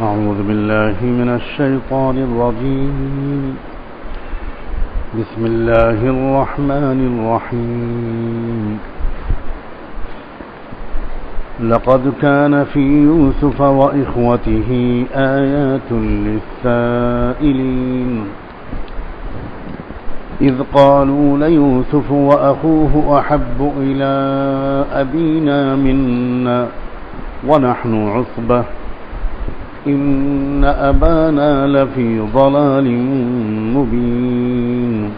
أعوذ بالله من الشيطان الرجيم. بسم الله الرحمن الرحيم. لقد كان في يوسف وإخوته آيات للسائلين إذ قالوا ليوسف وأخوه أحب إلى أبينا منا ونحن عصبة إن أبانا لفي ضلال مبين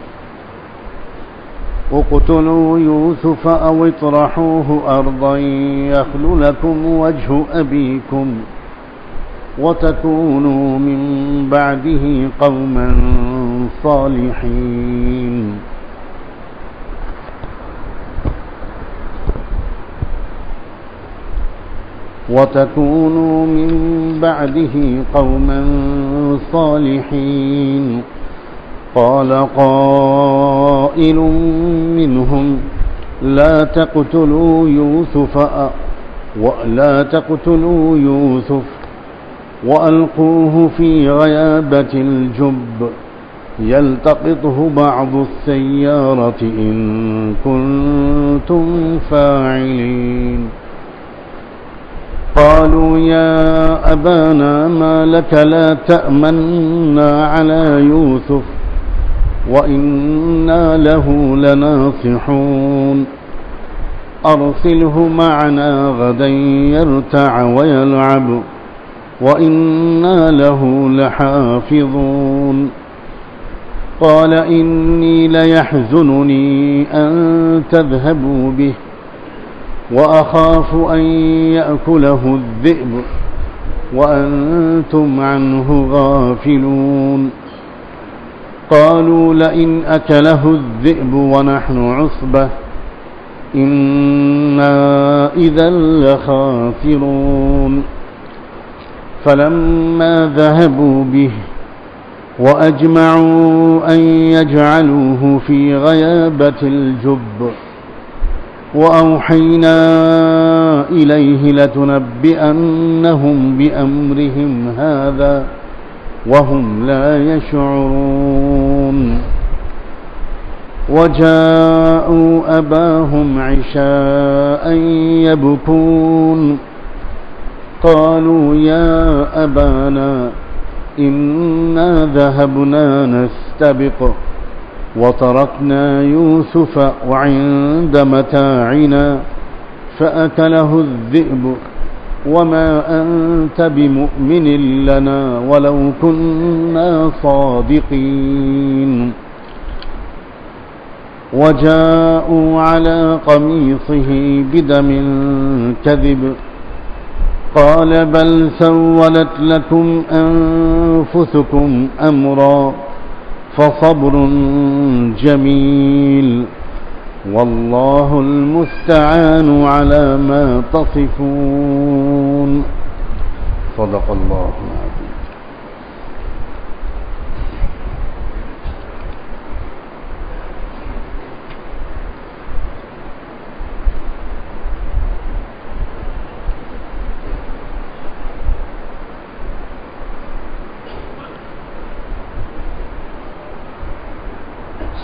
اقتلوا يوسف أو اطرحوه أرضا يخل لكم وجه أبيكم وتكونوا من بعده قوما صالحين قال قائل منهم لا تقتلوا يوسف وألقوه في غيابة الجب يلتقطه بعض السيارة إن كنتم فاعلين. قالوا يا أبانا ما لك لا تأمنا على يوسف وإنا له لناصحون أرسله معنا غدا يرتع ويلعب وإنا له لحافظون. قال إني ليحزنني أن تذهبوا به وأخاف أن يأكله الذئب وأنتم عنه غافلون. قالوا لئن أكله الذئب ونحن عصبة إنا إذا لخاسرون. فلما ذهبوا به وأجمعوا أن يجعلوه في غيابة الجب وأوحينا إليه لتنبئنهم بأمرهم هذا وهم لا يشعرون. وجاءوا أباهم عشاء يبكون قالوا يا أبانا إنا ذهبنا نستبق وتركنا يوسف عند متاعنا فأكله الذئب وما أنت بمؤمن لنا ولو كنا صادقين. وجاءوا على قميصه بدم كذب قال بل سولت لكم أنفسكم أمرا فصبر جميل والله المستعان على ما تصفون. صدق الله العظيم.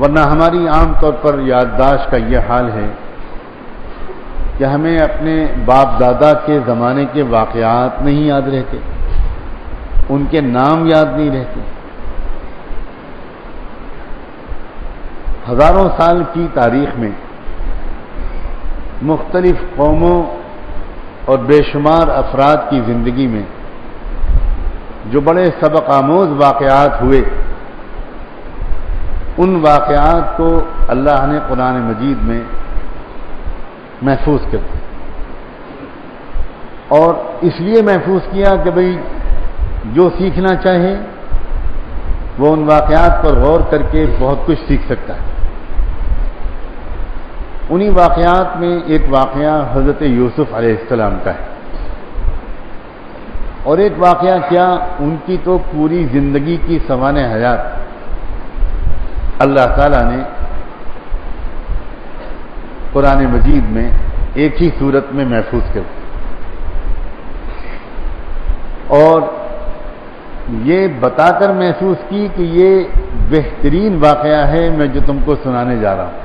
ورنہ ہماری عام طور پر یادداشت کا یہ حال ہے کہ ہمیں اپنے باپ دادا کے زمانے کے واقعات نہیں یاد رہتے، ان کے نام یاد نہیں رہتے۔ ہزاروں سال کی تاریخ میں مختلف قوموں اور بے شمار افراد کی زندگی میں جو بڑے سبق آموز واقعات ہوئے، ان واقعات کو اللہ نے قرآن مجید میں محفوظ کر دیا، اور اس لیے محفوظ کیا کہ بھئی جو سیکھنا چاہے وہ ان واقعات پر غور کر کے بہت کچھ سیکھ سکتا ہے۔ انہی واقعات میں ایک واقعہ حضرت یوسف علیہ السلام کا ہے، اور ایک واقعہ کیا، ان کی تو پوری زندگی کی سوانح حیات اللہ تعالیٰ نے قرآن مجید میں ایک ہی صورت میں محفوظ کر دی، اور یہ بتا کر محسوس کی کہ یہ بہترین واقعہ ہے میں جو تم کو سنانے جا رہا ہوں۔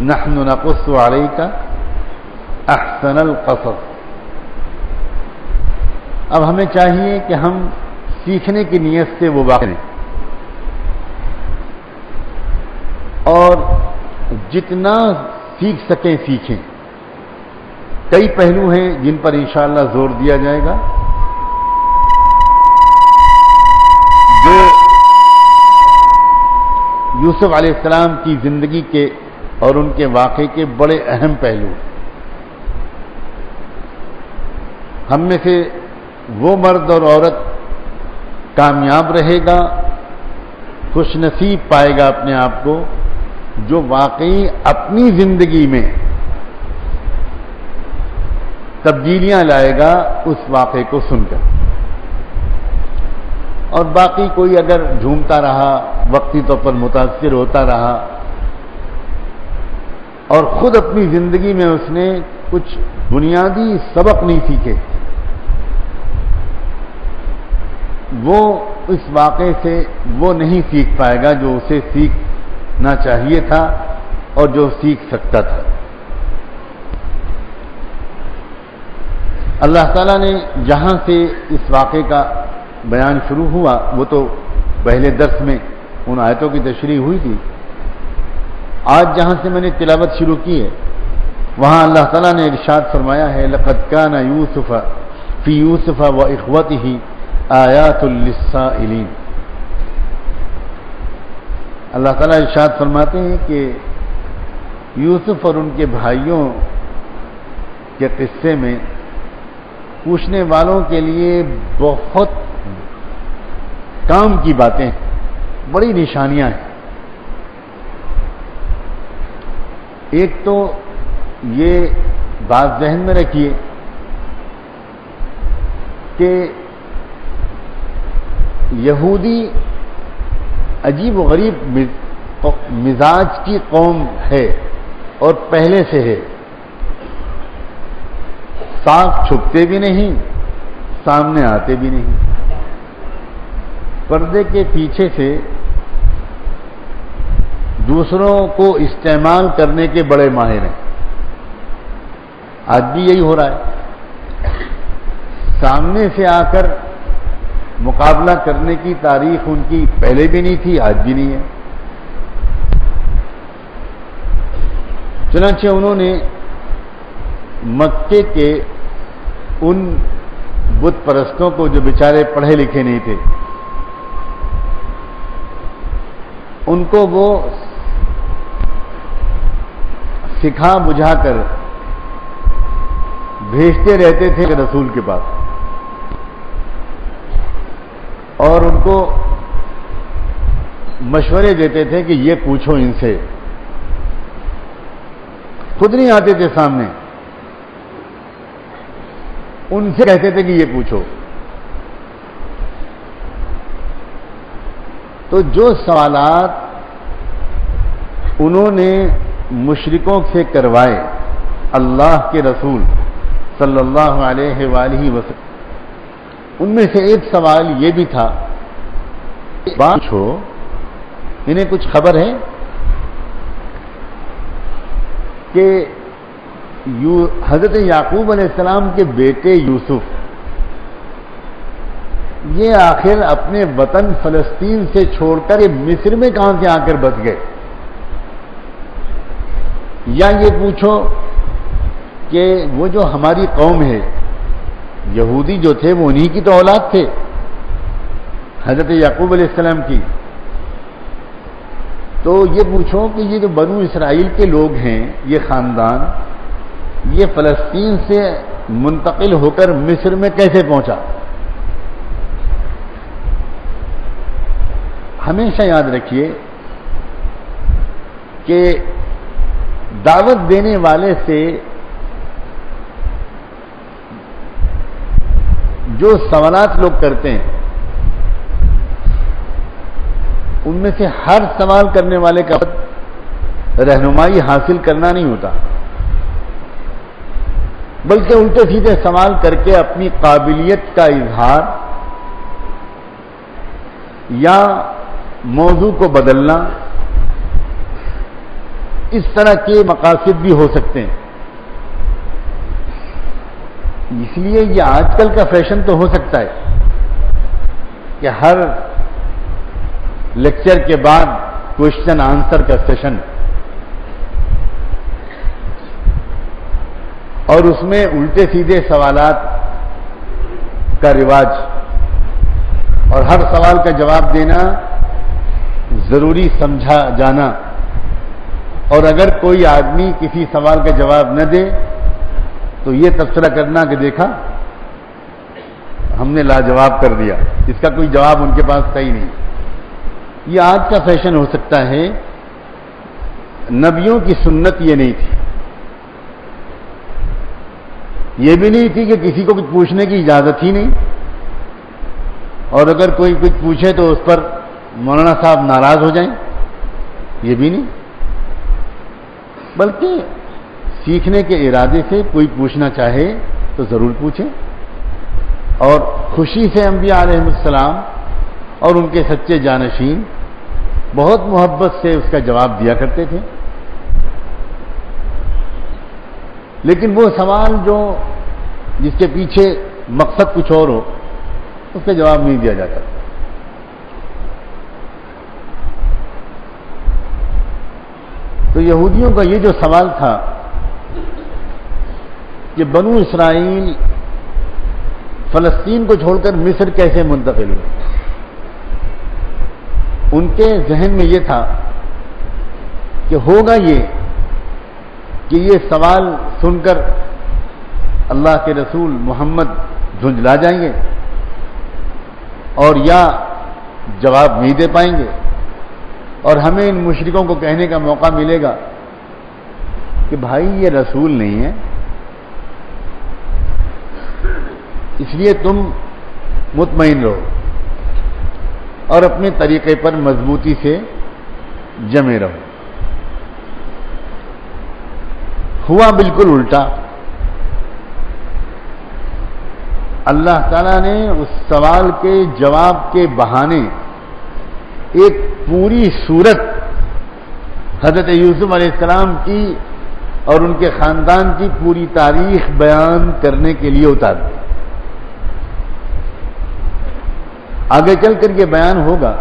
نحن نقص علیک احسن القصص۔ اب ہمیں چاہیے کہ ہم سیکھنے کی نیت سے وہ واقعہ کریں، اور جتنا سیکھ سکیں سیکھیں۔ کئی پہلو ہیں جن پر انشاءاللہ زور دیا جائے گا، جو یوسف علیہ السلام کی زندگی کے اور ان کے واقعے کے بڑے اہم پہلو۔ ہم میں سے وہ مرد اور عورت کامیاب رہے گا، خوش نصیب پائے گا اپنے آپ کو، جو واقعی اپنی زندگی میں تبدیلیاں لائے گا اس واقعے کو سن کر، اور باقی کوئی اگر جھومتا رہا، وقتی طور پر متاثر ہوتا رہا، اور خود اپنی زندگی میں اس نے کچھ بنیادی سبق نہیں سیکھے، وہ اس واقعے سے وہ نہیں سیکھ پائے گا جو اسے سیکھنا چاہیے تھا اور جو سیکھ سکتا تھا۔ اللہ تعالیٰ نے جہاں سے اس واقعے کا بیان شروع ہوا، وہ تو پہلے درس میں ان آیتوں کی تشریح ہوئی تھی، آج جہاں سے میں نے تلاوت شروع کی ہے وہاں اللہ تعالیٰ نے ارشاد فرمایا ہے، لَقَدْ كَانَ يُوسُفَ فِي يُوسُفَ وَإِخْوَتِهِ آیات للسائلین۔ اللہ تعالیٰ ارشاد فرماتے ہیں کہ یوسف اور ان کے بھائیوں کے قصے میں پوچھنے والوں کے لیے بہت کام کی باتیں، بڑی نشانیاں ہیں۔ ایک تو یہ بات ذہن میں رکھیے کہ یہودی عجیب و غریب مزاج کی قوم ہے، اور پہلے سے ہے، صاف چھپتے بھی نہیں، سامنے آتے بھی نہیں، پردے کے پیچھے سے دوسروں کو استعمال کرنے کے بڑے ماہر ہیں۔ آج بھی یہی ہو رہا ہے، سامنے سے آ کر مقابلہ کرنے کی تاریخ ان کی پہلے بھی نہیں تھی، آج بھی نہیں ہے۔ چنانچہ انہوں نے مکے کے ان بت پرستوں کو جو بیچارے پڑھے لکھے نہیں تھے، ان کو وہ سکھا بجھا کر بھیجتے رہتے تھے رسول کے پاس، اور ان کو مشورے دیتے تھے کہ یہ پوچھو ان سے، خود نہیں آتے تھے سامنے، ان سے کہتے تھے کہ یہ پوچھو۔ تو جو سوالات انہوں نے مشرکوں سے کروائے، اللہ کے رسول صلی اللہ علیہ وآلہ وسلم، ان میں سے ایک سوال یہ بھی تھا، پوچھو انہیں کچھ خبر ہے کہ حضرت یعقوب علیہ السلام کے بیٹے یوسف یہ آخر اپنے وطن فلسطین سے چھوڑ کر یہ مصر میں کہاں سے آ کر بس گئے؟ یا یہ پوچھو کہ وہ جو ہماری قوم ہے یہودی جو تھے وہ انہی کی تو اولاد تھے حضرت یعقوب علیہ السلام کی. تو یہ پوچھو کہ یہ جو بنو اسرائیل کے لوگ ہیں یہ خاندان یہ فلسطین سے منتقل ہو کر مصر میں کیسے پہنچا؟ ہمیشہ یاد رکھیے کہ دعوت دینے والے سے جو سوالات لوگ کرتے ہیں ان میں سے ہر سوال کرنے والے کا رہنمائی حاصل کرنا نہیں ہوتا، بلکہ الٹے سیدھے سوال کر کے اپنی قابلیت کا اظہار یا موضوع کو بدلنا اس طرح کے مقاصد بھی ہو سکتے ہیں. اس لیے یہ آج کل کا فیشن تو ہو سکتا ہے کہ ہر لیکچر کے بعد کوشچن آنسر کا سیشن اور اس میں الٹے سیدھے سوالات کا رواج اور ہر سوال کا جواب دینا ضروری سمجھا جانا، اور اگر کوئی آدمی کسی سوال کا جواب نہ دے تو یہ تبصرہ کرنا کہ دیکھا ہم نے لاجواب کر دیا، اس کا کوئی جواب ان کے پاس تھا ہی نہیں. یہ آج کا فیشن ہو سکتا ہے، نبیوں کی سنت یہ نہیں تھی. یہ بھی نہیں تھی کہ کسی کو کچھ پوچھنے کی اجازت ہی نہیں، اور اگر کوئی کچھ پوچھے تو اس پر مولانا صاحب ناراض ہو جائیں، یہ بھی نہیں، بلکہ سیکھنے کے ارادے سے کوئی پوچھنا چاہے تو ضرور پوچھیں. اور خوشی سے انبیاء علیہ السلام اور ان کے سچے جانشین بہت محبت سے اس کا جواب دیا کرتے تھے. لیکن وہ سوال جو جس کے پیچھے مقصد کچھ اور ہو اس کا جواب نہیں دیا جاتا. تو یہودیوں کا یہ جو سوال تھا کہ بنو اسرائیل فلسطین کو چھوڑ کر مصر کیسے منتقل ہوئے، ان کے ذہن میں یہ تھا کہ ہوگا یہ کہ یہ سوال سن کر اللہ کے رسول محمد جھنجلا جائیں گے اور یا جواب نہیں دے پائیں گے، اور ہمیں ان مشرکوں کو کہنے کا موقع ملے گا کہ بھائی یہ رسول نہیں ہے، اس لیے تم مطمئن رہو اور اپنے طریقے پر مضبوطی سے جمے رہو. ہوا بالکل الٹا. اللہ تعالیٰ نے اس سوال کے جواب کے بہانے ایک پوری صورت حضرت یوسف علیہ السلام کی اور ان کے خاندان کی پوری تاریخ بیان کرنے کے لیے اتار دی. آگے چل کر یہ بیان ہوگا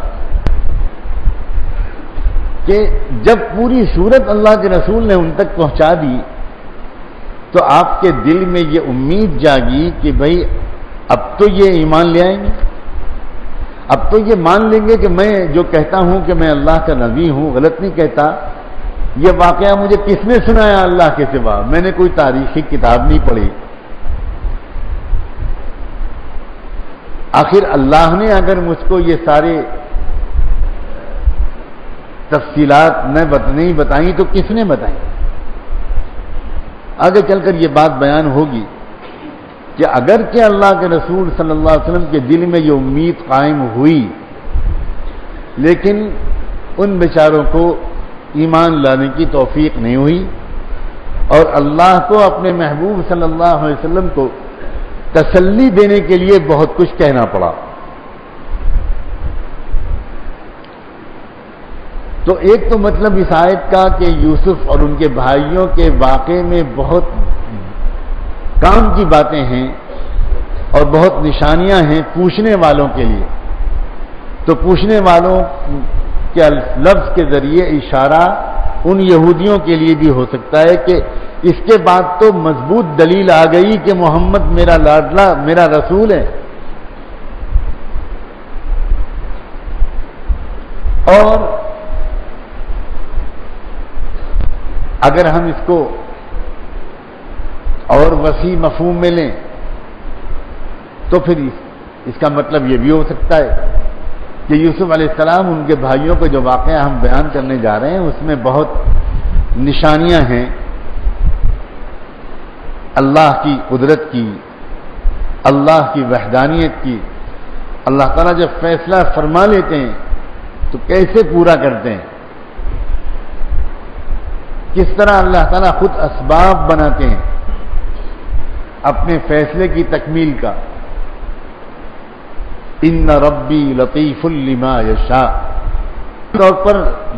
کہ جب پوری صورت اللہ کے رسول نے ان تک پہنچا دی تو آپ کے دل میں یہ امید جاگی کہ بھائی اب تو یہ ایمان لے آئیں گے، اب تو یہ مان لیں گے کہ میں جو کہتا ہوں کہ میں اللہ کا نبی ہوں غلط نہیں کہتا. یہ واقعہ مجھے کس نے سنایا اللہ کے سوا؟ میں نے کوئی تاریخی کتاب نہیں پڑھی. آخر اللہ نے اگر مجھ کو یہ سارے تفصیلات نہیں بتائیں تو کس نے بتائیں؟ آگے چل کر یہ بات بیان ہوگی کہ اگر کہ اللہ کے رسول صلی اللہ علیہ وسلم کے دل میں یہ امید قائم ہوئی لیکن ان بیچاروں کو ایمان لانے کی توفیق نہیں ہوئی اور اللہ کو اپنے محبوب صلی اللہ علیہ وسلم کو تسلی دینے کے لیے بہت کچھ کہنا پڑا. تو ایک تو مطلب اس آیت کا کہ یوسف اور ان کے بھائیوں کے واقعے میں بہت کام کی باتیں ہیں اور بہت نشانیاں ہیں پوچھنے والوں کے لیے. تو پوچھنے والوں کے لفظ کے ذریعے اشارہ ان یہودیوں کے لیے بھی ہو سکتا ہے کہ اس کے بعد تو مضبوط دلیل آ گئی کہ محمد میرا لاڈلا میرا رسول ہے. اور اگر ہم اس کو اور وسیع مفہوم میں لیں تو پھر اس کا مطلب یہ بھی ہو سکتا ہے کہ یوسف علیہ السلام ان کے بھائیوں کو جو واقعہ ہم بیان کرنے جا رہے ہیں اس میں بہت نشانیاں ہیں اللہ کی قدرت کی، اللہ کی وحدانیت کی. اللہ تعالیٰ جب فیصلہ فرما لیتے ہیں تو کیسے پورا کرتے ہیں، کس طرح اللہ تعالیٰ خود اسباب بناتے ہیں اپنے فیصلے کی تکمیل کا. ان ربی لطیف لما یشاء طور پر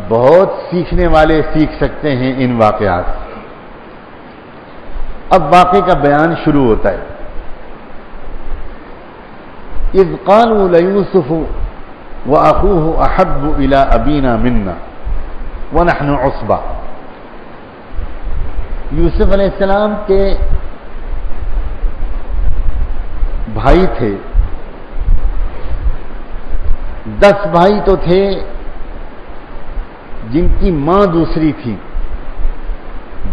بہت سیکھنے والے سیکھ سکتے ہیں ان واقعات. اب واقعے کا بیان شروع ہوتا ہے. اذ قالوا لیوسف واخوہ احب الی ابینا منا ونحن عصبہ. یوسف علیہ السلام کے بھائی تھے، 10 بھائی تو تھے جن کی ماں دوسری تھی،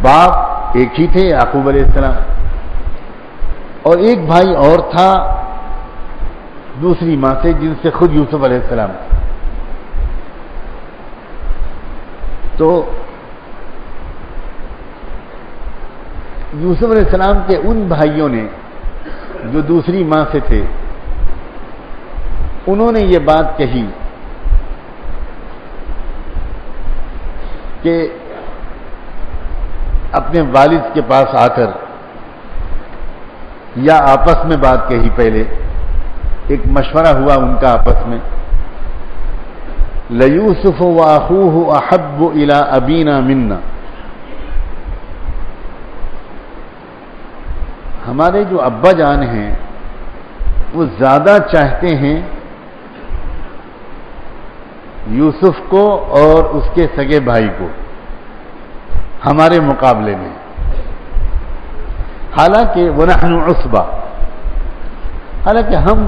باپ ایک ہی تھے یعقوب علیہ السلام، اور ایک بھائی اور تھا دوسری ماں سے جن سے خود یوسف علیہ السلام. تو یوسف علیہ السلام کے ان بھائیوں نے جو دوسری ماں سے تھے انہوں نے یہ بات کہی کہ اپنے والد کے پاس آ کر یا آپس میں بات کہی، پہلے ایک مشورہ ہوا ان کا آپس میں. لیوسف واخوہ احب الی ابینا منا. ہمارے جو ابا جان ہیں وہ زیادہ چاہتے ہیں یوسف کو اور اس کے سگے بھائی کو ہمارے مقابلے میں، حالانکہ وَنَحْنُ عُصْبَةٌ، حالانکہ ہم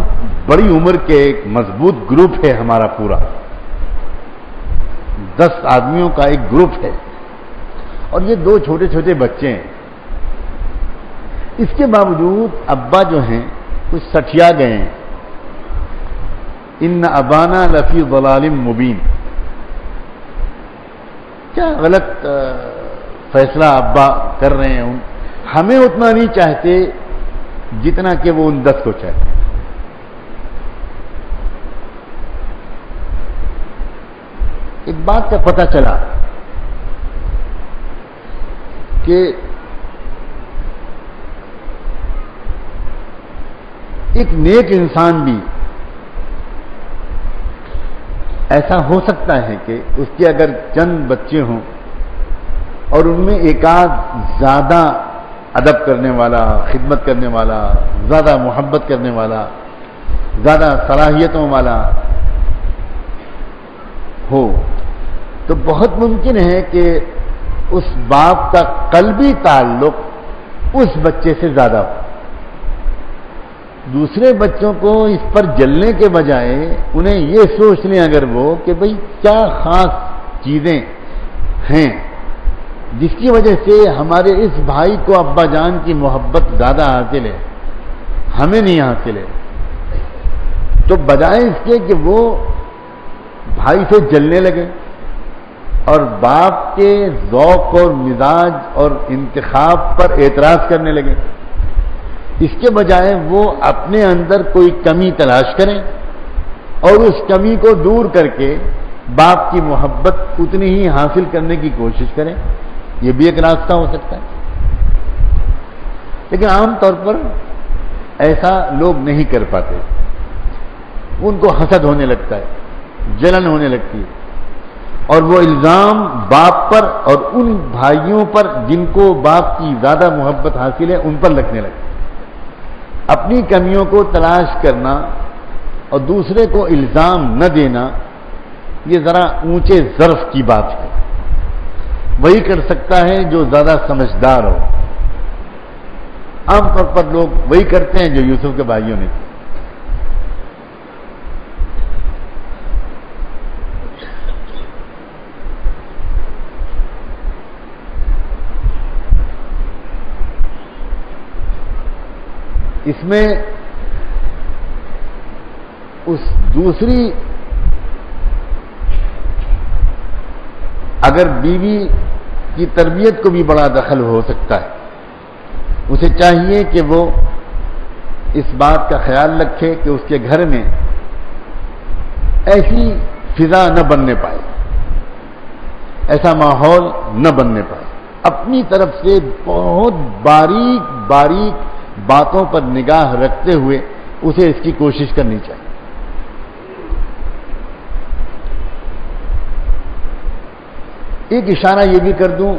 بڑی عمر کے ایک مضبوط گروپ ہے ہمارا پورا، 10 آدمیوں کا ایک گروپ ہے اور یہ 2 چھوٹے چھوٹے بچے ہیں. اس کے باوجود ابا جو ہیں کچھ سٹھیا گئے ہیں. ان ابانا لفی ضلال مبین. کیا غلط فیصلہ ابا کر رہے ہیں. ہمیں اتنا نہیں چاہتے جتنا کہ وہ ان 10 کو چاہتے. ایک بات کا پتہ چلا کہ ایک نیک انسان بھی ایسا ہو سکتا ہے کہ اس کے اگر چند بچے ہوں اور ان میں ایک آدھ زیادہ ادب کرنے والا، خدمت کرنے والا، زیادہ محبت کرنے والا، زیادہ صلاحیتوں والا ہو تو بہت ممکن ہے کہ اس باپ کا قلبی تعلق اس بچے سے زیادہ ہو. دوسرے بچوں کو اس پر جلنے کے بجائے انہیں یہ سوچ لیں اگر وہ کہ بھئی کیا خاص چیزیں ہیں جس کی وجہ سے ہمارے اس بھائی کو ابا جان کی محبت زیادہ حاصل ہے، ہمیں نہیں حاصل ہے. تو بجائے اس کے کہ وہ بھائی سے جلنے لگے اور باپ کے ذوق اور مزاج اور انتخاب پر اعتراض کرنے لگے، اس کے بجائے وہ اپنے اندر کوئی کمی تلاش کریں اور اس کمی کو دور کر کے باپ کی محبت اتنی ہی حاصل کرنے کی کوشش کریں. یہ بھی ایک راستہ ہو سکتا ہے. لیکن عام طور پر ایسا لوگ نہیں کر پاتے. ان کو حسد ہونے لگتا ہے، جلن ہونے لگتی ہے. اور وہ الزام باپ پر اور ان بھائیوں پر جن کو باپ کی زیادہ محبت حاصل ہے ان پر لگنے لگے. اپنی کمیوں کو تلاش کرنا اور دوسرے کو الزام نہ دینا یہ ذرا اونچے ظرف کی بات ہے. وہی کر سکتا ہے جو زیادہ سمجھدار ہو. عام طور پر لوگ وہی کرتے ہیں جو یوسف کے بھائیوں نے. اس میں اس دوسری اگر بیوی کی تربیت کو بھی بڑا دخل ہو سکتا ہے. اسے چاہیے کہ وہ اس بات کا خیال رکھے کہ اس کے گھر میں ایسی فضا نہ بننے پائے, ایسا ماحول نہ بننے پائے. اپنی طرف سے بہت باریک باریک باتوں پر نگاہ رکھتے ہوئے اسے اس کی کوشش کرنی چاہیے. ایک اشارہ یہ بھی کر دوں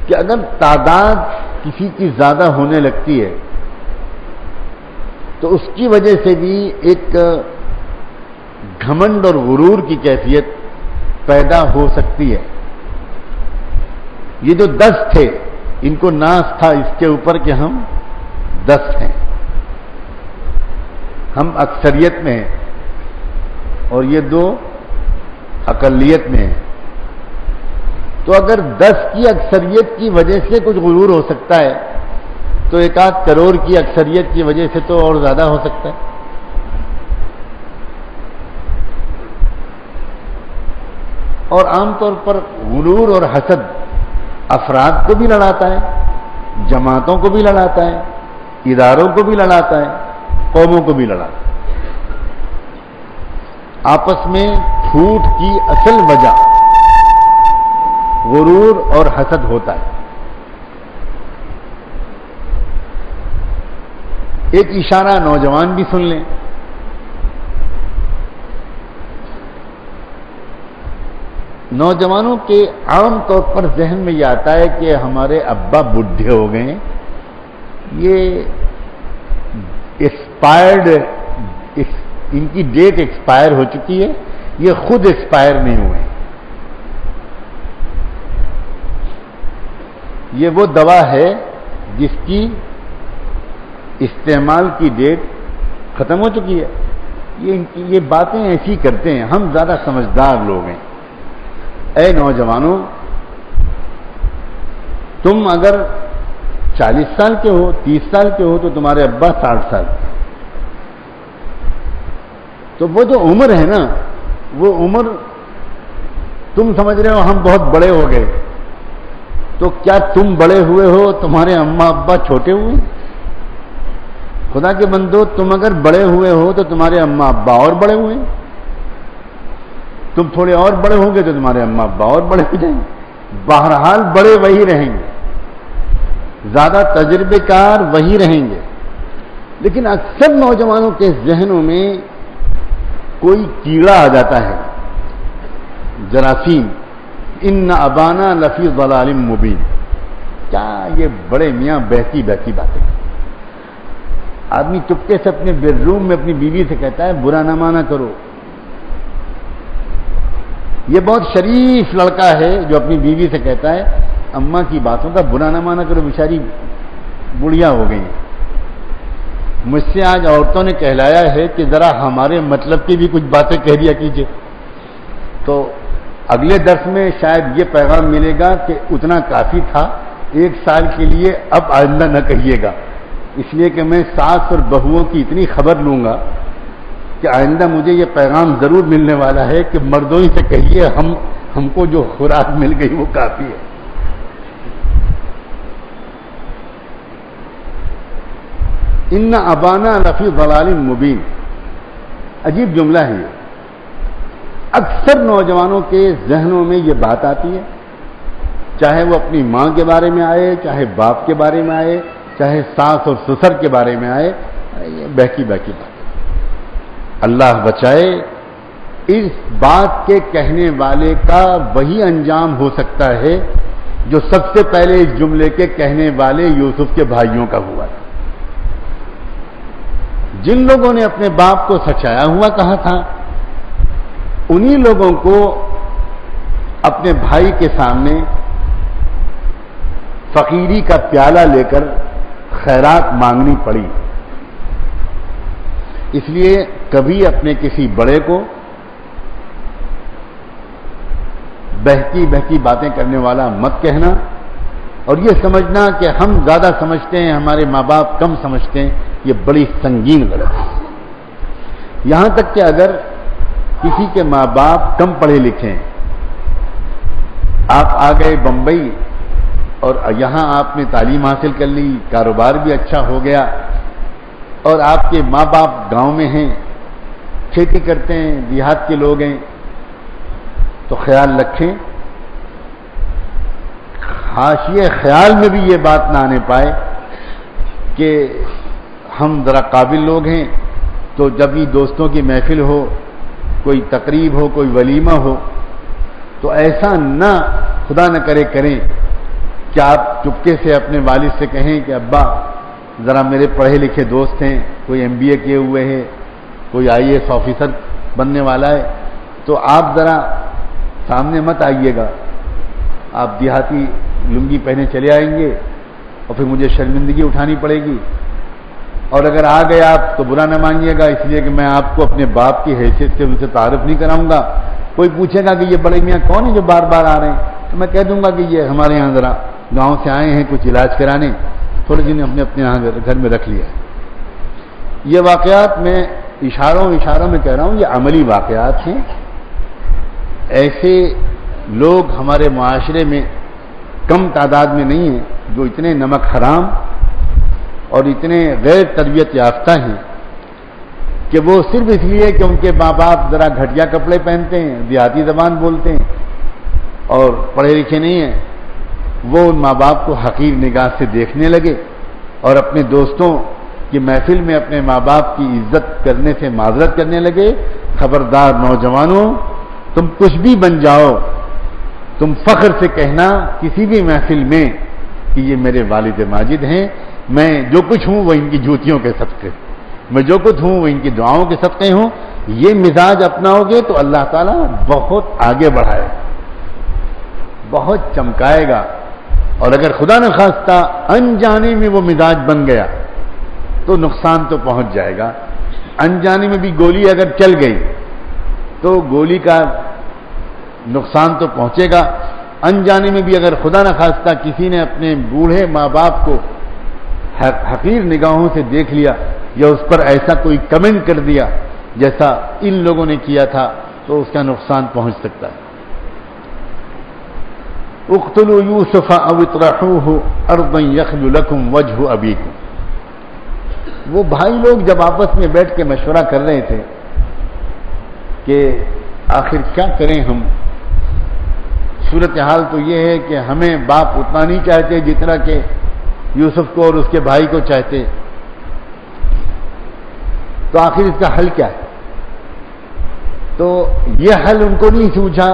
کہ اگر تعداد کسی کی زیادہ ہونے لگتی ہے تو اس کی وجہ سے بھی ایک گھمنڈ اور غرور کی کیفیت پیدا ہو سکتی ہے. یہ جو 10 تھے ان کو ناز تھا اس کے اوپر کہ ہم 10 ہیں, ہم اکثریت میں ہیں اور یہ 2 اقلیت میں ہیں. تو اگر 10 کی اکثریت کی وجہ سے کچھ غرور ہو سکتا ہے تو 1 کروڑ کی اکثریت کی وجہ سے تو اور زیادہ ہو سکتا ہے. اور عام طور پر غرور اور حسد افراد کو بھی لڑاتا ہے, جماعتوں کو بھی لڑاتا ہے, اداروں کو بھی لڑاتا ہے, قوموں کو بھی لڑاتا ہے. آپس میں پھوٹ کی اصل وجہ غرور اور حسد ہوتا ہے. ایک اشارہ نوجوان بھی سن لیں. نوجوانوں کے عام طور پر ذہن میں یہ آتا ہے کہ ہمارے ابا بڈھے ہو گئے ہیں, یہ ایکسپائرڈ, ان کی ڈیٹ ایکسپائر ہو چکی ہے, یہ خود ایکسپائر نہیں ہوئے. یہ وہ دوا ہے جس کی استعمال کی ڈیٹ ختم ہو چکی ہے. یہ باتیں ایسی کرتے ہیں. ہم زیادہ سمجھدار لوگ ہیں. اے نوجوانوں, تم اگر 40 سال کے ہو, 30 سال کے ہو تو تمہارے ابا 60 سال کے. تو وہ جو عمر ہے نا, وہ عمر تم سمجھ رہے ہو ہم بہت بڑے ہو گئے, تو کیا تم بڑے ہوئے ہو, تمہارے اماں ابا چھوٹے ہوئے؟ خدا کے بندو, تم اگر بڑے ہوئے ہو تو تمہارے اماں ابا اور بڑے ہوئے, تم تھوڑے اور بڑے ہوں گے تو تمہارے اماں ابا اور بڑے ہو جائیں گے. بہرحال بڑے وہی رہیں گے, زیادہ تجربے کار وہی رہیں گے. لیکن اکثر نوجوانوں کے ذہنوں میں کوئی کیڑا آ جاتا ہے, جراثیم. ان ابانا لفی ضلال مبین. کیا یہ بڑے میاں بہتی بہتی باتیں. آدمی چپکے سے اپنے بیڈ روم میں اپنی بیوی سے کہتا ہے برا نہ مانا کرو. یہ بہت شریف لڑکا ہے جو اپنی بیوی سے کہتا ہے اماں کی باتوں کا برا نہ مانا کرو, بیچاری بڑھیا ہو گئی. مجھ سے آج عورتوں نے کہلایا ہے کہ ذرا ہمارے مطلب کی بھی کچھ باتیں کہہ دیا کیجیے. تو اگلے درس میں شاید یہ پیغام ملے گا کہ اتنا کافی تھا, 1 سال کے لیے اب آئندہ نہ کہیے گا. اس لیے کہ میں ساس اور بہوؤں کی اتنی خبر لوں گا کہ آئندہ مجھے یہ پیغام ضرور ملنے والا ہے کہ مردوں ہی سے کہیے ہم کو جو خوراک مل گئی وہ کافی ہے. ان ابانا لفی ضلال مبین. عجیب جملہ ہے یہ. اکثر نوجوانوں کے ذہنوں میں یہ بات آتی ہے, چاہے وہ اپنی ماں کے بارے میں آئے, چاہے باپ کے بارے میں آئے, چاہے ساس اور سسر کے بارے میں آئے. یہ بہکی بہکی بات. اللہ بچائے اس بات کے کہنے والے کا وہی انجام ہو سکتا ہے جو سب سے پہلے اس جملے کے کہنے والے یوسف کے بھائیوں کا ہوا تھا. جن لوگوں نے اپنے باپ کو سچایا ہوا کہا تھا، انہی لوگوں کو اپنے بھائی کے سامنے فقیری کا پیالہ لے کر خیرات مانگنی پڑی. اس لیے کبھی اپنے کسی بڑے کو بہتی بہتی باتیں کرنے والا مت کہنا، اور یہ سمجھنا کہ ہم زیادہ سمجھتے ہیں، ہمارے ماں باپ کم سمجھتے ہیں، یہ بڑی سنگین غلط ہے. یہاں تک کہ اگر کسی کے ماں باپ کم پڑھے لکھے ہیں، آپ آ گئے بمبئی اور یہاں آپ نے تعلیم حاصل کر لی، کاروبار بھی اچھا ہو گیا، اور آپ کے ماں باپ گاؤں میں ہیں، کھیتی کرتے ہیں، دیہات کے لوگ ہیں، تو خیال رکھیں حاشیے خیال میں بھی یہ بات نہ آنے پائے کہ ہم ذرا قابل لوگ ہیں، تو جب بھی دوستوں کی محفل ہو، کوئی تقریب ہو، کوئی ولیمہ ہو، تو ایسا نہ خدا نہ کرے کریں کہ آپ چپکے سے اپنے والد سے کہیں کہ ابا ذرا میرے پڑھے لکھے دوست ہیں، کوئی MBA کیے ہوئے ہیں، کوئی IAS آفیسر بننے والا ہے، تو آپ ذرا سامنے مت آئیے گا، آپ دیہاتی لنگی پہنے چلے آئیں گے اور پھر مجھے شرمندگی اٹھانی پڑے گی. اور اگر آ گئے آپ تو برا نہ مانیے گا، اس لیے کہ میں آپ کو اپنے باپ کی حیثیت سے ان سے تعارف نہیں کراؤں گا. کوئی پوچھے گا کہ یہ بڑے میاں کون ہیں جو بار بار آ رہے ہیں، تو میں کہہ دوں گا کہ یہ ہمارے یہاں ذرا گاؤں سے آئے ہیں کچھ علاج کرانے، تھوڑے دن ہم نے اپنے یہاں گھر میں رکھ لیا ہے. یہ واقعات میں اشاروں میں کہہ رہا ہوں، یہ عملی واقعات ہیں. ایسے لوگ ہمارے معاشرے میں کم تعداد میں نہیں ہیں جو اتنے نمک حرام اور اتنے غیر تربیت یافتہ ہیں کہ وہ صرف اس لیے کہ ان کے ماں باپ ذرا گھٹیا کپڑے پہنتے ہیں، دیہاتی زبان بولتے ہیں اور پڑھے لکھے نہیں ہیں، وہ ان ماں باپ کو حقیر نگاہ سے دیکھنے لگے اور اپنے دوستوں کی محفل میں اپنے ماں باپ کی عزت کرنے سے معذرت کرنے لگے. خبردار نوجوانوں، تم کچھ بھی بن جاؤ، تم فخر سے کہنا کسی بھی محفل میں کہ یہ میرے والد ماجد ہیں، میں جو کچھ ہوں وہ ان کی جوتیوں کے صدقے، میں جو کچھ ہوں وہ ان کی دعاؤں کے صدقے ہوں. یہ مزاج اپناؤ گے تو اللہ تعالیٰ بہت آگے بڑھائے، بہت چمکائے گا. اور اگر خدا نہ خواستہ انجانے میں وہ مزاج بن گیا تو نقصان تو پہنچ جائے گا. انجانے میں بھی گولی اگر چل گئی تو گولی کا نقصان تو پہنچے گا. انجانے میں بھی اگر خدا نہ خواستہ کسی نے اپنے بوڑھے ماں باپ کو حقیر نگاہوں سے دیکھ لیا یا اس پر ایسا کوئی کمنٹ کر دیا جیسا ان لوگوں نے کیا تھا تو اس کا نقصان پہنچ سکتا ہے. اقتلوا یوسف او اطرحوه ارضا یخل لکم وجہ ابیکم. وہ بھائی لوگ جب آپس میں بیٹھ کے مشورہ کر رہے تھے کہ آخر کیا کریں ہم، صورتحال تو یہ ہے کہ ہمیں باپ اتنا نہیں چاہتے جتنا کہ یوسف کو اور اس کے بھائی کو چاہتے، تو آخر اس کا حل کیا ہے؟ تو یہ حل ان کو نہیں سوچا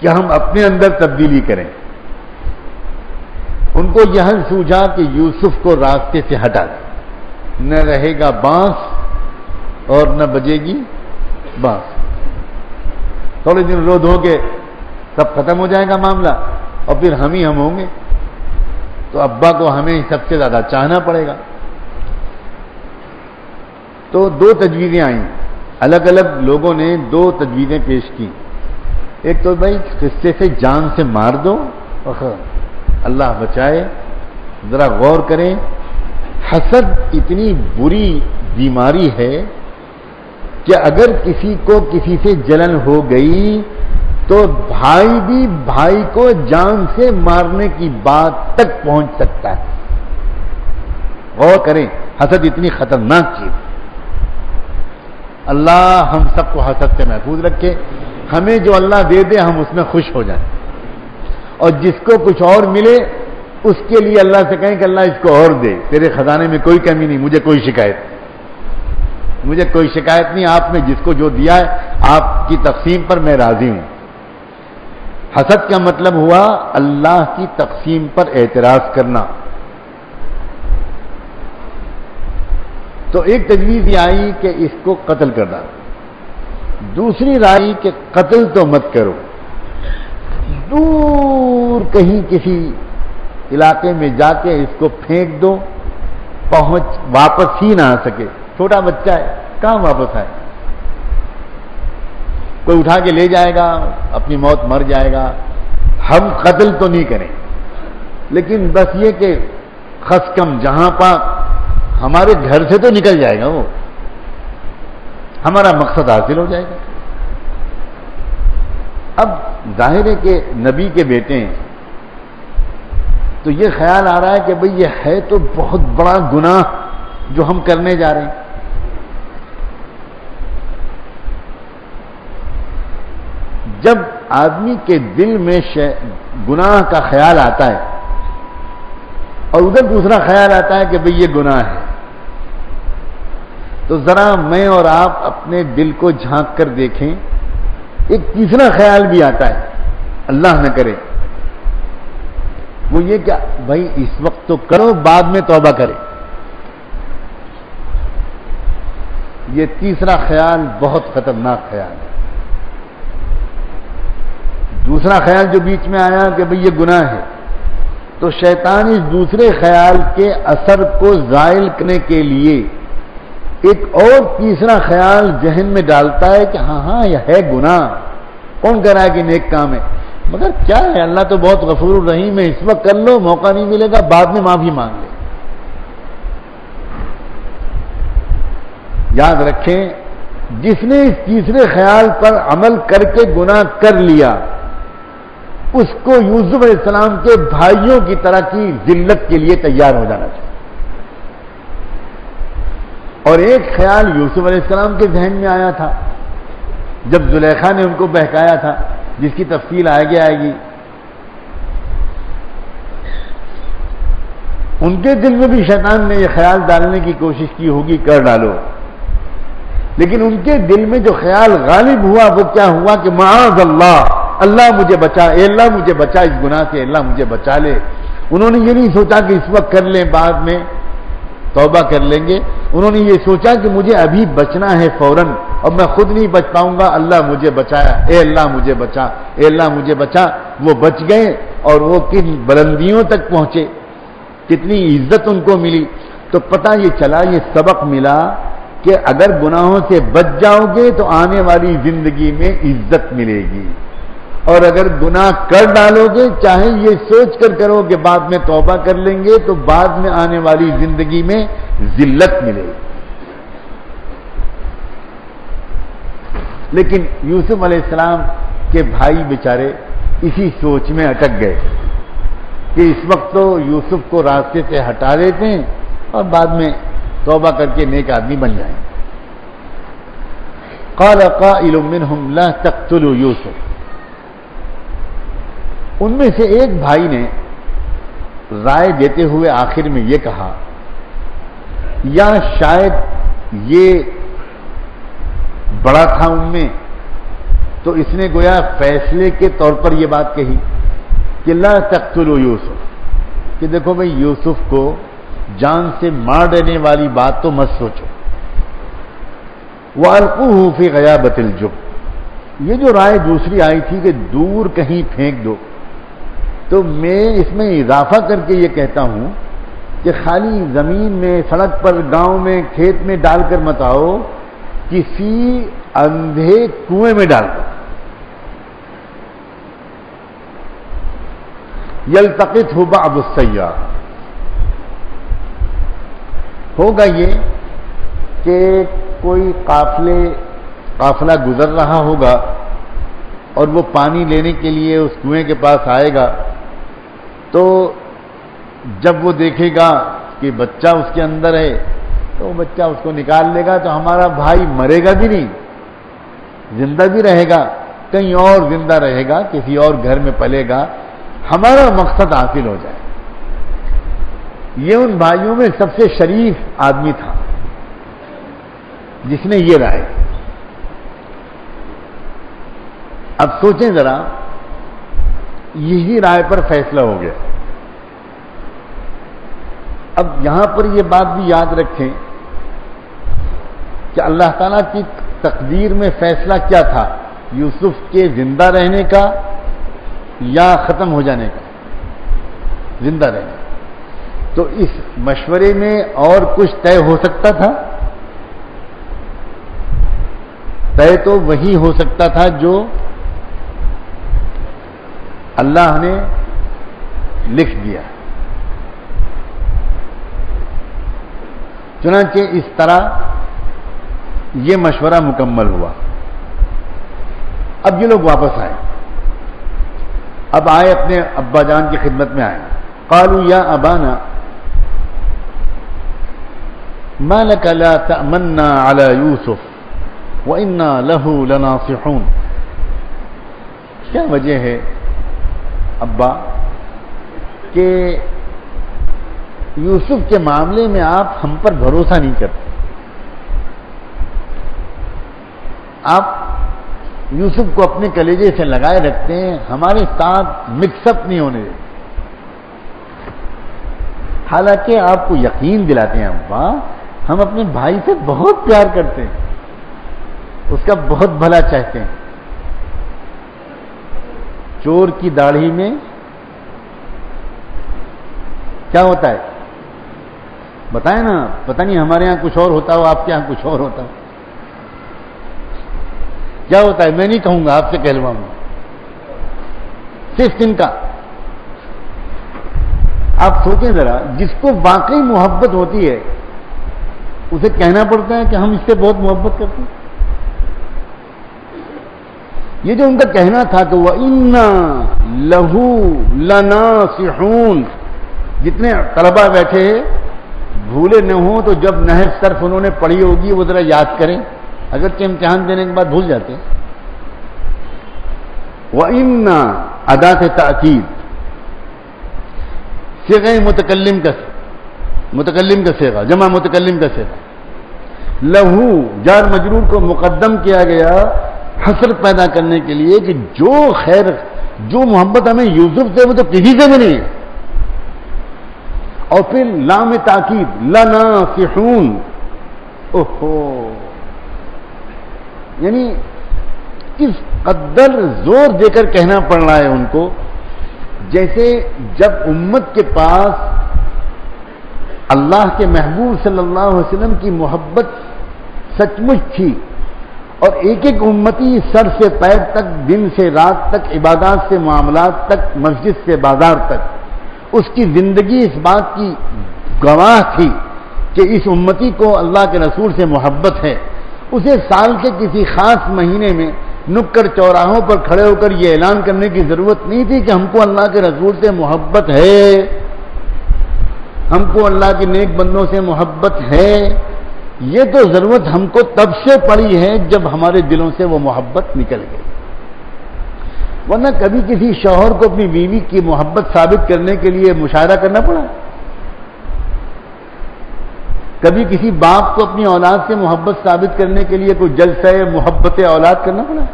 کہ ہم اپنے اندر تبدیلی کریں، ان کو یہ حل سوچا کہ یوسف کو راستے سے ہٹا دیں، نہ رہے گا بانس اور نہ بجے گی بانس. تھوڑے دن رو دھو کے تب ختم ہو جائے گا معاملہ اور پھر ہم ہی ہم ہوں گے، تو ابا کو ہمیں سب سے زیادہ چاہنا پڑے گا. تو دو تجویزیں آئیں، الگ الگ لوگوں نے دو تجویزیں پیش کی. ایک تو بھائی قصے سے جان سے مار دو، اللہ بچائے. ذرا غور کریں، حسد اتنی بری بیماری ہے کہ اگر کسی کو کسی سے جلن ہو گئی تو بھائی بھی بھائی کو جان سے مارنے کی بات تک پہنچ سکتا ہے. غور کریں، حسد اتنی خطرناک چیز. اللہ ہم سب کو حسد سے محفوظ رکھے، ہمیں جو اللہ دے دے ہم اس میں خوش ہو جائیں، اور جس کو کچھ اور ملے اس کے لیے اللہ سے کہیں کہ اللہ اس کو اور دے، تیرے خزانے میں کوئی کمی نہیں، مجھے کوئی شکایت. مجھے کوئی شکایت نہیں، آپ نے جس کو جو دیا ہے آپ کی تقسیم پر میں راضی ہوں۔ حسد کا مطلب ہوا اللہ کی تقسیم پر اعتراض کرنا۔ تو ایک تجویز یہ آئی کہ اس کو قتل کرنا، دوسری رائے کہ قتل تو مت کرو، دور کہیں کسی علاقے میں جا کے اس کو پھینک دو، واپس ہی نہ آ سکے، چھوٹا بچہ ہے کہاں واپس آئے، کوئی اٹھا کے لے جائے گا، اپنی موت مر جائے گا۔ ہم قتل تو نہیں کریں، لیکن بس یہ کہ خس کم جہاں پاک ہمارے گھر سے تو نکل جائے گا، وہ ہمارا مقصد حاصل ہو جائے گا۔ اب ظاہر ہے کہ نبی کے بیٹے ہیں تو یہ خیال آ رہا ہے کہ بھئی یہ ہے تو بہت بڑا گناہ جو ہم کرنے جا رہے ہیں۔ جب آدمی کے دل میں گناہ کا خیال آتا ہے اور ادھر دوسرا خیال آتا ہے کہ بھئی یہ گناہ ہے، تو ذرا میں اور آپ اپنے دل کو جھانک کر دیکھیں، ایک تیسرا خیال بھی آتا ہے، اللہ نہ کرے، وہ یہ کہ بھائی اس وقت تو کرو، بعد میں توبہ کرے۔ یہ تیسرا خیال بہت خطرناک خیال ہے۔ دوسرا خیال جو بیچ میں آیا کہ بھئی یہ گناہ ہے، تو شیطان اس دوسرے خیال کے اثر کو زائل کرنے کے لیے ایک اور تیسرا خیال ذہن میں ڈالتا ہے کہ ہاں یہ ہے گناہ، کون کہہ رہا ہے کہ نیک کام ہے، مگر کیا ہے، اللہ تو بہت غفور الرحیم ہے، اس وقت کر لو، موقع نہیں ملے گا، بعد میں معافی مانگ لے۔ یاد رکھیں، جس نے اس تیسرے خیال پر عمل کر کے گناہ کر لیا، اس کو یوسف علیہ السلام کے بھائیوں کی طرح کی ذلت کے لیے تیار ہو جانا چاہیے۔ اور ایک خیال یوسف علیہ السلام کے ذہن میں آیا تھا جب زلیخا نے ان کو بہکایا تھا، جس کی تفصیل آگے آئے گی۔ ان کے دل میں بھی شیطان نے یہ خیال ڈالنے کی کوشش کی ہوگی، کر ڈالو، لیکن ان کے دل میں جو خیال غالب ہوا وہ کیا ہوا کہ معاذ اللہ، اللہ مجھے بچا، اے اللہ مجھے بچا اس گناہ سے، اللہ مجھے بچا لے۔ انہوں نے یہ نہیں سوچا کہ اس وقت کر لیں، بعد میں توبہ کر لیں گے، انہوں نے یہ سوچا کہ مجھے ابھی بچنا ہے فوراً، اور میں خود نہیں بچ پاؤں گا، اللہ مجھے بچایا، اے اللہ مجھے بچا، اے اللہ مجھے بچا۔ وہ بچ گئے اور وہ کن بلندیوں تک پہنچے، کتنی عزت ان کو ملی۔ تو پتہ یہ چلا، یہ سبق ملا کہ اگر گناہوں سے بچ جاؤ گے تو آنے والی زندگی میں عزت ملے گی، اور اگر گناہ کر ڈالو گے، چاہے یہ سوچ کر کرو کہ بعد میں توبہ کر لیں گے، تو بعد میں آنے والی زندگی میں ذلت ملے گی۔ لیکن یوسف علیہ السلام کے بھائی بیچارے اسی سوچ میں اٹک گئے کہ اس وقت تو یوسف کو راستے سے ہٹا دیتے ہیں اور بعد میں توبہ کر کے نیک آدمی بن جائیں۔ قال قائل منهم لا تقتلوا یوسف، ان میں سے ایک بھائی نے رائے دیتے ہوئے آخر میں یہ کہا، یا شاید یہ بڑا تھا ان میں، تو اس نے گویا فیصلے کے طور پر یہ بات کہی کہ لا تقتلوا یوسف، کہ دیکھو بھئی یوسف کو جان سے مار دینے والی بات تو مت سوچو، وَأَلْقُوهُ فِي غَيَابَةِ الْجُبِّ، یہ جو رائے دوسری آئی تھی کہ دور کہیں پھینک دو، تو میں اس میں اضافہ کر کے یہ کہتا ہوں کہ خالی زمین میں، سڑک پر، گاؤں میں، کھیت میں ڈال کر مت آؤ، کسی اندھے کنویں میں ڈال دو، یلتقطہ بعض السیاح، ہوگا یہ کہ کوئی قافلہ گزر رہا ہوگا اور وہ پانی لینے کے لیے اس کنویں کے پاس آئے گا، تو جب وہ دیکھے گا کہ بچہ اس کے اندر ہے تو وہ بچہ اس کو نکال لے گا، تو ہمارا بھائی مرے گا بھی نہیں، زندہ بھی رہے گا، کہیں اور زندہ رہے گا، کسی اور گھر میں پلے گا، ہمارا مقصد حاصل ہو جائے۔ یہ ان بھائیوں میں سب سے شریف آدمی تھا، جس نے یہ رائے. اب سوچیں ذرا، یہی رائے پر فیصلہ ہو گیا. اب یہاں پر یہ بات بھی یاد رکھیں کہ اللہ تعالیٰ کی تقدیر میں فیصلہ کیا تھا، یوسف کے زندہ رہنے کا یا ختم ہو جانے کا؟ زندہ رہنے. تو اس مشورے میں اور کچھ طے ہو سکتا تھا؟ طے تو وہی ہو سکتا تھا جو اللہ نے لکھ دیا. چنانچہ اس طرح یہ مشورہ مکمل ہوا. اب یہ لوگ واپس آئے. اب آئے اپنے ابا جان کی خدمت میں آئے. قالوا یا ابانا ما لك لا تأمنا على یوسف وإنا له لناصحون. کیا وجہ ہے ابا کہ یوسف کے معاملے میں آپ ہم پر بھروسہ نہیں کرتے؟ آپ یوسف کو اپنے کلیجے سے لگائے رکھتے ہیں، ہمارے ساتھ مکس اپ نہیں ہونے دیتے. حالانکہ آپ کو یقین دلاتے ہیں ابا، ہم اپنے بھائی سے بہت پیار کرتے ہیں، اس کا بہت بھلا چاہتے ہیں. چور کی داڑھی میں کیا ہوتا ہے بتائیں نا؟ پتہ نہیں، ہمارے یہاں کچھ اور ہوتا ہو، آپ کے یہاں کچھ اور ہوتا ہو. کیا ہوتا ہے میں نہیں کہوں گا، آپ سے کہلواؤں گا. صرف ان کا. آپ سوچیں ذرا، جس کو واقعی محبت ہوتی ہے اسے کہنا پڑتا ہے کہ ہم اس سے بہت محبت کرتے ہیں. یہ جو ان کا کہنا تھا کہ وَإِنَّا لَهُ لَنَاصِحُونَ، جتنے طلبہ بیٹھے بھولے نہ ہوں تو جب نحو صرف انہوں نے پڑھی ہوگی وہ ذرا یاد کریں، اگرچہ امتحان دینے کے بعد بھول جاتے ہیں. وَإِنَّا اداۃ تاکید، صیغہ متکلم کا صیغہ، جمع متکلم کا صیغہ. لہو جار مجرور کو مقدم کیا گیا حسرت پیدا کرنے کے لیے کہ جو خیر، جو محبت ہمیں یوسف سے وہ تو کسی سے بھی نہیں ہے. اور پھر لام تاکید لناصحون. اوہو، یعنی کس قدر زور دے کر کہنا پڑ رہا ہے ان کو، جیسے جب امت کے پاس اللہ کے محبوب صلی اللہ علیہ وسلم کی محبت سچ مچ تھی اور ایک ایک امتی سر سے پیر تک، دن سے رات تک، عبادات سے معاملات تک، مسجد سے بازار تک اس کی زندگی اس بات کی گواہ تھی کہ اس امتی کو اللہ کے رسول سے محبت ہے. اسے سال کے کسی خاص مہینے میں نکڑ چوراہوں پر کھڑے ہو کر یہ اعلان کرنے کی ضرورت نہیں تھی کہ ہم کو اللہ کے رسول سے محبت ہے، ہم کو اللہ کے نیک بندوں سے محبت ہے. یہ تو ضرورت ہم کو تب سے پڑی ہے جب ہمارے دلوں سے وہ محبت نکل گئی. ورنہ کبھی کسی شوہر کو اپنی بیوی کی محبت ثابت کرنے کے لیے مشاہدہ کرنا پڑا؟ کبھی کسی باپ کو اپنی اولاد سے محبت ثابت کرنے کے لیے کوئی جلسہ محبت اولاد کرنا پڑا؟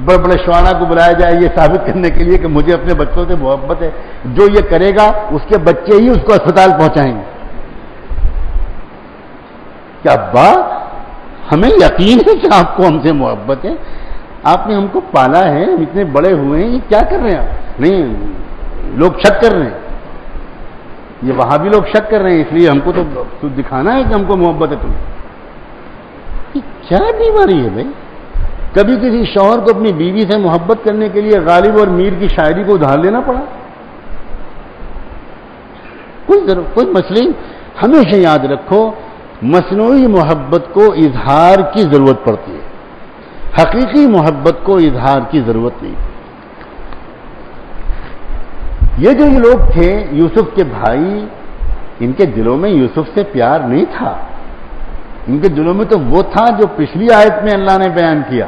بڑے بڑے شعراء کو بلایا جائے یہ ثابت کرنے کے لیے کہ مجھے اپنے بچوں سے محبت ہے، جو یہ کرے گا اس کے بچے ہی اس کو اسپتال پہنچائیں گے. کیا بات، ہمیں یقین ہے کہ آپ کو ہم سے محبت ہے، آپ نے ہم کو پالا ہے، ہم اتنے بڑے ہوئے ہیں، یہ کیا کر رہے ہیں آپ؟ نہیں، لوگ شک کر رہے ہیں، یہ وہاں بھی لوگ شک کر رہے ہیں، اس لیے ہم کو تو دکھانا ہے کہ ہم کو محبت ہے تمہیں. یہ کیا بیماری ہے بھائی؟ کبھی کسی شوہر کو اپنی بیوی سے محبت کرنے کے لیے غالب اور میر کی شاعری کو ادھار لینا پڑا؟ کوئی مسئلہ. ہمیشہ یاد رکھو مصنوعی محبت کو اظہار کی ضرورت پڑتی ہے، حقیقی محبت کو اظہار کی ضرورت نہیں. یہ جو لوگ تھے یوسف کے بھائی، ان کے دلوں میں یوسف سے پیار نہیں تھا، ان کے دلوں میں تو وہ تھا جو پچھلی آیت میں اللہ نے بیان کیا.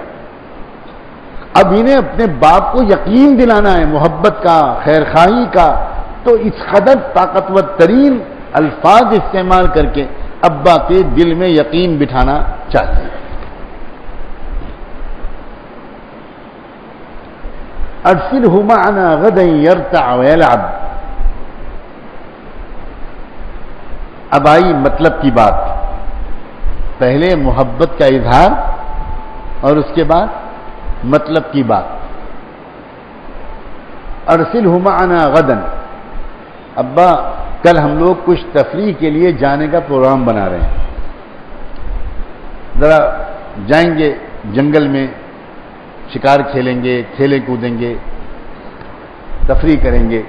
اب انہیں اپنے باپ کو یقین دلانا ہے محبت کا، خیر خواہی کا، تو اس قدر طاقتور ترین الفاظ استعمال کر کے ابا کے دل میں یقین بٹھانا چاہتے ہیں. ارسلہ معنا غدا یرتع ویلعب. اب آئی مطلب کی بات. پہلے محبت کا اظہار اور اس کے بعد مطلب کی بات. ارسلہ معنا غدا. ابا کل ہم لوگ کچھ تفریح کے لیے جانے کا پروگرام بنا رہے ہیں. ذرا جائیں گے جنگل میں, شکار کھیلیں گے, کھیلیں کودیں گے, تفریح کریں گے.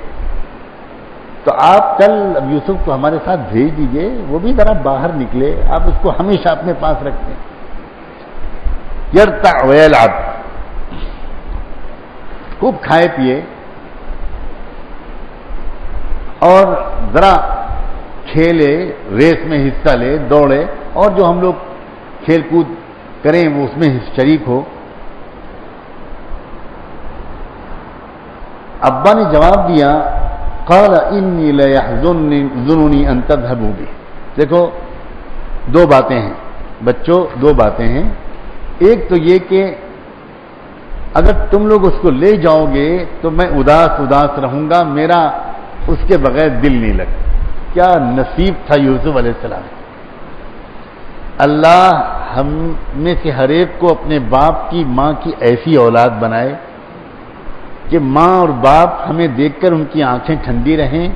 تو آپ کل اب یوسف کو ہمارے ساتھ بھیج دیجئے, وہ بھی ذرا باہر نکلے, آپ اس کو ہمیشہ اپنے پاس رکھتے ہیں. یرتع ویلعب, خوب کھائے پیے اور ذرا کھیلے, ریس میں حصہ لے, دوڑے, اور جو ہم لوگ کھیل کود کریں وہ اس میں شریک ہو. ابا نے جواب دیا قال انی لیحزننی ان تذهبوا بی. دیکھو دو باتیں ہیں بچوں, دو باتیں ہیں. ایک تو یہ کہ اگر تم لوگ اس کو لے جاؤ گے تو میں اداس رہوں گا, میرا اس کے بغیر دل نہیں لگتا. کیا نصیب تھا یوسف علیہ السلام. اللہ ہم میں سے ہر ایک کو اپنے باپ کی ماں کی ایسی اولاد بنائے کہ ماں اور باپ ہمیں دیکھ کر ان کی آنکھیں ٹھنڈی رہیں,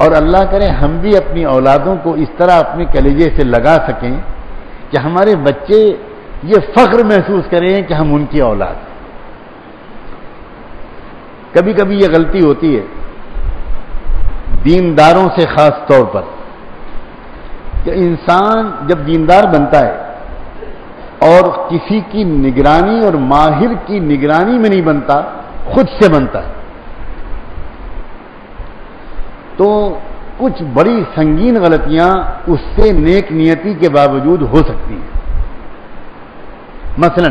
اور اللہ کرے ہم بھی اپنی اولادوں کو اس طرح اپنے کلیجے سے لگا سکیں کہ ہمارے بچے یہ فخر محسوس کریں کہ ہم ان کی اولاد. کبھی کبھی یہ غلطی ہوتی ہے دینداروں سے, خاص طور پر کہ انسان جب دیندار بنتا ہے اور کسی کی نگرانی اور ماہر کی نگرانی میں نہیں بنتا, خود سے بنتا ہے, تو کچھ بڑی سنگین غلطیاں اس سے نیک نیتی کے باوجود ہو سکتی ہیں. مثلا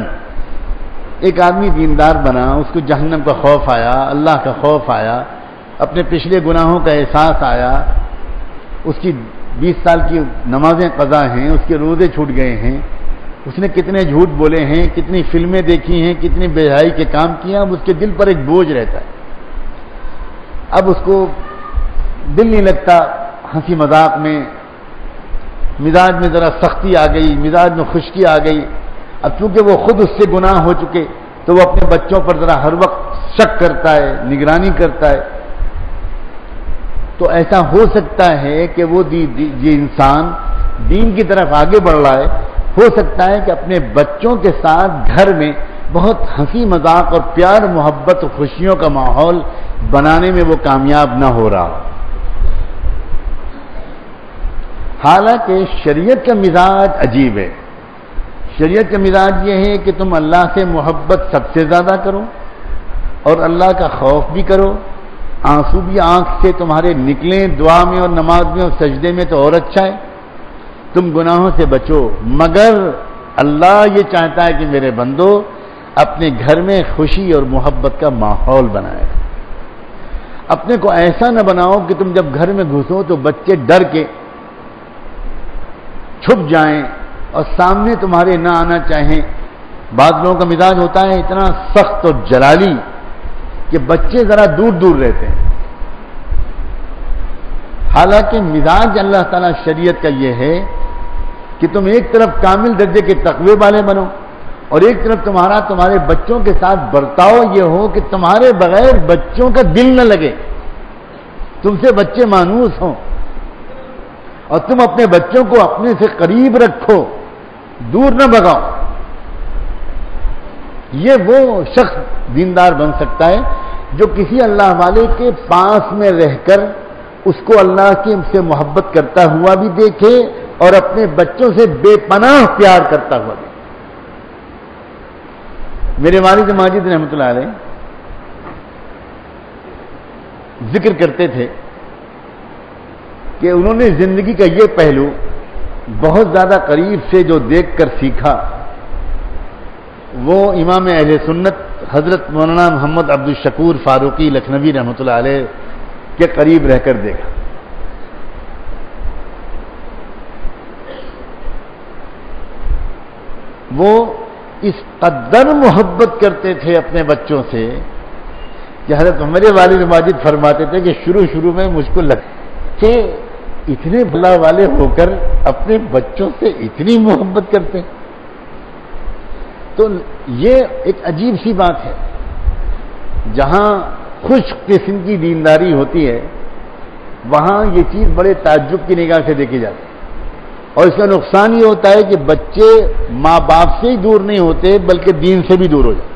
ایک آدمی دیندار بنا, اس کو جہنم کا خوف آیا, اللہ کا خوف آیا, اپنے پچھلے گناہوں کا احساس آیا, اس کی 20 سال کی نمازیں قضا ہیں, اس کے روزے چھوٹ گئے ہیں, اس نے کتنے جھوٹ بولے ہیں, کتنی فلمیں دیکھی ہیں, کتنی بے حیائی کے کام کیے ہیں. اب اس کے دل پر ایک بوجھ رہتا ہے. اب اس کو دل نہیں لگتا, ہنسی مذاق میں مزاج میں ذرا سختی آ گئی, مزاج میں خشکی آ گئی. اب چونکہ وہ خود اس سے گناہ ہو چکے تو وہ اپنے بچوں پر ذرا ہر وقت شک کرتا ہے, نگرانی کرتا ہے. تو ایسا ہو سکتا ہے کہ وہ یہ انسان دین کی طرف آگے بڑھ رہا ہے, ہو سکتا ہے کہ اپنے بچوں کے ساتھ گھر میں بہت ہنسی مذاق اور پیار محبت اور خوشیوں کا ماحول بنانے میں وہ کامیاب نہ ہو رہا. حالانکہ شریعت کا مزاج عجیب ہے. شریعت کا مزاج یہ ہے کہ تم اللہ سے محبت سب سے زیادہ کرو اور اللہ کا خوف بھی کرو. آنسو بھی آنکھ سے تمہارے نکلیں دعا میں اور نماز میں اور سجدے میں تو اور اچھا ہے. تم گناہوں سے بچو, مگر اللہ یہ چاہتا ہے کہ میرے بندو اپنے گھر میں خوشی اور محبت کا ماحول بنائے. اپنے کو ایسا نہ بناؤ کہ تم جب گھر میں گھسو تو بچے ڈر کے چھپ جائیں اور سامنے تمہارے نہ آنا چاہیں. بعض لوگوں کا مزاج ہوتا ہے اتنا سخت اور جلالی کہ بچے ذرا دور دور رہتے ہیں. حالانکہ مزاج اللہ تعالیٰ شریعت کا یہ ہے کہ تم ایک طرف کامل درجے کے تقوی والے بنو اور ایک طرف تمہارے بچوں کے ساتھ برتاؤ یہ ہو کہ تمہارے بغیر بچوں کا دل نہ لگے, تم سے بچے مانوس ہوں اور تم اپنے بچوں کو اپنے سے قریب رکھو, دور نہ بھگاؤ. یہ وہ شخص دیندار بن سکتا ہے جو کسی اللہ والے کے پاس میں رہ کر اس کو اللہ کی سے محبت کرتا ہوا بھی دیکھے اور اپنے بچوں سے بے پناہ پیار کرتا ہوا دیکھے. میرے والد ماجد رحمۃ اللہ علیہ ذکر کرتے تھے کہ انہوں نے زندگی کا یہ پہلو بہت زیادہ قریب سے جو دیکھ کر سیکھا وہ امام اہل سنت حضرت مولانا محمد عبد الشکور فاروقی لکھنوی رحمۃ اللہ علیہ کے قریب رہ کر دیکھا. وہ اس قدر محبت کرتے تھے اپنے بچوں سے کہ حضرت ہمارے والد ماجد فرماتے تھے کہ شروع میں مجھ کو لگتا کہ اتنے بھلا والے ہو کر اپنے بچوں سے اتنی محبت کرتے ہیں. تو یہ ایک عجیب سی بات ہے. جہاں خوش قسم کی دینداری ہوتی ہے وہاں یہ چیز بڑے تعجب کی نگاہ سے دیکھی جاتی ہے. اور اس کا نقصان یہ ہوتا ہے کہ بچے ماں باپ سے ہی دور نہیں ہوتے بلکہ دین سے بھی دور ہو جاتے.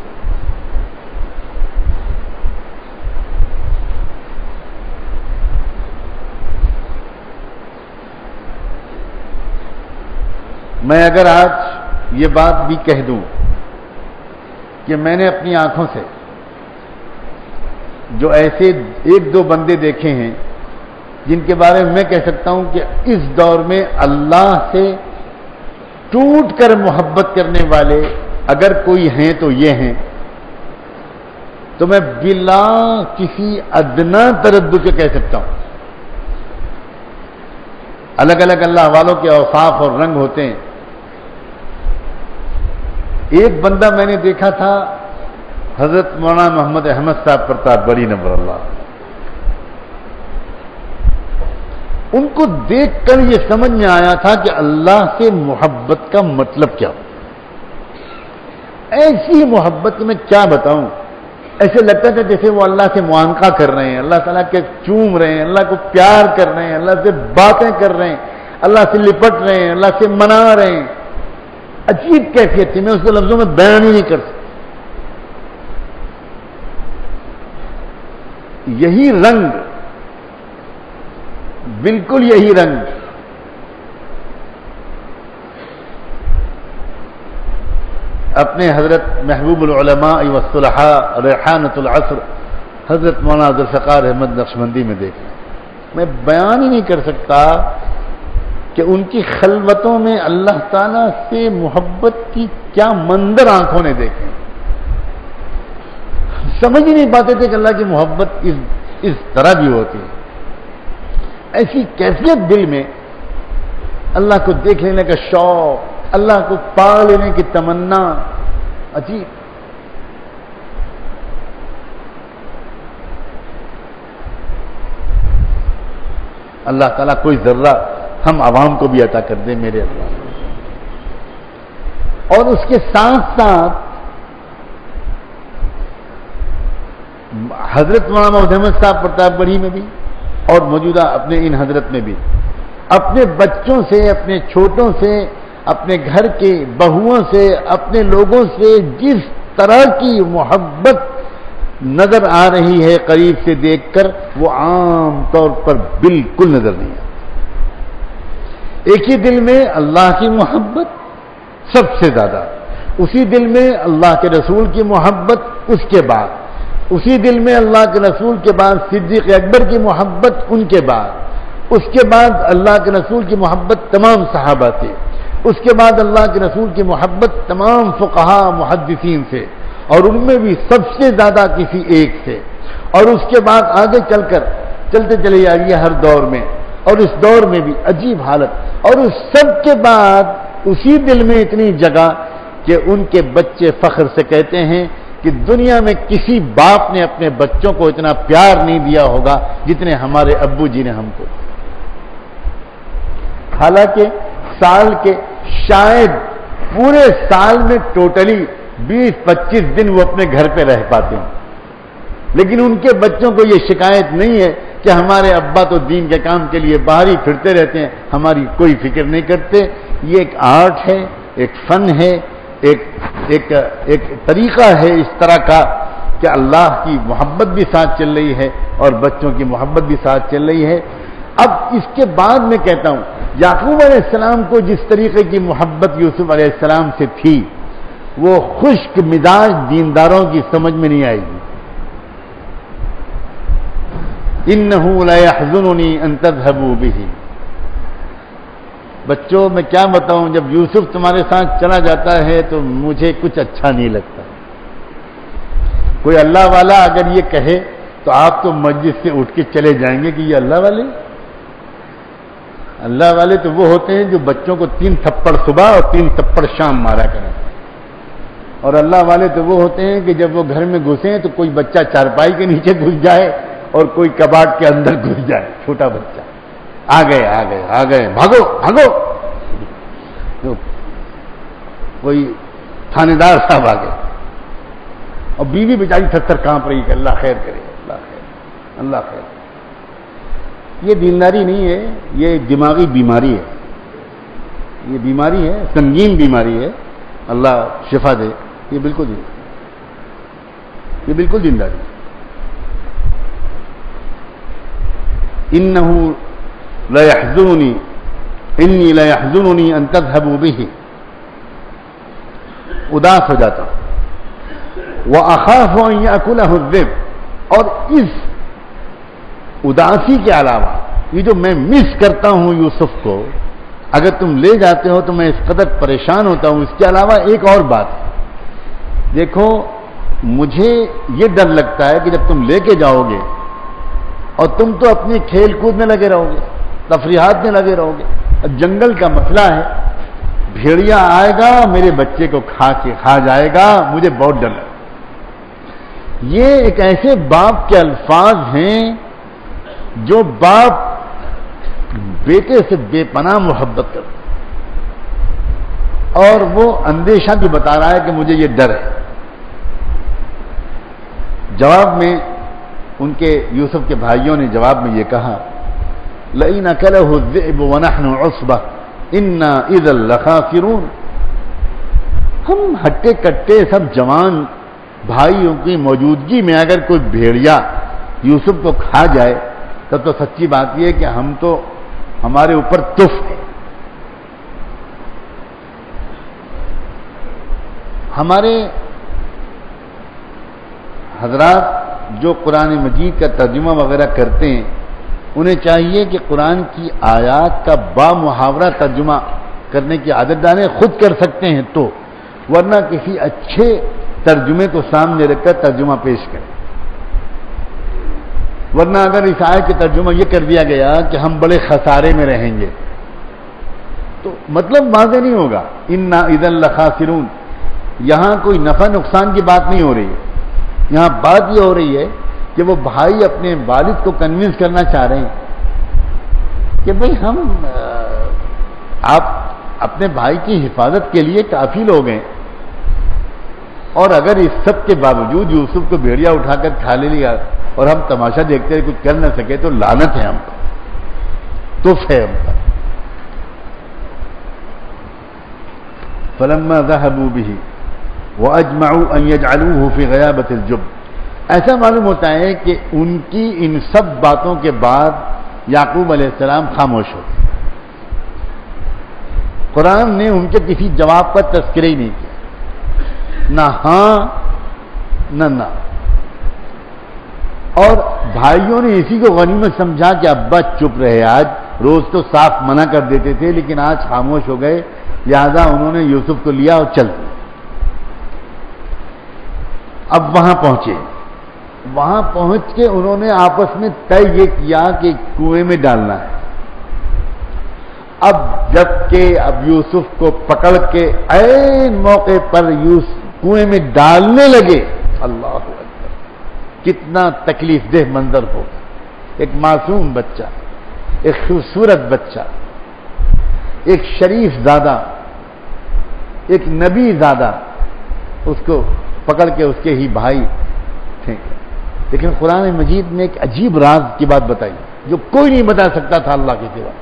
میں اگر آج یہ بات بھی کہہ دوں کہ میں نے اپنی آنکھوں سے جو ایسے ایک دو بندے دیکھے ہیں جن کے بارے میں کہہ سکتا ہوں کہ اس دور میں اللہ سے ٹوٹ کر محبت کرنے والے اگر کوئی ہیں تو یہ ہیں، تو میں بلا کسی ادنا تردد کے کہہ سکتا ہوں. الگ الگ اللہ والوں کے اوصاف اور رنگ ہوتے ہیں. ایک بندہ میں نے دیکھا تھا حضرت مولانا محمد احمد صاحب پرتاپ بری نور اللہ. ان کو دیکھ کر یہ سمجھ میں آیا تھا کہ اللہ سے محبت کا مطلب کیا. ایسی محبت میں کیا بتاؤں، ایسے لگتا تھا جیسے وہ اللہ سے معانقہ کر رہے ہیں، اللہ تعالیٰ کے چوم رہے ہیں، اللہ کو پیار کر رہے ہیں، اللہ سے باتیں کر رہے ہیں، اللہ سے لپٹ رہے ہیں، اللہ سے منا رہے ہیں. عجیب کیفیت تھی، میں اس کو لفظوں میں بیان ہی نہیں کر سکتا. یہی رنگ، بالکل یہی رنگ اپنے حضرت محبوب العلماء والصلحاء ریحانۃ العصر حضرت مولانا عبدالفقار احمد نقشبندی میں دیکھا. میں بیان ہی نہیں کر سکتا کہ ان کی خلوتوں میں اللہ تعالیٰ سے محبت کی کیا منظر آنکھوں نے دیکھے. سمجھ ہی نہیں پاتے تھے کہ اللہ کی محبت اس طرح بھی ہوتی ہے. ایسی کیفیت دل میں اللہ کو دیکھ لینے کا شوق، اللہ کو پا لینے کی تمنا. عجیب. اللہ تعالیٰ کوئی ذرہ ہم عوام کو بھی عطا کر دے میرے اللہ. اور اس کے ساتھ ساتھ حضرت مولانا محمد صاحب پرتاپ گڑھی میں بھی اور موجودہ اپنے ان حضرت میں بھی اپنے بچوں سے، اپنے چھوٹوں سے، اپنے گھر کے بہوؤں سے، اپنے لوگوں سے جس طرح کی محبت نظر آ رہی ہے قریب سے دیکھ کر، وہ عام طور پر بالکل نظر نہیں آتی. ایک ہی دل میں اللہ کی محبت سب سے زیادہ، اسی دل میں اللہ کے رسول کی محبت، اس کے بعد اسی دل میں اللہ کے رسول کے بعد صدیق اکبر کی محبت، ان کے بعد اس کے بعد اللہ کے رسول کی محبت تمام صحابہ سے، اس کے بعد اللہ کے رسول کی محبت تمام فقہا محدثین سے، اور ان میں بھی سب سے زیادہ کسی ایک سے، اور اس کے بعد آگے چل کر چلتے چلے جائیے ہر دور میں، اور اس دور میں بھی عجیب حالت. اور اس سب کے بعد اسی دل میں اتنی جگہ کہ ان کے بچے فخر سے کہتے ہیں کہ دنیا میں کسی باپ نے اپنے بچوں کو اتنا پیار نہیں دیا ہوگا جتنے ہمارے ابو جی نے ہم کو. حالانکہ سال کے شاید پورے سال میں ٹوٹلی 20-25 دن وہ اپنے گھر پہ رہ پاتے ہیں، لیکن ان کے بچوں کو یہ شکایت نہیں ہے کہ ہمارے ابا تو دین کے کام کے لیے باہر ہی پھرتے رہتے ہیں، ہماری کوئی فکر نہیں کرتے. یہ ایک آرٹ ہے، ایک فن ہے، ایک طریقہ ہے اس طرح کا کہ اللہ کی محبت بھی ساتھ چل رہی ہے اور بچوں کی محبت بھی ساتھ چل رہی ہے. اب اس کے بعد میں کہتا ہوں یعقوب علیہ السلام کو جس طریقے کی محبت یوسف علیہ السلام سے تھی وہ خشک مزاج دینداروں کی سمجھ میں نہیں آئے گی. انہ لا یحزننی ان تذهبوا به. بچوں میں کیا بتاؤں، جب یوسف تمہارے ساتھ چلا جاتا ہے تو مجھے کچھ اچھا نہیں لگتا. کوئی اللہ والا اگر یہ کہے تو آپ تو مسجد سے اٹھ کے چلے جائیں گے کہ یہ اللہ والے تو وہ ہوتے ہیں جو بچوں کو 3 تھپڑ صبح اور 3 تھپڑ شام مارا کریں. اور اللہ والے تو وہ ہوتے ہیں کہ جب وہ گھر میں گھسیں تو کوئی بچہ چارپائی کے نیچے گھس جائے اور کوئی کباڑ کے اندر گھس جائے، چھوٹا بچہ، آ گئے آ گئے آ گئے، بھاگو بھاگو، کوئی تھانے دار صاحب آ گئے، اور بیوی بیچاری تھر کانپ رہی کہ اللہ خیر کرے، اللہ خیر، اللہ خیر۔ یہ دینداری نہیں ہے، یہ دماغی بیماری ہے، یہ بیماری ہے، سنگین بیماری ہے، اللہ شفا دے۔ یہ بالکل دینداری۔ انہ لیحزننی انی لیحزننی ان تذهبوا به، اداس ہو جاتا ہوں، وَأَخَافُ أَن يَأْكُلَهُ الذِّئْبُ، اور اس اداسی کے علاوہ یہ جو میں مس کرتا ہوں یوسف کو، اگر تم لے جاتے ہو تو میں اس قدر پریشان ہوتا ہوں، اس کے علاوہ ایک اور بات ہے، دیکھو مجھے یہ ڈر لگتا ہے کہ جب تم لے کے جاؤ گے اور تم تو اپنی کھیل کود میں لگے رہو گے، تفریحات میں لگے رہو گے، اب جنگل کا مسئلہ ہے، بھیڑیا آئے گا میرے بچے کو کھا جائے گا، مجھے بہت ڈر لگتا ہے۔ یہ ایک ایسے باپ کے الفاظ ہیں جو باپ بیٹے سے بے پناہ محبت کرتا ہے، اور وہ اندیشہ بھی بتا رہا ہے کہ مجھے یہ ڈر ہے۔ جواب میں ان کے یوسف کے بھائیوں نے جواب میں یہ کہا، لئن أكله الذئب ونحن عصبة إنا إذا لخاسرون، ہم ہٹے کٹے سب جوان بھائیوں کی موجودگی میں اگر کوئی بھیڑیا یوسف کو کھا جائے تب تو سچی بات یہ ہے کہ ہم تو ہمارے اوپر تف ہے۔ ہمارے حضرات جو قرآن مجید کا ترجمہ وغیرہ کرتے ہیں انہیں چاہیے کہ قرآن کی آیات کا با محاورہ ترجمہ کرنے کی عادت ڈالیں، خود کر سکتے ہیں تو، ورنہ کسی اچھے ترجمے کو سامنے رکھ کر ترجمہ پیش کریں، ورنہ اگر اس آیت کا ترجمہ یہ کر دیا گیا کہ ہم بڑے خسارے میں رہیں گے تو مطلب واضح نہیں ہوگا۔ انا اذا لخاسرون، یہاں کوئی نفع نقصان کی بات نہیں ہو رہی ہے، یہاں بات یہ ہو رہی ہے کہ وہ بھائی اپنے والد کو کنونس کرنا چاہ رہے ہیں کہ بھئی آپ اپنے بھائی کی حفاظت کے لیے کافی لوگ ہیں، اور اگر اس سب کے باوجود یوسف کو بھیڑیا اٹھا کر کھا لے لیا اور ہم تماشا دیکھتے ہوئے کچھ کر نہ سکے تو لعنت ہے ہم پر، تف ہے ہم پر۔ فلما ذهبوا به واجمعوا ان يجعلوه في غيابة الجب، ایسا معلوم ہوتا ہے کہ ان کی ان سب باتوں کے بعد یعقوب علیہ السلام خاموش ہو گئے، قرآن نے ان کے کسی جواب کا تذکرہ ہی نہیں کیا، نہ ہاں نہ نہ، اور بھائیوں نے اسی کو غنیمت سمجھا کہ ابا چپ رہے، آج روز تو صاف منع کر دیتے تھے لیکن آج خاموش ہو گئے، لہذا انہوں نے یوسف کو لیا اور چل دیے۔ اب وہاں پہنچے، وہاں پہنچ کے انہوں نے آپس میں طے یہ کیا کہ کنویں میں ڈالنا ہے۔ اب جب کہ اب یوسف کو پکڑ کے عین موقع پر کنویں میں ڈالنے لگے، اللہ اکبر، کتنا تکلیف دہ منظر ہوگا، ایک معصوم بچہ، ایک خوبصورت بچہ، ایک شریف زادہ، ایک نبی زادہ، اس کو پکڑ کے اس کے ہی بھائی تھے۔ لیکن قرآن مجید نے ایک عجیب راز کی بات بتائی جو کوئی نہیں بتا سکتا تھا اللہ کے سوا۔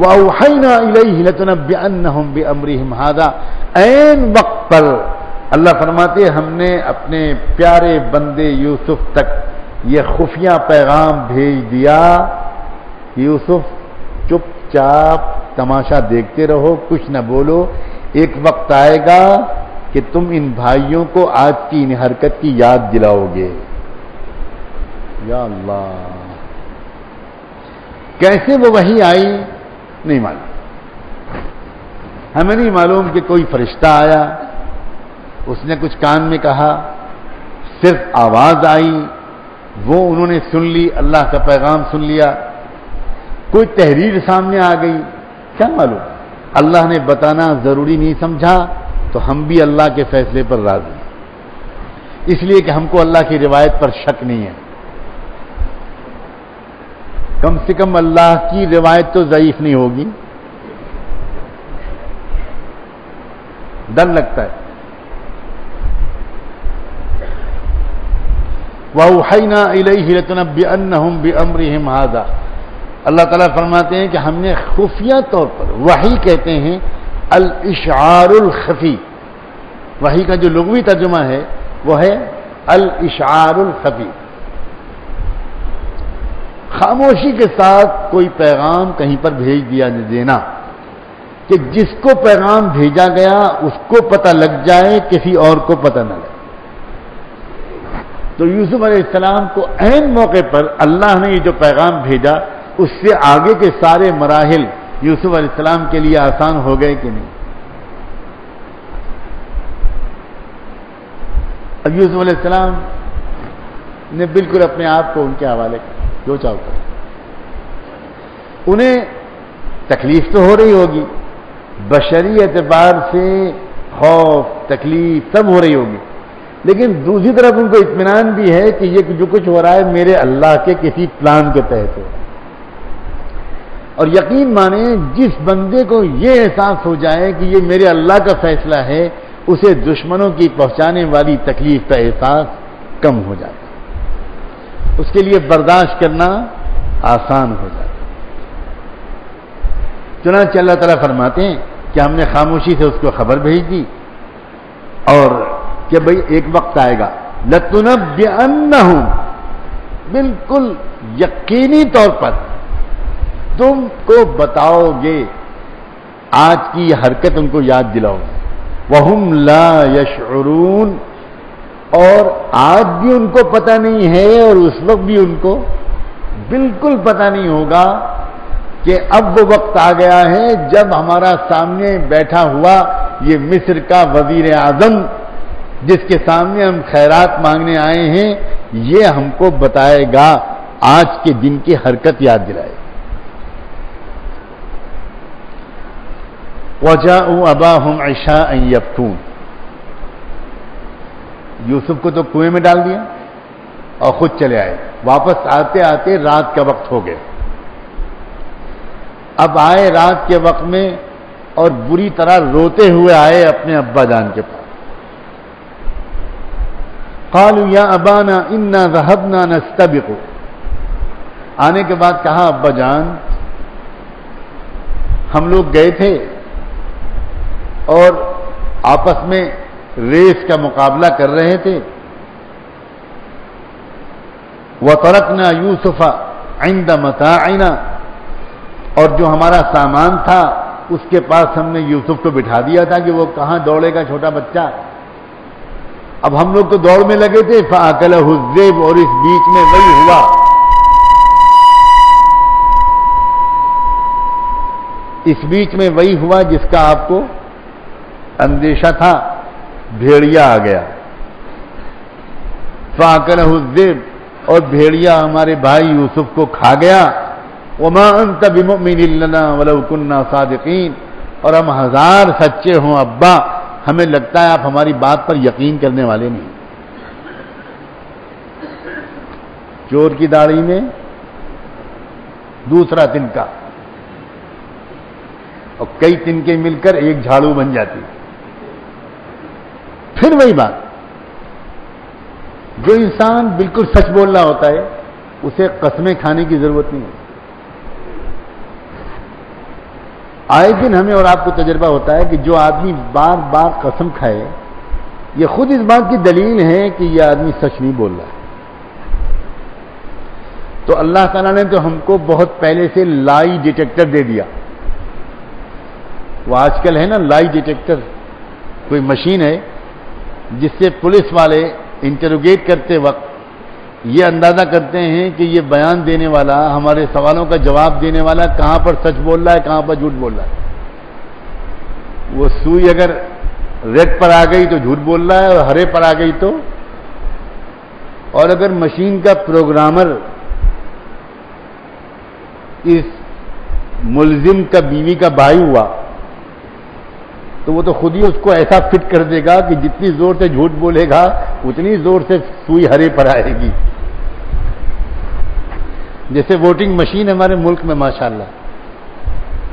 وَأَوْحَيْنَا إِلَيْهِ لَتُنَبِّئَنَّهُمْ بِأَمْرِهِمْ هَذَا، عین وقت پر اللہ فرماتے ہم نے اپنے پیارے بندے یوسف تک یہ خفیہ پیغام بھیج دیا، یوسف چپ چاپ تماشا دیکھتے رہو، کچھ نہ بولو، ایک وقت آئے گا کہ تم ان بھائیوں کو آج کی ان حرکت کی یاد دلاؤ گے۔ یا اللہ، کیسے وہ وحی آئی نہیں معلوم، ہمیں نہیں معلوم کہ کوئی فرشتہ آیا، اس نے کچھ کان میں کہا، صرف آواز آئی، وہ انہوں نے سن لی، اللہ کا پیغام سن لیا، کوئی تحریر سامنے آ گئی، کیا معلوم، اللہ نے بتانا ضروری نہیں سمجھا تو تو ہم بھی اللہ کے فیصلے پر راضی ہیں، اس لیے کہ ہم کو اللہ کی روایت پر شک نہیں ہے. کم سے کم اللہ کی روایت تو ضعیف نہیں ہوگی. ڈر لگتا ہے. وَأَوْحَيْنَا إِلَيْهِ لَتُنَبِّئَنَّهُمْ بِأَمْرِهِمْ هَذَا. اللہ تعالیٰ فرماتے ہیں کہ ہم نے خفیہ طور پر، وحی کہتے ہیں الاشعار الخفی، وحی کا جو لغوی ترجمہ ہے وہ ہے الاشعار الخفی، خاموشی کے ساتھ کوئی پیغام کہیں پر بھیج دیا دینا کہ جس کو پیغام بھیجا گیا اس کو پتہ لگ جائے، کسی اور کو پتہ نہ لگے. تو یوسف علیہ السلام کو عین موقع پر اللہ نے یہ جو پیغام بھیجا، اس سے آگے کے سارے مراحل یوسف علیہ السلام کے لیے آسان ہو گئے کہ نہیں؟ اب یوسف علیہ السلام نے بالکل اپنے آپ کو ان کے حوالے کیا، جو چاہو کر. انہیں تکلیف تو ہو رہی ہوگی، بشری اعتبار سے خوف، تکلیف سب ہو رہی ہوگی، لیکن دوسری طرف ان کو اطمینان بھی ہے کہ یہ جو کچھ ہو رہا ہے میرے اللہ کے کسی پلان کے تحت ہو. اور یقین مانیں، جس بندے کو یہ احساس ہو جائے کہ یہ میرے اللہ کا فیصلہ ہے، اسے دشمنوں کی پہنچانے والی تکلیف کا احساس کم ہو جاتا ہے، اس کے لیے برداشت کرنا آسان ہو جاتا ہے. چنانچہ اللہ تعالیٰ فرماتے ہیں کہ ہم نے خاموشی سے اس کو خبر بھیج دی، اور کہ بھئی ایک وقت آئے گا، لَتُنَبِّئَنَّهُمْ، بالکل یقینی طور پر تم کو بتاؤ گے، آج کی حرکت ان کو یاد دلاؤ گے. وَهُمْ لَا يَشْعُرُونَ، اور آج بھی ان کو پتہ نہیں ہے اور اس وقت بھی ان کو بالکل پتہ نہیں ہوگا کہ اب وہ وقت آ گیا ہے جب ہمارا سامنے بیٹھا ہوا یہ مصر کا وزیر اعظم، جس کے سامنے ہم خیرات مانگنے آئے ہیں، یہ ہم کو بتائے گا، آج کے دن کی حرکت یاد دلائے. وَجَاءُوا أَبَاهُمْ عِشَاءً يَبْكُونَ، یوسف کو تو کنویں میں ڈال دیا اور خود چلے آئے. واپس آتے آتے رات کا وقت ہو گیا. اب آئے رات کے وقت میں اور بری طرح روتے ہوئے آئے اپنے ابا جان کے پاس. قالوا یا ابانا انا ذهبنا نستبق، آنے کے بعد کہا ابا جان ہم لوگ گئے تھے اور آپس میں ریس کا مقابلہ کر رہے تھے. وَتَرَكْنَا يُوسُفَ عِنْدَ مَتَاعِنَا، اور جو ہمارا سامان تھا اس کے پاس ہم نے یوسف کو بٹھا دیا تھا کہ وہ کہاں دوڑے گا چھوٹا بچہ. اب ہم لوگ تو دوڑ میں لگے تھے. فَأَكَلَهُ الذِّئْبُ، اور اس بیچ میں وہی ہوا، اس بیچ میں وہی ہوا جس کا آپ کو اندیشہ تھا، بھیڑیا آ گیا. فَأَكَلَهُ الذِّئْبُ، اور بھیڑیا ہمارے بھائی یوسف کو کھا گیا. وَمَا أَنْتَ بِمُؤْمِنٍ لَنَا وَلَوْ كُنَّا صَادِقِينَ، اور ہم ہزار سچے ہوں ابا، ہمیں لگتا ہے آپ ہماری بات پر یقین کرنے والے نہیں. چور کی داڑھی میں دوسرا تنکا، اور کئی تنکے مل کر ایک جھاڑو بن جاتی. پھر وہی بات، جو انسان بالکل سچ بول رہا ہوتا ہے اسے قسمیں کھانے کی ضرورت نہیں ہے. آئے دن ہمیں اور آپ کو تجربہ ہوتا ہے کہ جو آدمی بار بار قسم کھائے، یہ خود اس بات کی دلیل ہے کہ یہ آدمی سچ نہیں بول رہا ہے. تو اللہ تعالیٰ نے تو ہم کو بہت پہلے سے لائی ڈیٹیکٹر دے دیا. وہ آج کل ہے نا لائی ڈیٹیکٹر، کوئی مشین ہے جس سے پولیس والے انٹروگیٹ کرتے وقت یہ اندازہ کرتے ہیں کہ یہ بیان دینے والا، ہمارے سوالوں کا جواب دینے والا کہاں پر سچ بول رہا ہے کہاں پر جھوٹ بول رہا ہے. وہ سوئی اگر ریڈ پر آ گئی تو جھوٹ بول رہا ہے اور ہرے پر آ گئی تو، اور اگر مشین کا پروگرامر اس ملزم کا بیوی کا بھائی ہوا تو وہ تو خود ہی اس کو ایسا فٹ کر دے گا کہ جتنی زور سے جھوٹ بولے گا اتنی زور سے سوئی ہرے پر آئے گی. جیسے ووٹنگ مشین ہمارے ملک میں ماشاءاللہ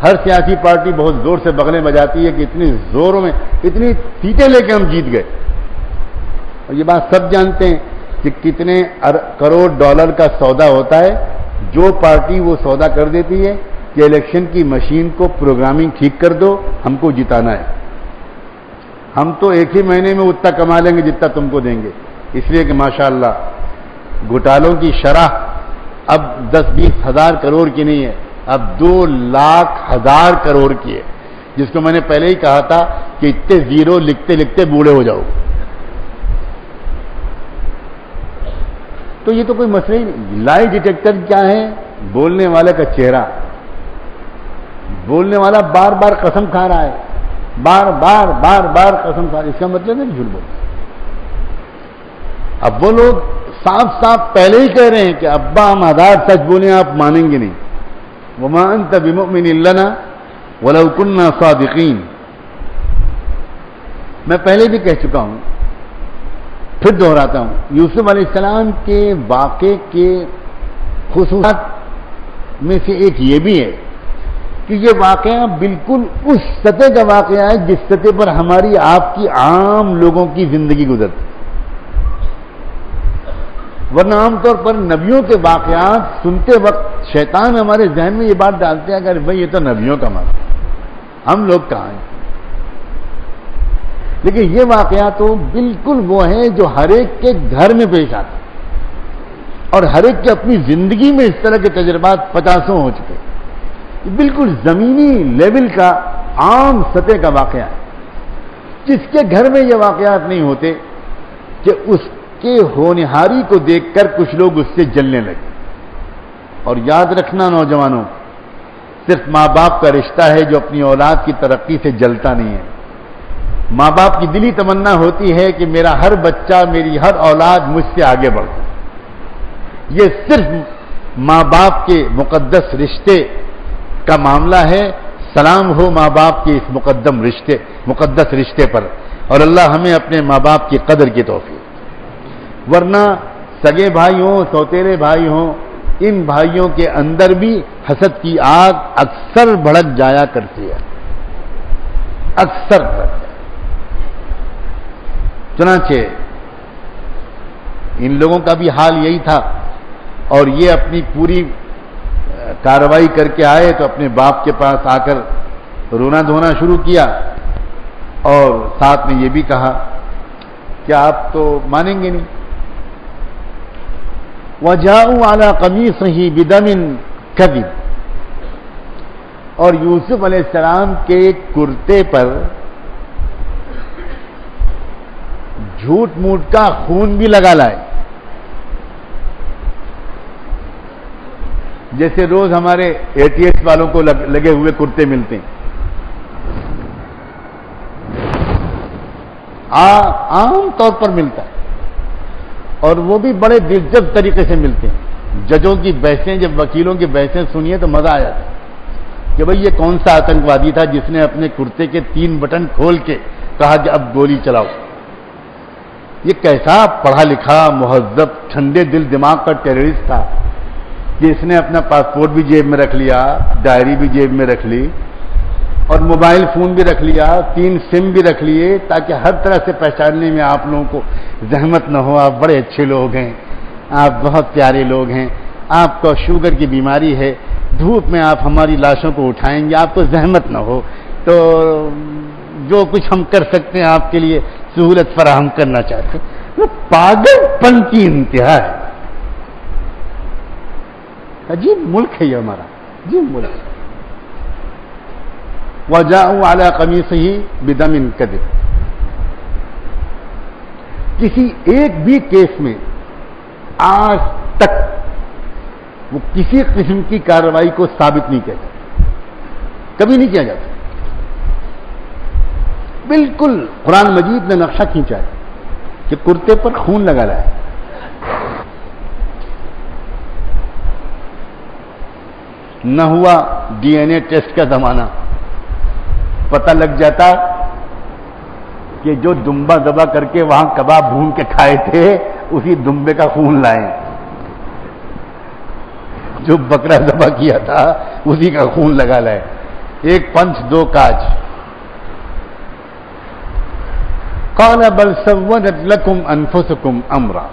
ہر سیاسی پارٹی بہت زور سے بغلیں بجاتی ہے کہ اتنی زوروں میں اتنی سیٹیں لے کے ہم جیت گئے. اور یہ بات سب جانتے ہیں کہ کتنے کروڑ ڈالر کا سودا ہوتا ہے. جو پارٹی وہ سودا کر دیتی ہے کہ الیکشن کی مشین کو پروگرامنگ ٹھیک کر دو، ہم کو جتانا ہے، ہم تو ایک ہی مہینے میں اتنا کما لیں گے جتنا تم کو دیں گے. اس لیے کہ ماشاءاللہ گھوٹالوں کی شرح اب 10-20 ہزار کروڑ کی نہیں ہے، اب 2,00,000 کروڑ کی ہے، جس کو میں نے پہلے ہی کہا تھا کہ اتنے زیرو لکھتے لکھتے بوڑھے ہو جاؤ. تو یہ تو کوئی مسئلہ ہی نہیں. لائی ڈیٹیکٹر کیا ہے؟ بولنے والے کا چہرہ. بولنے والا بار بار قسم کھا رہا ہے، بار بار قسم کھا رہا ہے، اس کا مطلب ہے جھوٹ بول. اب وہ لوگ صاف صاف پہلے ہی کہہ رہے ہیں کہ ابا ہم آدھار سچ بولیں آپ مانیں گے نہیں. وما انت بمؤمن لنا ولو كنا صادقین. میں پہلے بھی کہہ چکا ہوں، پھر دہراتا ہوں. یوسف علیہ السلام کے واقعے کے خصوصات میں سے ایک یہ بھی ہے کہ یہ واقعہ بالکل اس سطح کا واقعہ ہے جس سطح پر ہماری آپ کی عام لوگوں کی زندگی گزرتی. ورنہ عام طور پر نبیوں کے واقعات سنتے وقت شیطان ہمارے ذہن میں یہ بات ڈالتے ہیں کہ بھائی یہ تو نبیوں کا مسئلہ، ہم لوگ کہاں ہیں. لیکن یہ واقعہ تو بالکل وہ ہے جو ہر ایک کے گھر میں پیش آتا اور ہر ایک کی اپنی زندگی میں اس طرح کے تجربات 50 ہو چکے. بالکل زمینی لیول کا عام سطح کا واقعہ ہے. جس کے گھر میں یہ واقعات نہیں ہوتے کہ اس کے ہونہاری کو دیکھ کر کچھ لوگ اس سے جلنے لگے. اور یاد رکھنا نوجوانوں، صرف ماں باپ کا رشتہ ہے جو اپنی اولاد کی ترقی سے جلتا نہیں ہے. ماں باپ کی دلی تمنا ہوتی ہے کہ میرا ہر بچہ، میری ہر اولاد مجھ سے آگے بڑھے. یہ صرف ماں باپ کے مقدس رشتے کا معاملہ ہے. سلام ہو ماں باپ کے اس مقدس رشتے پر، اور اللہ ہمیں اپنے ماں باپ کی قدر کی توفیق. ورنہ سگے بھائی ہوں، سوتیلے بھائی ہوں، ان بھائیوں کے اندر بھی حسد کی آگ اکثر بھڑک جایا کرتی ہے، اکثر بھڑک جائے. چنانچہ ان لوگوں کا بھی حال یہی تھا، اور یہ اپنی پوری کارروائی کر کے آئے تو اپنے باپ کے پاس آ کر رونا دھونا شروع کیا، اور ساتھ میں یہ بھی کہا کہ آپ تو مانیں گے نہیں. وَجَاءُوا عَلَىٰ قَمِيصِهِ بِدَمٍ كَذِبٍ. اور یوسف علیہ السلام کے کرتے پر جھوٹ موٹ کا خون بھی لگا لائے. جیسے روز ہمارے ATS والوں کو لگے ہوئے کرتے ملتے ہیں، عام طور پر ملتا ہے، اور وہ بھی بڑے دلچسپ طریقے سے ملتے ہیں. ججوں کی بحثیں، جب وکیلوں کی بحثیں سنیے تو مزہ آ جاتا ہے کہ بھئی یہ کون سا آتنکوادی تھا جس نے اپنے کرتے کے 3 بٹن کھول کے کہا کہ اب گولی چلاؤ. یہ کیسا پڑھا لکھا مہذب ٹھنڈے دل دماغ کا ٹیررسٹ تھا کہ اس نے اپنا پاسپورٹ بھی جیب میں رکھ لیا، ڈائری بھی جیب میں رکھ لی، اور موبائل فون بھی رکھ لیا، 3 سم بھی رکھ لیے، تاکہ ہر طرح سے پہچاننے میں آپ لوگوں کو زحمت نہ ہو. آپ بڑے اچھے لوگ ہیں، آپ بہت پیارے لوگ ہیں، آپ کو شوگر کی بیماری ہے، دھوپ میں آپ ہماری لاشوں کو اٹھائیں گے، آپ کو زحمت نہ ہو، تو جو کچھ ہم کر سکتے ہیں آپ کے لیے سہولت فراہم کرنا چاہتے ہیں. وہ پاگل پن کی انتہا ہے. عجیب ملک ہے یہ ہمارا، عجیب ملک. وَجَاءُوا عَلَىٰ قَمِيصِهِ بِدَمٍ كَذِبٍ. کسی ایک بھی کیس میں آج تک وہ کسی قسم کی کارروائی کو ثابت نہیں کیا جاتا، کبھی نہیں کیا جاتا. بالکل قرآن مجید نے نقشہ کھینچا ہے کہ کرتے پر خون لگا رہا ہے. نہ ہوا DNA ٹیسٹ کا زمانہ، پتہ لگ جاتا کہ جو دمبا ذبح کر کے وہاں کباب بھون کے کھائے تھے اسی دمبے کا خون لائیں، جو بکرا ذبح کیا تھا اسی کا خون لگا لائے، ایک پنچ دو کاج۔ قال بل سولت لکم انفسکم امرا،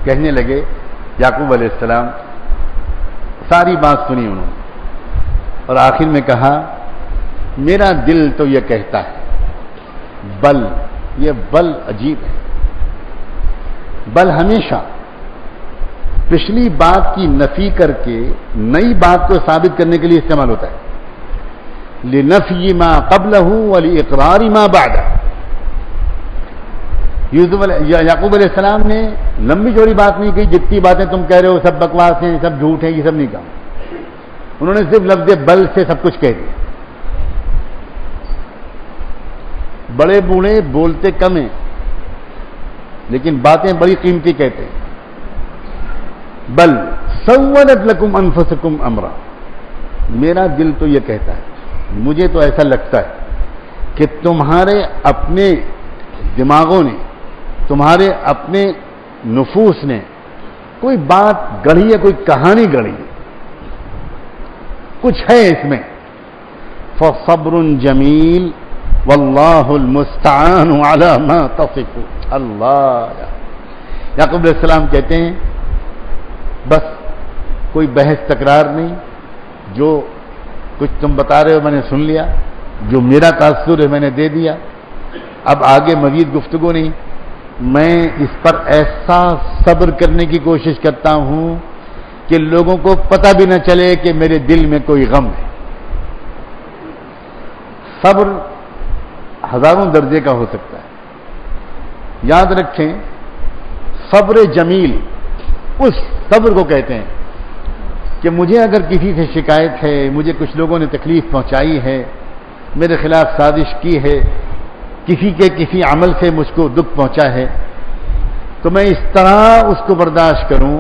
کہنے لگے یعقوب علیہ السلام، ساری بات سنی انہوں نے اور آخر میں کہا میرا دل تو یہ کہتا ہے، بل، یہ بل عجیب ہے، بل ہمیشہ پچھلی بات کی نفی کر کے نئی بات کو ثابت کرنے کے لیے استعمال ہوتا ہے، لنفی ما قبلہ ولاقرار ما بعدہ۔ یعقوب علیہ السلام نے لمبی چوڑی بات نہیں کہی، جتنی باتیں تم کہہ رہے ہو سب بکواس ہیں، سب جھوٹ ہیں، یہ سب نہیں کہا، انہوں نے صرف لفظ بل سے سب کچھ کہہ دیا۔ بڑے بوڑھے بولتے کم ہیں لیکن باتیں بڑی قیمتی کہتے ہیں۔ بل سولت لکم انفسکم امرا، میرا دل تو یہ کہتا ہے، مجھے تو ایسا لگتا ہے کہ تمہارے اپنے دماغوں نے، تمہارے اپنے نفوس نے کوئی بات گڑھی ہے، کوئی کہانی گڑھی ہے، کچھ ہے اس میں۔ فصبر جمیل واللہ المستعان علی ما تصفون۔ اللہ، یعقوب علیہ السلام کہتے ہیں بس کوئی بحث تکرار نہیں، جو کچھ تم بتا رہے ہو میں نے سن لیا، جو میرا تاثر ہے میں نے دے دیا، اب آگے مزید گفتگو نہیں۔ میں اس پر ایسا صبر کرنے کی کوشش کرتا ہوں کہ لوگوں کو پتہ بھی نہ چلے کہ میرے دل میں کوئی غم ہے۔ صبر ہزاروں درجے کا ہو سکتا ہے، یاد رکھیں صبر جمیل اس صبر کو کہتے ہیں کہ مجھے اگر کسی سے شکایت ہے، مجھے کچھ لوگوں نے تکلیف پہنچائی ہے، میرے خلاف سازش کی ہے، کسی کے کسی عمل سے مجھ کو دکھ پہنچا ہے، تو میں اس طرح اس کو برداشت کروں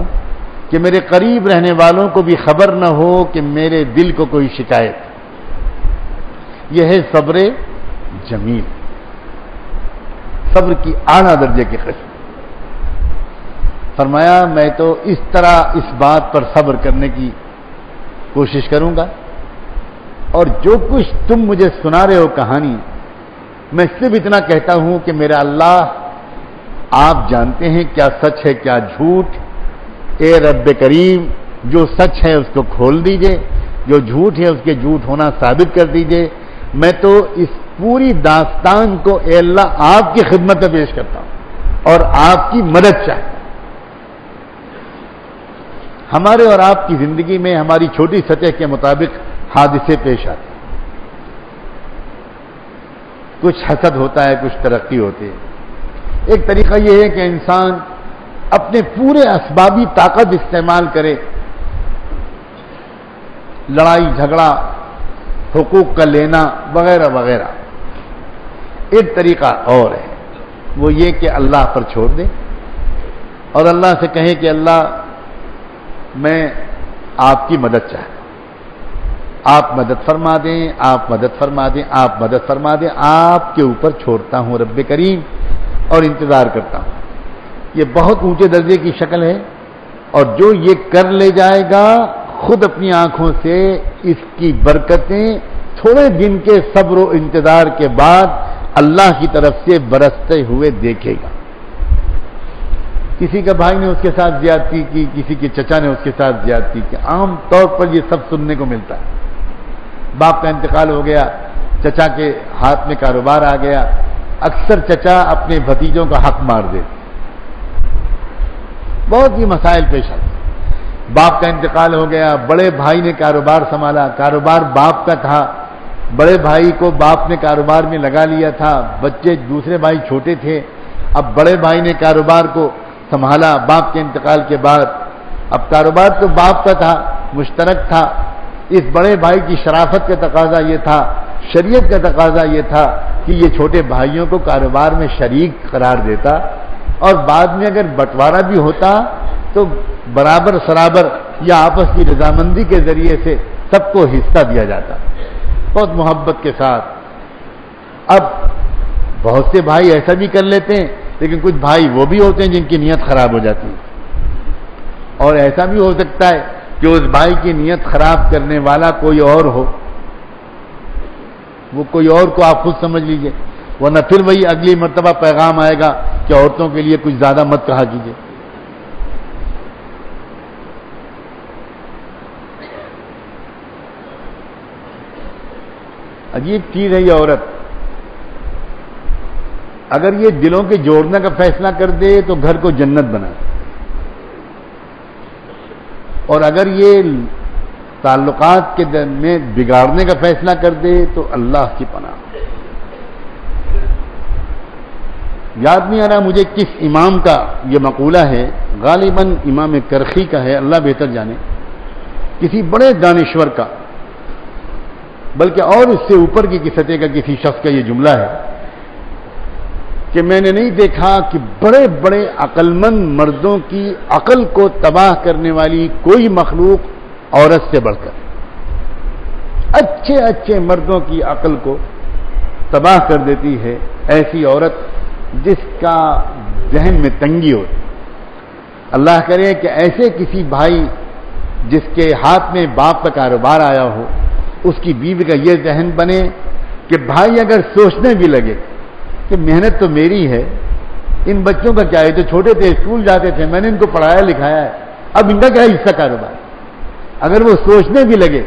کہ میرے قریب رہنے والوں کو بھی خبر نہ ہو کہ میرے دل کو کوئی شکایت۔ یہ ہے صبر جمیل، صبر کی اعلیٰ درجے کی قسم۔ فرمایا میں تو اس طرح اس بات پر صبر کرنے کی کوشش کروں گا، اور جو کچھ تم مجھے سنا رہے ہو کہانی، میں صرف اتنا کہتا ہوں کہ میرا اللہ آپ جانتے ہیں کیا سچ ہے کیا جھوٹ، اے رب کریم جو سچ ہے اس کو کھول دیجئے، جو جھوٹ ہے اس کے جھوٹ ہونا ثابت کر دیجئے۔ میں تو اس پوری داستان کو اے اللہ آپ کی خدمت میں پیش کرتا ہوں اور آپ کی مدد چاہتا ہوں۔ ہمارے اور آپ کی زندگی میں ہماری چھوٹی سطح کے مطابق حادثے پیش آتے ہیں، کچھ حسد ہوتا ہے، کچھ ترقی ہوتی ہے۔ ایک طریقہ یہ ہے کہ انسان اپنے پورے اسبابی طاقت استعمال کرے، لڑائی جھگڑا، حقوق کا لینا وغیرہ وغیرہ۔ ایک طریقہ اور ہے، وہ یہ کہ اللہ پر چھوڑ دے اور اللہ سے کہے کہ اللہ میں آپ کی مدد چاہتا ہوں، آپ مدد فرما دیں، آپ مدد فرما دیں، آپ مدد فرما دیں، آپ کے اوپر چھوڑتا ہوں رب کریم اور انتظار کرتا ہوں۔ یہ بہت اونچے درجے کی شکل ہے، اور جو یہ کر لے جائے گا خود اپنی آنکھوں سے اس کی برکتیں تھوڑے دن کے صبر و انتظار کے بعد اللہ کی طرف سے برستے ہوئے دیکھے گا۔ کسی کا بھائی نے اس کے ساتھ زیادتی کی، کسی کے چچا نے اس کے ساتھ زیادتی کی، عام طور پر یہ سب سننے کو ملتا ہے۔ باپ کا انتقال ہو گیا، چچا کے ہاتھ میں کاروبار آ گیا، اکثر چچا اپنے بھتیجوں کا حق مار دیتے، بہت ہی مسائل پیش آتے۔ باپ کا انتقال ہو گیا، بڑے بھائی نے کاروبار سنبھالا، کاروبار باپ کا تھا، بڑے بھائی کو باپ نے کاروبار میں لگا لیا تھا، بچے دوسرے بھائی چھوٹے تھے، اب بڑے بھائی نے کاروبار کو سنبھالا باپ کے انتقال کے بعد۔ اب کاروبار تو باپ کا تھا، مشترک تھا، اس بڑے بھائی کی شرافت کا تقاضا یہ تھا، شریعت کا تقاضا یہ تھا کہ یہ چھوٹے بھائیوں کو کاروبار میں شریک قرار دیتا، اور بعد میں اگر بٹوارا بھی ہوتا تو برابر سرابر یا آپس کی رضامندی کے ذریعے سے سب کو حصہ دیا جاتا۔ بہت محبت کے ساتھ اب بہت سے بھائی ایسا بھی کر لیتے ہیں، لیکن کچھ بھائی وہ بھی ہوتے ہیں جن کی نیت خراب ہو جاتی ہے، اور ایسا بھی ہو سکتا ہے کہ اس بھائی کی نیت خراب کرنے والا کوئی اور ہو، وہ کوئی اور کو آپ خود سمجھ لیجئے، ورنہ پھر وہی اگلی مرتبہ پیغام آئے گا کہ عورتوں کے لیے کچھ زیادہ مت کہا کیجیے۔ عجیب چیز ہے یہ عورت، اگر یہ دلوں کے جوڑنے کا فیصلہ کر دے تو گھر کو جنت بنا، اور اگر یہ تعلقات کے میں بگاڑنے کا فیصلہ کر دے تو اللہ کی پناہ۔ یاد نہیں آ رہا مجھے کس امام کا یہ مقولہ ہے، غالباً امام کرخی کا ہے، اللہ بہتر جانے، کسی بڑے دانشور کا، بلکہ اور اس سے اوپر کی سطح کا کسی شخص کا یہ جملہ ہے کہ میں نے نہیں دیکھا کہ بڑے بڑے عقل مند مردوں کی عقل کو تباہ کرنے والی کوئی مخلوق عورت سے بڑھ کر، اچھے اچھے مردوں کی عقل کو تباہ کر دیتی ہے ایسی عورت جس کا ذہن میں تنگی ہو۔ اللہ کرے کہ ایسے کسی بھائی جس کے ہاتھ میں باپ کا کاروبار آیا ہو، اس کی بیوی کا یہ ذہن بنے کہ بھائی اگر سوچنے بھی لگے کہ محنت تو میری ہے، ان بچوں کا کیا ہے، تو چھوٹے تھے اسکول جاتے تھے، میں نے ان کو پڑھایا لکھایا ہے، اب ان کا کیا حصہ کاروبار، اگر وہ سوچنے بھی لگے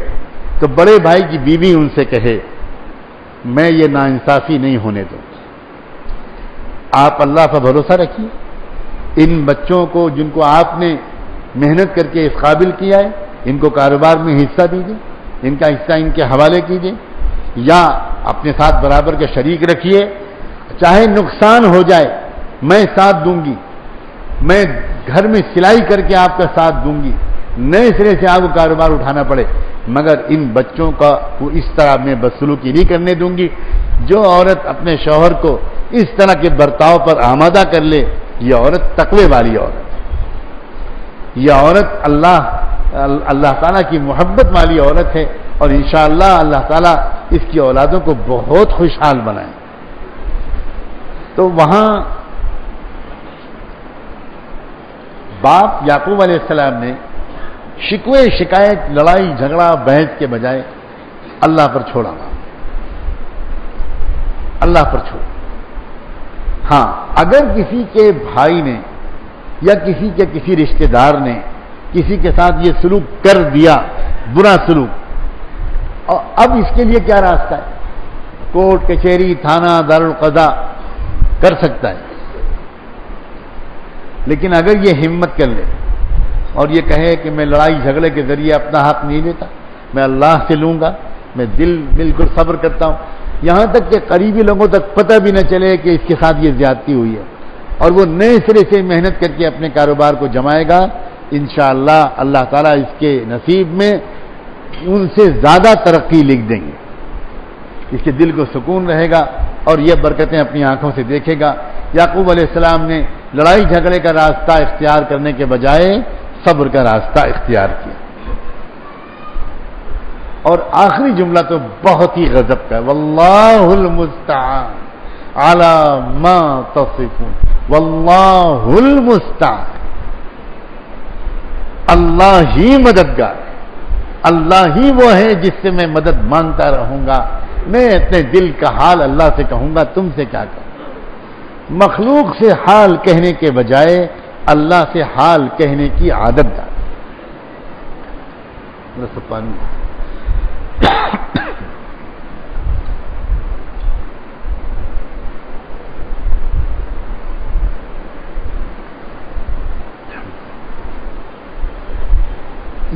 تو بڑے بھائی کی بیوی ان سے کہے میں یہ ناانصافی نہیں ہونے دوں۔ آپ اللہ پر بھروسہ رکھیے، ان بچوں کو جن کو آپ نے محنت کر کے اس قابل کیا ہے، ان کو کاروبار میں حصہ دیجیے، ان کا حصہ ان کے حوالے کیجیے، یا اپنے ساتھ برابر کے شریک رکھیے، چاہے نقصان ہو جائے میں ساتھ دوں گی، میں گھر میں سلائی کر کے آپ کا ساتھ دوں گی، نئے سرے سے آپ کو کاروبار اٹھانا پڑے، مگر ان بچوں کا وہ اس طرح میں بدسلوکی نہیں کرنے دوں گی۔ جو عورت اپنے شوہر کو اس طرح کے برتاؤ پر آمادہ کر لے، یہ عورت تقوی والی عورت، یہ عورت اللہ تعالیٰ کی محبت والی عورت ہے، اور انشاءاللہ اللہ تعالیٰ اس کی اولادوں کو بہت خوشحال بنائے۔ تو وہاں باپ یعقوب علیہ السلام نے شکوے شکایت لڑائی جھگڑا بحث کے بجائے اللہ پر چھوڑا، اللہ پر چھوڑا۔ ہاں اگر کسی کے بھائی نے یا کسی کے کسی رشتہ دار نے کسی کے ساتھ یہ سلوک کر دیا، برا سلوک، اور اب اس کے لیے کیا راستہ ہے، کورٹ کچہری تھانہ دارالقضاء کر سکتا ہے، لیکن اگر یہ ہمت کر لے اور یہ کہے کہ میں لڑائی جھگڑے کے ذریعے اپنا حق نہیں لیتا، میں اللہ سے لوں گا، میں دل بالکل صبر کرتا ہوں، یہاں تک کہ قریبی لوگوں تک پتہ بھی نہ چلے کہ اس کے ساتھ یہ زیادتی ہوئی ہے، اور وہ نئے سرے سے محنت کر کے اپنے کاروبار کو جمائے گا، انشاءاللہ اللہ تعالیٰ اس کے نصیب میں ان سے زیادہ ترقی لکھ دیں گے، اس کے دل کو سکون رہے گا اور یہ برکتیں اپنی آنکھوں سے دیکھے گا۔ یعقوب علیہ السلام نے لڑائی جھگڑے کا راستہ اختیار کرنے کے بجائے صبر کا راستہ اختیار کیا۔ اور آخری جملہ تو بہت ہی غضب کا ہے، واللہ المستعان علی ما تصفون، واللہ المستعان، اللہ ہی مددگار ہے، اللہ ہی وہ ہے جس سے میں مدد مانگتا رہوں گا، میں اپنے دل کا حال اللہ سے کہوں گا، تم سے کیا کہوں، مخلوق سے حال کہنے کے بجائے اللہ سے حال کہنے کی عادت ڈال۔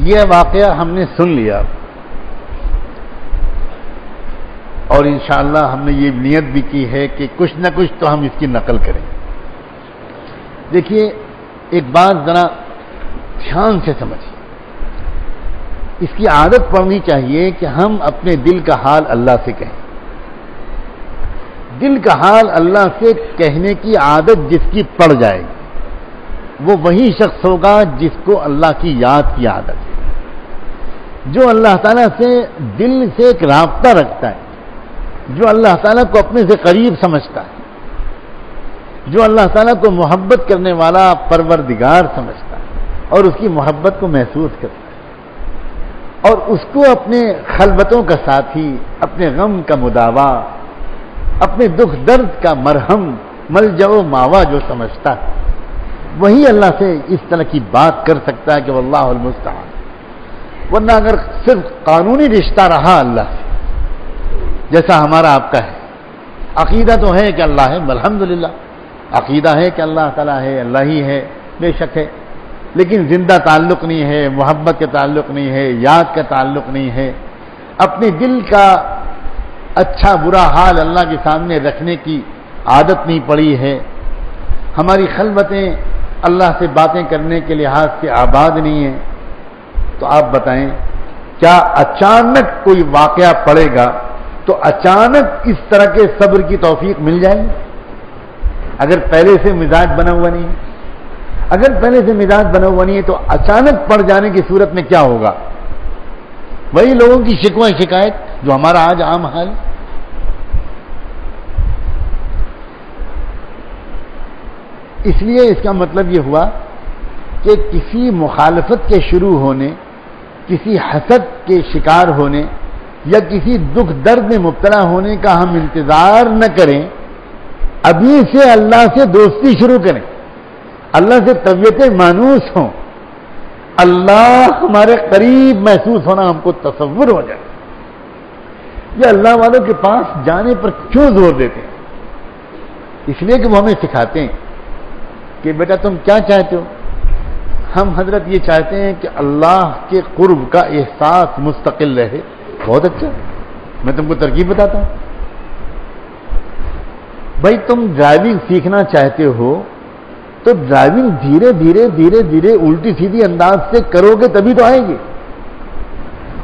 یہ واقعہ ہم نے سن لیا اور انشاءاللہ ہم نے یہ نیت بھی کی ہے کہ کچھ نہ کچھ تو ہم اس کی نقل کریں۔ دیکھیے ایک بات ذرا دھیان سے سمجھیں، اس کی عادت پڑنی چاہیے کہ ہم اپنے دل کا حال اللہ سے کہیں۔ دل کا حال اللہ سے کہنے کی عادت جس کی پڑ جائے گی وہ وہی شخص ہوگا جس کو اللہ کی یاد کی عادت ہے، جو اللہ تعالیٰ سے دل سے ایک رابطہ رکھتا ہے، جو اللہ تعالیٰ کو اپنے سے قریب سمجھتا ہے، جو اللہ تعالیٰ کو محبت کرنے والا پروردگار سمجھتا ہے اور اس کی محبت کو محسوس کرتا ہے اور اس کو اپنے خلوتوں کا ساتھی، اپنے غم کا مداوا، اپنے دکھ درد کا مرہم، ملجأ و ماوا جو سمجھتا ہے، وہی اللہ سے اس طرح کی بات کر سکتا ہے کہ واللہ المستعان۔ ورنہ اگر صرف قانونی رشتہ رہا اللہ سے، جیسا ہمارا آپ کا ہے، عقیدہ تو ہے کہ اللہ ہے، الحمدللہ عقیدہ ہے کہ اللہ تعالیٰ ہے، اللہ ہی ہے، بے شک ہے، لیکن زندہ تعلق نہیں ہے، محبت کا تعلق نہیں ہے، یاد کا تعلق نہیں ہے، اپنے دل کا اچھا برا حال اللہ کے سامنے رکھنے کی عادت نہیں پڑی ہے، ہماری خلوتیں اللہ سے باتیں کرنے کے لحاظ سے آباد نہیں ہیں، تو آپ بتائیں کیا اچانک کوئی واقعہ پڑے گا تو اچانک اس طرح کے صبر کی توفیق مل جائے گی؟ اگر پہلے سے مزاج بنا ہوا نہیں ہے، اگر پہلے سے مزاج بنا ہوا نہیں ہے تو اچانک پڑ جانے کی صورت میں کیا ہوگا؟ وہی لوگوں کی شکوہ شکایت جو ہمارا آج عام حال۔ اس لیے اس کا مطلب یہ ہوا کہ کسی مخالفت کے شروع ہونے، کسی حسد کے شکار ہونے یا کسی دکھ درد میں مبتلا ہونے کا ہم انتظار نہ کریں، ابھی سے اللہ سے دوستی شروع کریں، اللہ سے طبیعتیں مانوس ہوں، اللہ ہمارے قریب محسوس ہونا ہم کو تصور ہو جائے۔ یہ اللہ والوں کے پاس جانے پر کیوں زور دیتے ہیں؟ اس لیے کہ وہ ہمیں سکھاتے ہیں کہ بیٹا تم کیا چاہتے ہو؟ ہم حضرت یہ چاہتے ہیں کہ اللہ کے قرب کا احساس مستقل رہے۔ بہت اچھا، میں تم کو ترکیب بتاتا ہوں۔ بھائی تم ڈرائیونگ سیکھنا چاہتے ہو تو ڈرائیونگ دھیرے دھیرے دھیرے دھیرے الٹی سیدھی انداز سے کرو گے تبھی تو آئے گی،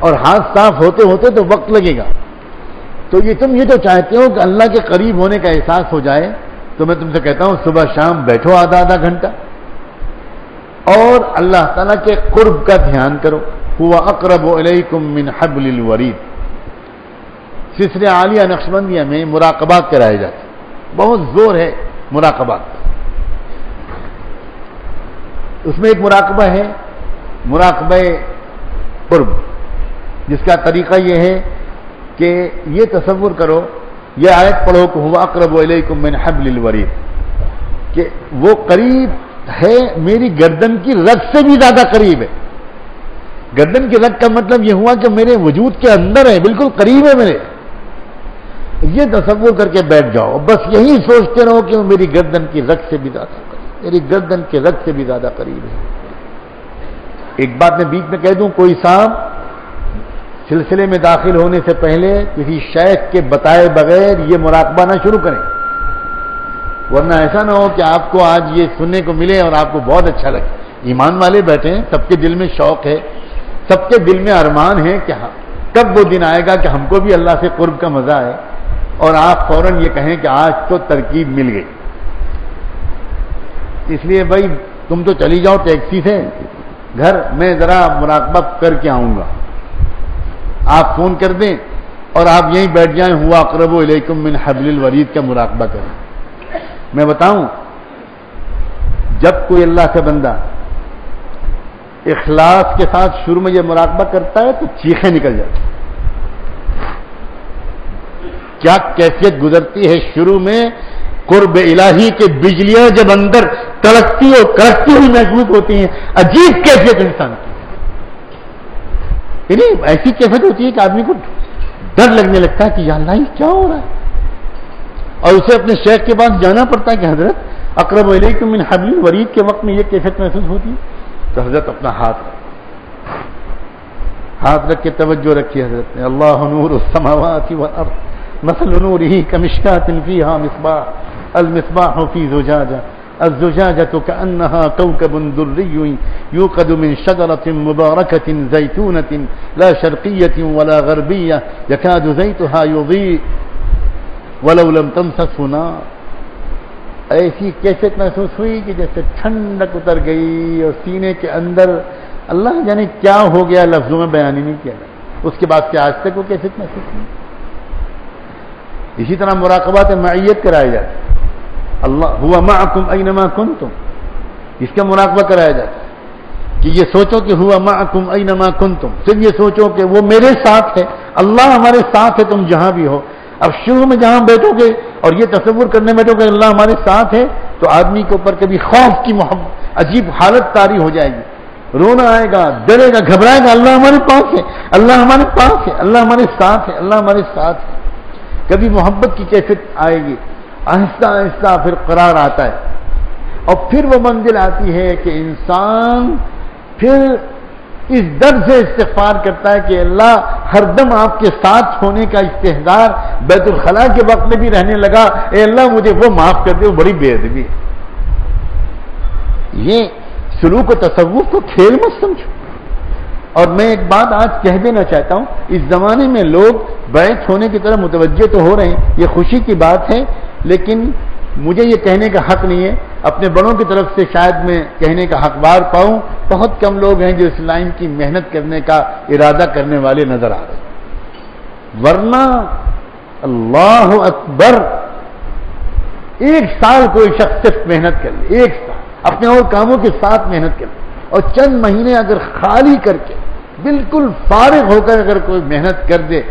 اور ہاتھ صاف ہوتے ہوتے تو وقت لگے گا۔ تو یہ تم یہ تو چاہتے ہو کہ اللہ کے قریب ہونے کا احساس ہو جائے، تو میں تم سے کہتا ہوں صبح شام بیٹھو آدھا گھنٹہ اور اللہ تعالیٰ کے قرب کا دھیان کرو۔ هو اقرب الیکم من حبل الورید۔ سلسلہ عالیہ نقشبندیہ میں مراقبات کرائے جاتے، بہت زور ہے مراقبات۔ اس میں ایک مراقبہ ہے مراقبہ قرب، جس کا طریقہ یہ ہے کہ یہ تصور کرو، یہ آیت پڑھو کہ هو اقرب الیکم من حبل الورید، کہ وہ قریب ہے، میری گردن کی رگ سے بھی زیادہ قریب ہے۔ گردن کی رگ کا مطلب یہ ہوا کہ میرے وجود کے اندر ہے، بالکل قریب ہے میرے۔ یہ تصور کر کے بیٹھ جاؤ، بس یہی سوچتے رہو کہ وہ میری گردن کی رگ سے بھی زیادہ قریب، میری گردن کی رگ سے بھی زیادہ قریب ہے۔ ایک بات میں بیچ میں کہہ دوں، کوئی صاحب سلسلے میں داخل ہونے سے پہلے کسی شیخ کے بتائے بغیر یہ مراقبہ نہ شروع کریں، ورنہ ایسا نہ ہو کہ آپ کو آج یہ سننے کو ملے اور آپ کو بہت اچھا لگے۔ ایمان والے بیٹھے ہیں، سب کے دل میں شوق ہے، سب کے دل میں ارمان ہے کہ ہاں کب وہ دن آئے گا کہ ہم کو بھی اللہ سے قرب کا مزہ آئے اور آپ فوراً یہ کہیں کہ آج تو ترکیب مل گئی۔ اس لیے بھائی تم تو چلی جاؤ ٹیکسی سے گھر، میں ذرا مراقبہ کر کے آؤں گا، آپ فون کر دیں اور آپ یہیں بیٹھ جائیں، ہوا اقرب الیکم من حبل الورید کا مراقبہ کریں۔ میں بتاؤں، جب کوئی اللہ کا بندہ اخلاص کے ساتھ شروع میں یہ مراقبہ کرتا ہے تو چیخیں نکل جاتی، کیا کیفیت گزرتی ہے شروع میں، قرب الہی کے بجلیاں جب اندر تڑکتی اور کڑکتی ہوئی محسوس ہوتی ہیں، عجیب کیفیت انسان کی، یعنی ایسی کیفیت ہوتی ہے کہ آدمی کو ڈر لگنے لگتا ہے کہ یا اللہ کیا ہو رہا ہے، اور اسے اپنے شیخ کے پاس جانا پڑتا ہے کہ حضرت اقرب الیکم من حبل الورید کے وقت میں یہ کیفیت محسوس ہوتی ہے، تو حضرت اپنا ہاتھ رکھ کے توجہ رکھی حضرت نے، اللہ نور السماوات والارض مثل نورہ کمشکاۃ فیہا مصباح المصباح فی زجاجہ الزجاجة كأنها كوكب دري يوقد من شجرة مباركة زيتونة لا شرقية ولا غربية يكاد زيتها يضيء ولو لم تمسسه نار۔ ایسی کیفیت محسوس ہوئی کہ جیسے ٹھنڈک اتر گئی اور سینے کے اندر اللہ جانے کیا ہو گیا، لفظوں میں بیان ہی نہیں کیا گیا۔ اس کے بعد سے آج تک وہ کیفیت محسوس ہوئی۔ اسی طرح مراقبات معیت کرائے جاتے ہیں، اللہ ہوا معکم اینما کنتم، اس کا مراقبہ کرایا جاتا ہے کہ یہ سوچو کہ ہوا معکم اینما کنتم، پھر یہ سوچو کہ وہ میرے ساتھ ہے، اللہ ہمارے ساتھ ہے تم جہاں بھی ہو۔ اب شروع میں جہاں بیٹھو گے اور یہ تصور کرنے بیٹھو کہ اللہ ہمارے ساتھ ہے تو آدمی کے اوپر کبھی خوف کی عجیب حالت طاری ہو جائے گی، رونا آئے گا، ڈرے گا، گھبرائے گا، اللہ ہمارے پاس ہے، اللہ ہمارے پاس ہے، اللہ ہمارے ساتھ ہے، اللہ ہمارے ساتھ ہے۔ کبھی محبت کی کیفیت آئے گی، آہستہ آہستہ پھر قرار آتا ہے، اور پھر وہ منزل آتی ہے کہ انسان پھر اس ڈر سے استغفار کرتا ہے کہ اللہ ہر دم آپ کے ساتھ ہونے کا استحضار بیت الخلاء کے وقت میں بھی رہنے لگا، اے اللہ مجھے وہ معاف کر دے، وہ بڑی بے ادبی ہے۔ یہ سلوک و تصوف کو کھیل مت سمجھو۔ اور میں ایک بات آج کہہ دینا چاہتا ہوں، اس زمانے میں لوگ بیعت ہونے کی طرف متوجہ تو ہو رہے ہیں، یہ خوشی کی بات ہے، لیکن مجھے یہ کہنے کا حق نہیں ہے، اپنے بڑوں کی طرف سے شاید میں کہنے کا حقدار پاؤں، بہت کم لوگ ہیں جو اس لائن کی محنت کرنے کا ارادہ کرنے والے نظر آ رہے ہیں، ورنہ اللہ اکبر، ایک سال کوئی شخص صرف محنت کر لے، ایک سال اپنے اور کاموں کے ساتھ محنت کر لے، اور چند مہینے اگر خالی کر کے بالکل فارغ ہو کر اگر کوئی محنت کر دے،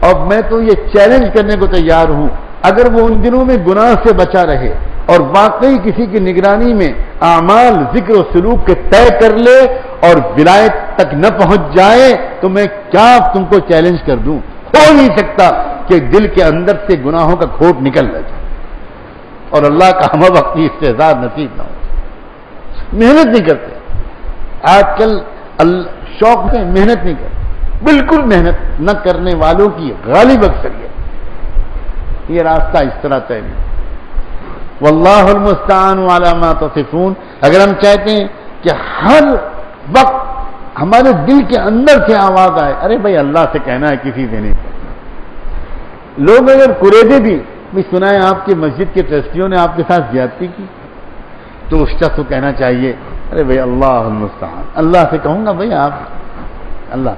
اور میں تو یہ چیلنج کرنے کو تیار ہوں، اگر وہ ان دنوں میں گناہ سے بچا رہے اور واقعی کسی کی نگرانی میں اعمال ذکر و سلوک کے طے کر لے اور ولایت تک نہ پہنچ جائے، تو میں کیا تم کو چیلنج کر دوں؟ ہو نہیں سکتا کہ دل کے اندر سے گناہوں کا کھوٹ نکل جائے اور اللہ کا ہم وقت کی استعداد نصیب نہ ہو۔ محنت نہیں کرتے آج کل، شوق سے محنت نہیں کرتے، بالکل محنت نہ کرنے والوں کی غالب اکثریت، یہ راستہ اس طرح طے نہیں۔ واللہ المستعان علی ما تصفون۔ اگر ہم چاہتے ہیں کہ ہر وقت ہمارے دل کے اندر سے آواز آئے، ارے بھائی اللہ سے کہنا ہے، کسی سے نہیں کہنا۔ لوگ اگر قریدے بھی سنا ہے آپ کی مسجد کے ٹرسٹیوں نے آپ کے ساتھ زیادتی کی، تو اس شخص کو کہنا چاہیے ارے بھائی اللہ المستعان، اللہ سے کہوں گا بھائی آپ، اللہ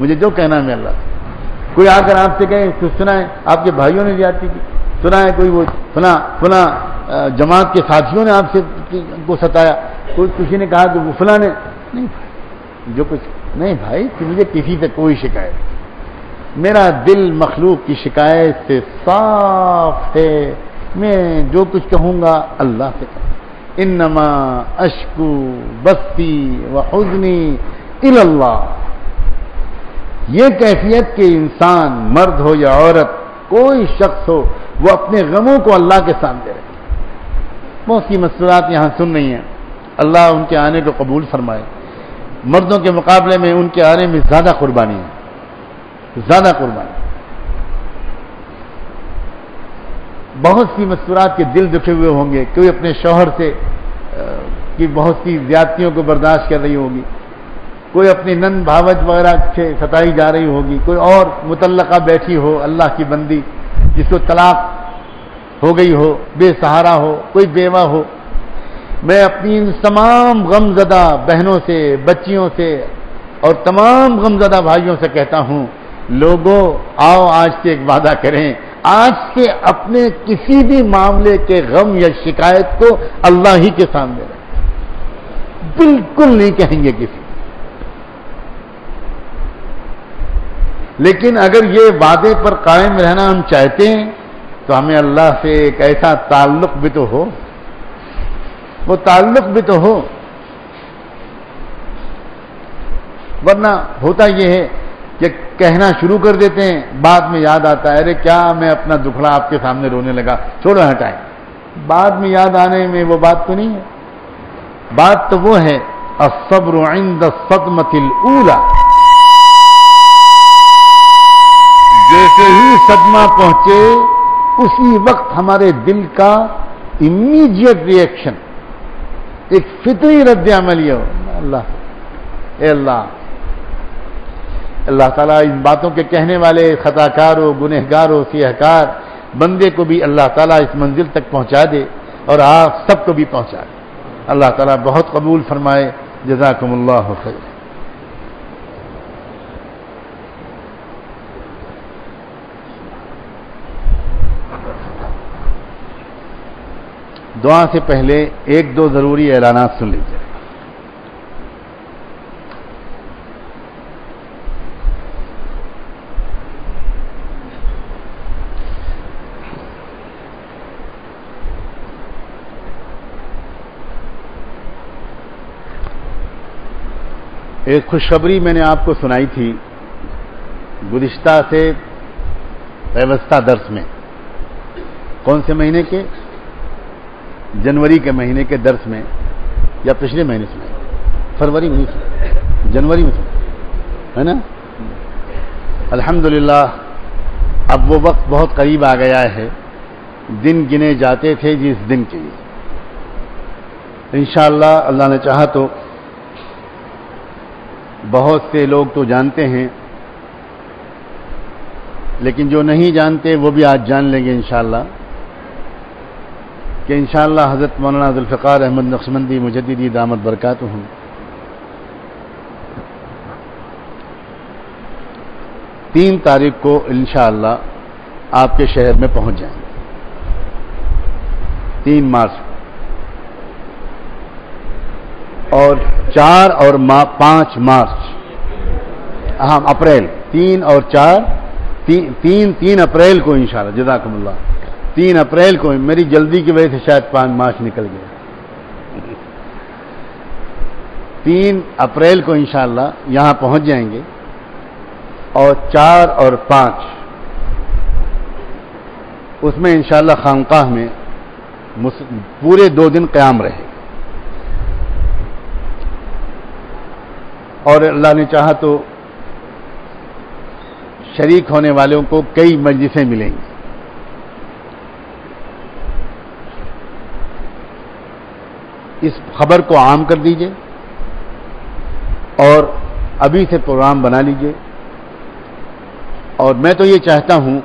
مجھے جو کہنا ہے میں اللہ سے۔ کوئی آ کر آپ سے کہے کچھ سنا ہے آپ کے بھائیوں نے زیادتی کی، سنا ہے کوئی وہ فلاں جماعت کے ساتھیوں نے آپ سے کو ستایا، کوئی کسی نے کہا کہ وہ فلاں نے، نہیں جو کچھ نہیں بھائی، کہ مجھے کسی سے کوئی شکایت نہیں، میرا دل مخلوق کی شکایت سے صاف ہے، میں جو کچھ کہوں گا اللہ سے کہوں، انما اشکو بثی وحزنی الی اللہ۔ یہ کیفیت کہ انسان مرد ہو یا عورت، کوئی شخص ہو، وہ اپنے غموں کو اللہ کے سامنے رکھے۔ بہت سی مسئلات یہاں سن رہی ہیں، اللہ ان کے آنے کو قبول فرمائے۔ مردوں کے مقابلے میں ان کے آنے میں زیادہ قربانی ہے، زیادہ قربانی۔ بہت سی مسکرات کے دل دکھے ہوئے ہوں گے، کوئی اپنے شوہر سے کی بہت سی زیادتیوں کو برداشت کر رہی ہوگی، کوئی اپنی نند بھاوج وغیرہ سے ستائی جا رہی ہوگی، کوئی اور مطلقہ بیٹھی ہو اللہ کی بندی جس کو طلاق ہو گئی ہو، بے سہارا ہو، کوئی بیوہ ہو۔ میں اپنی ان تمام غمزدہ بہنوں سے، بچیوں سے اور تمام غمزدہ بھائیوں سے کہتا ہوں، لوگوں آؤ آج سے ایک وعدہ کریں، آج سے اپنے کسی بھی معاملے کے غم یا شکایت کو اللہ ہی کے سامنے رکھیں، بالکل نہیں کہیں گے کسی۔ لیکن اگر یہ وعدے پر قائم رہنا ہم چاہتے ہیں تو ہمیں اللہ سے ایک ایسا تعلق بھی تو ہو، وہ تعلق بھی تو ہو، ورنہ ہوتا یہ ہے کہ کہنا شروع کر دیتے ہیں، بعد میں یاد آتا ہے ارے کیا میں اپنا دکھڑا آپ کے سامنے رونے لگا، چھوڑو ہٹائیں۔ بعد میں یاد آنے میں وہ بات تو نہیں ہے، بات تو وہ ہے الصبر عند الصدمۃ الاولی، جیسے ہی صدمہ پہنچے اسی وقت ہمارے دل کا امیڈیٹ ریئیکشن، ایک فطری رد عمل یہ ہو، اللہ اے اللہ، اللہ تعالیٰ ان باتوں کے کہنے والے خطا کاروں، گنہگاروں، سیاہکار بندے کو بھی اللہ تعالیٰ اس منزل تک پہنچا دے اور آپ سب کو بھی پہنچا دے۔ اللہ تعالیٰ بہت قبول فرمائے۔ جزاکم اللہ خیر۔ دعا سے پہلے ایک دو ضروری اعلانات سن لیجیے۔ ایک خوشخبری میں نے آپ کو سنائی تھی گزشتہ سے ویوستھا درس میں، کون سے مہینے کے؟ جنوری کے مہینے کے درس میں، یا پچھلے مہینے سے فروری میں جنوری میں ہے نا؟ الحمدللہ اب وہ وقت بہت قریب آ گیا ہے، دن گنے جاتے تھے جس دن کے لیے انشاءاللہ اللہ نے چاہا تو بہت سے لوگ تو جانتے ہیں، لیکن جو نہیں جانتے وہ بھی آج جان لیں گے انشاءاللہ کہ انشاءاللہ حضرت مولانا ذوالفقار احمد نقشبندی مجددی دامت برکاتہم 3 تاریخ کو انشاءاللہ آپ کے شہر میں پہنچ جائیں گے، 3 مارچ اور 4 اور 5 مارچ، ہاں اپریل 3 اور 4 3 اپریل کو انشاءاللہ، جزاکم اللہ، 3 اپریل کو، میری جلدی کی وجہ سے شاید 5 مارچ نکل گیا، 3 اپریل کو انشاءاللہ یہاں پہنچ جائیں گے، اور 4 اور 5 اس میں انشاءاللہ خانقاہ میں پورے 2 دن قیام رہے گا، اور اللہ نے چاہا تو شریک ہونے والوں کو کئی مجلسیں ملیں گی۔ اس خبر کو عام کر دیجئے اور ابھی سے پروگرام بنا لیجئے، اور میں تو یہ چاہتا ہوں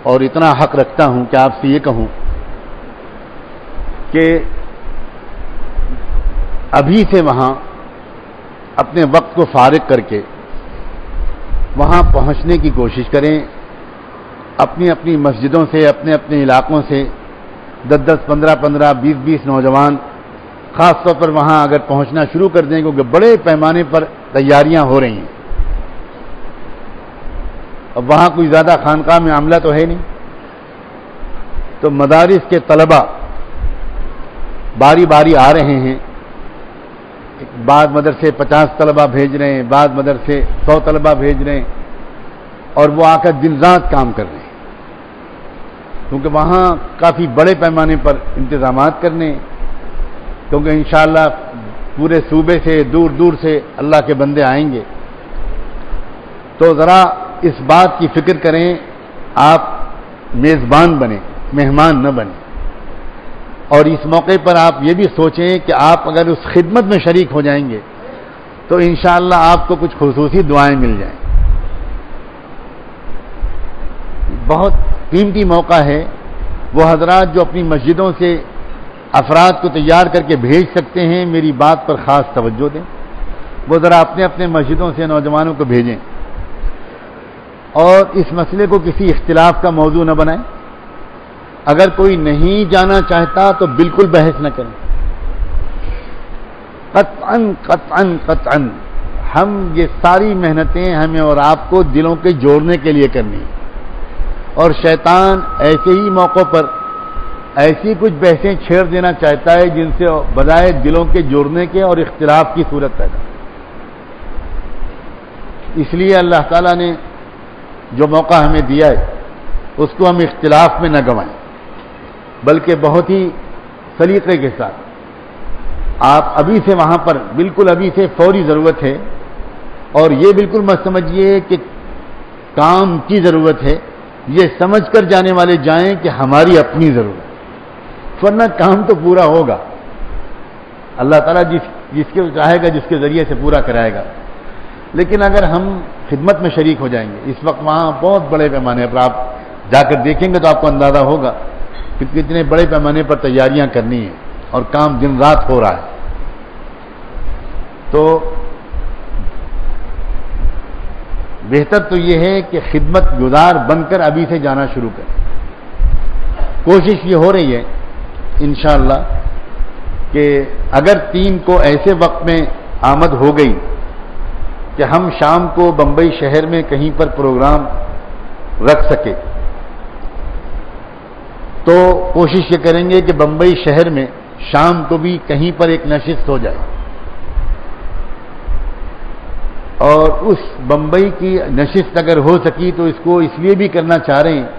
اور اتنا حق رکھتا ہوں کہ آپ سے یہ کہوں کہ ابھی سے وہاں اپنے وقت کو فارغ کر کے وہاں پہنچنے کی کوشش کریں، اپنی اپنی مسجدوں سے، اپنے اپنے علاقوں سے 10 15 15 20 نوجوان خاص طور پر وہاں اگر پہنچنا شروع کر دیں، کیونکہ بڑے پیمانے پر تیاریاں ہو رہی ہیں۔ اب وہاں کوئی زیادہ خانقاہ میں عملہ تو ہے نہیں، تو مدارس کے طلباء باری باری آ رہے ہیں، بعض مدرسے 50 طلباء بھیج رہے ہیں، بعض مدرسے 100 طلباء بھیج رہے ہیں، اور وہ آ کر دن رات کام کر رہے ہیں، کیونکہ وہاں کافی بڑے پیمانے پر انتظامات کرنے، کیونکہ انشاءاللہ پورے صوبے سے دور دور سے اللہ کے بندے آئیں گے، تو ذرا اس بات کی فکر کریں، آپ میزبان بنیں، مہمان نہ بنیں، اور اس موقع پر آپ یہ بھی سوچیں کہ آپ اگر اس خدمت میں شریک ہو جائیں گے تو انشاءاللہ آپ کو کچھ خصوصی دعائیں مل جائیں۔ بہت قیمتی موقع ہے، وہ حضرات جو اپنی مسجدوں سے افراد کو تیار کر کے بھیج سکتے ہیں، میری بات پر خاص توجہ دیں، وہ ذرا اپنے اپنے مسجدوں سے نوجوانوں کو بھیجیں، اور اس مسئلے کو کسی اختلاف کا موضوع نہ بنائیں۔ اگر کوئی نہیں جانا چاہتا تو بالکل بحث نہ کریں، قطعاً قطعاً قطعاً ہم یہ ساری محنتیں ہمیں اور آپ کو دلوں کے جوڑنے کے لیے کرنی ہیں، اور شیطان ایسے ہی موقع پر ایسی کچھ بحثیں چھیڑ دینا چاہتا ہے جن سے بجائے دلوں کے جوڑنے کے اور اختلاف کی صورت پیدا۔ اس لیے اللہ تعالیٰ نے جو موقع ہمیں دیا ہے اس کو ہم اختلاف میں نہ گنوائیں، بلکہ بہت ہی سلیقے کے ساتھ آپ ابھی سے وہاں پر بالکل ابھی سے فوری ضرورت ہے، اور یہ بالکل مت سمجھیے کہ کام کی ضرورت ہے، یہ سمجھ کر جانے والے جائیں کہ ہماری اپنی ضرورت، ورنہ کام تو پورا ہوگا، اللہ تعالیٰ جس کے چاہے گا جس کے ذریعے سے پورا کرائے گا۔ لیکن اگر ہم خدمت میں شریک ہو جائیں گے، اس وقت وہاں بہت بڑے پیمانے پر آپ جا کر دیکھیں گے تو آپ کو اندازہ ہوگا کہ کتنے بڑے پیمانے پر تیاریاں کرنی ہیں اور کام دن رات ہو رہا ہے۔ تو بہتر تو یہ ہے کہ خدمت گزار بن کر ابھی سے جانا شروع کریں۔ کوشش یہ ہو رہی ہے انشاءاللہ کہ اگر 3 کو ایسے وقت میں آمد ہو گئی کہ ہم شام کو بمبئی شہر میں کہیں پر پروگرام رکھ سکے تو کوشش یہ کریں گے کہ بمبئی شہر میں شام کو بھی کہیں پر ایک نشست ہو جائے، اور اس بمبئی کی نشست اگر ہو سکی تو اس کو اس لیے بھی کرنا چاہ رہے ہیں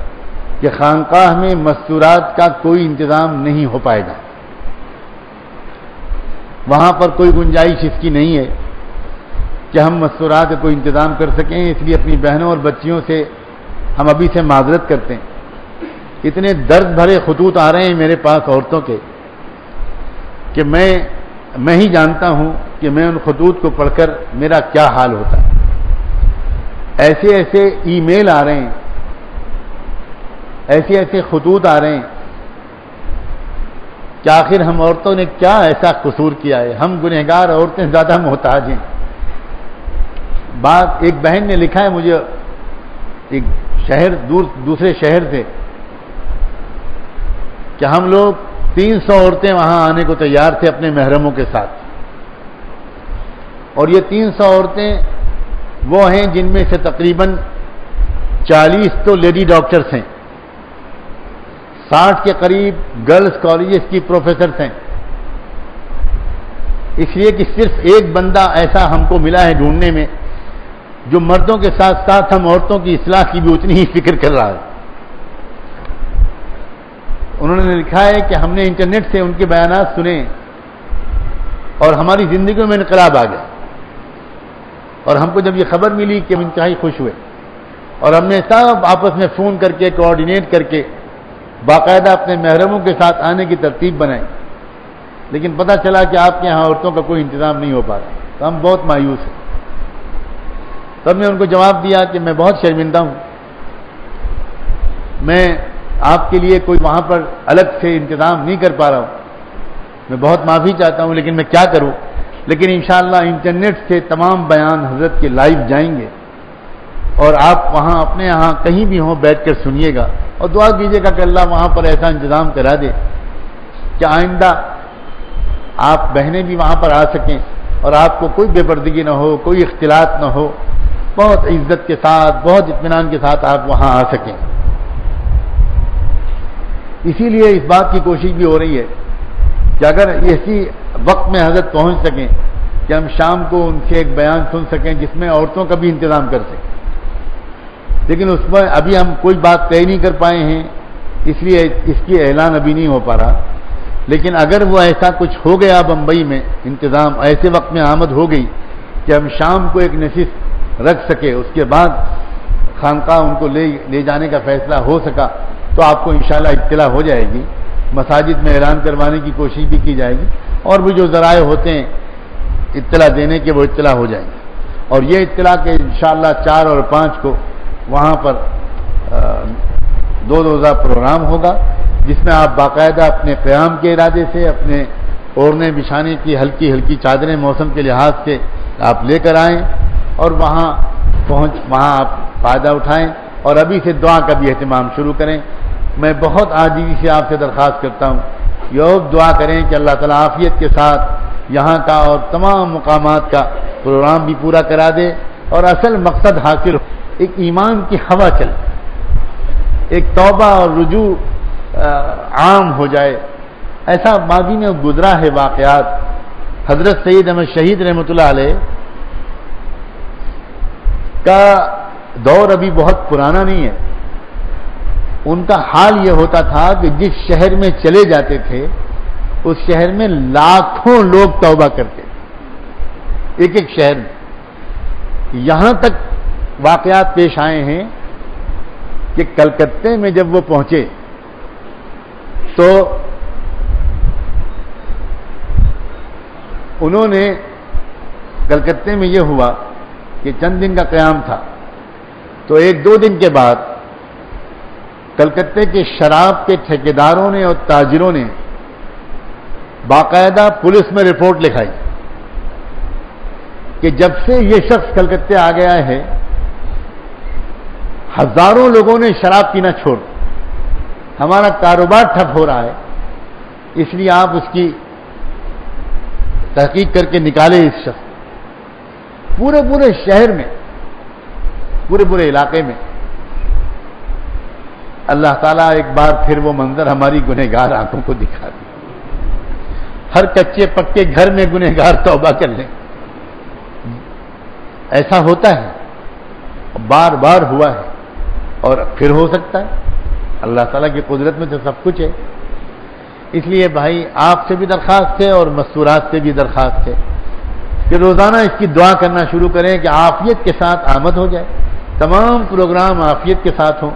کہ خانقاہ میں مستورات کا کوئی انتظام نہیں ہو پائے گا، وہاں پر کوئی گنجائش اس کی نہیں ہے کہ ہم مستورات کا کوئی انتظام کر سکیں، اس لیے اپنی بہنوں اور بچیوں سے ہم ابھی سے معذرت کرتے ہیں۔ اتنے درد بھرے خطوط آ رہے ہیں میرے پاس عورتوں کے کہ میں ہی جانتا ہوں کہ میں ان خطوط کو پڑھ کر میرا کیا حال ہوتا ہے۔ ایسے ایسے ای میل آ رہے ہیں، ایسے ایسے خطوط آ رہے ہیں کہ آخر ہم عورتوں نے کیا ایسا قصور کیا ہے، ہم گنہگار، عورتیں زیادہ محتاج ہیں۔ بات ایک بہن نے لکھا ہے مجھے ایک شہر دوسرے شہر سے کہ ہم لوگ 300 عورتیں وہاں آنے کو تیار تھے اپنے محرموں کے ساتھ، اور یہ 300 عورتیں وہ ہیں جن میں سے تقریباً 40 تو لیڈی ڈاکٹرز ہیں، 60 کے قریب گرلز کالجز کی پروفیسرز ہیں، اس لیے کہ صرف ایک بندہ ایسا ہم کو ملا ہے ڈھونڈنے میں جو مردوں کے ساتھ ساتھ ہم عورتوں کی اصلاح کی بھی اتنی ہی فکر کر رہا ہے۔ انہوں نے لکھا ہے کہ ہم نے انٹرنیٹ سے ان کے بیانات سنے اور ہماری زندگیوں میں انقلاب آ گیا، اور ہم کو جب یہ خبر ملی کہ ہم انتہائی خوش ہوئے، اور ہم نے سب آپس میں فون کر کے کوآرڈینیٹ کر کے باقاعدہ اپنے محرموں کے ساتھ آنے کی ترتیب بنائی، لیکن پتہ چلا کہ آپ کے یہاں عورتوں کا کوئی انتظام نہیں ہو پا رہا، تو ہم بہت مایوس ہیں۔ تب نے ان کو جواب دیا کہ میں بہت شرمندہ ہوں، میں آپ کے لیے کوئی وہاں پر الگ سے انتظام نہیں کر پا رہا ہوں، میں بہت معافی چاہتا ہوں، لیکن میں کیا کروں۔ لیکن انشاءاللہ انٹرنیٹ سے تمام بیان حضرت کے لائیو جائیں گے، اور آپ وہاں اپنے یہاں کہیں بھی ہوں بیٹھ کر سنیے گا، اور دعا کیجیے گا کہ اللہ وہاں پر ایسا انتظام کرا دے کہ آئندہ آپ بہنیں بھی وہاں پر آ سکیں اور آپ کو کوئی بے پردگی نہ ہو، کوئی اختلاط نہ ہو، بہت عزت کے ساتھ، بہت اطمینان کے ساتھ آپ وہاں آ سکیں۔ اسی لیے اس بات کی کوشش بھی ہو رہی ہے کہ اگر اسی وقت میں حضرت پہنچ سکیں کہ ہم شام کو ان سے ایک بیان سن سکیں جس میں عورتوں کا بھی انتظام کر سکیں، لیکن اس میں ابھی ہم کوئی بات طے نہیں کر پائے ہیں، اس لیے اس کی اعلان ابھی نہیں ہو پا رہا۔ لیکن اگر وہ ایسا کچھ ہو گیا بمبئی میں انتظام، ایسے وقت میں آمد ہو گئی کہ ہم شام کو ایک نشست رکھ سکے، اس کے بعد خانقاہ ان کو لے جانے کا فیصلہ ہو سکا، تو آپ کو انشاءاللہ اطلاع ہو جائے گی، مساجد میں اعلان کروانے کی کوشش بھی کی جائے گی، اور بھی جو ذرائع ہوتے ہیں اطلاع دینے کے وہ اطلاع ہو جائیں گے، اور یہ اطلاع کہ انشاءاللہ 4 اور 5 کو وہاں پر 2 روزہ پروگرام ہوگا، جس میں آپ باقاعدہ اپنے قیام کے ارادے سے اپنے اوڑھنے بچھانے کی ہلکی ہلکی چادریں موسم کے لحاظ سے آپ لے کر آئیں، اور وہاں آپ فائدہ اٹھائیں، اور ابھی سے دعا کا بھی اہتمام شروع کریں۔ میں بہت عاجزی سے آپ سے درخواست کرتا ہوں، یہ دعا کریں کہ اللہ تعالیٰ عافیت کے ساتھ یہاں کا اور تمام مقامات کا پروگرام بھی پورا کرا دے، اور اصل مقصد حاصل ہو، ایک ایمان کی ہوا چلے، ایک توبہ اور رجوع عام ہو جائے۔ ایسا ماضی میں گزرا ہے واقعات۔ حضرت سید احمد شہید رحمۃ اللہ علیہ کا دور ابھی بہت پرانا نہیں ہے، ان کا حال یہ ہوتا تھا کہ جس شہر میں چلے جاتے تھے اس شہر میں لاکھوں لوگ توبہ کرتے، ایک ایک شہر میں۔ یہاں تک واقعات پیش آئے ہیں کہ کلکتے میں جب وہ پہنچے تو انہوں نے کلکتے میں یہ ہوا کہ چند دن کا قیام تھا، تو 1-2 دن کے بعد کلکتے کے شراب کے ٹھیکیداروں نے اور تاجروں نے باقاعدہ پولیس میں رپورٹ لکھائی کہ جب سے یہ شخص کلکتے آ گیا ہے ہزاروں لوگوں نے شراب پینا چھوڑ، ہمارا کاروبار ٹھپ ہو رہا ہے، اس لیے آپ اس کی تحقیق کر کے نکالے اس شخص پورے شہر میں، پورے علاقے میں اللہ تعالیٰ ایک بار پھر وہ منظر ہماری گنہگار آنکھوں کو دکھا دی. ہر کچے پکے گھر میں گنہگار توبہ کر لیں. ایسا ہوتا ہے، بار بار ہوا ہے اور پھر ہو سکتا ہے. اللہ تعالیٰ کی قدرت میں تو سب کچھ ہے. اس لیے بھائی آپ سے بھی درخواست ہے اور مستورات سے بھی درخواست ہے کہ روزانہ اس کی دعا کرنا شروع کریں کہ عافیت کے ساتھ آمد ہو جائے، تمام پروگرام عافیت کے ساتھ ہوں،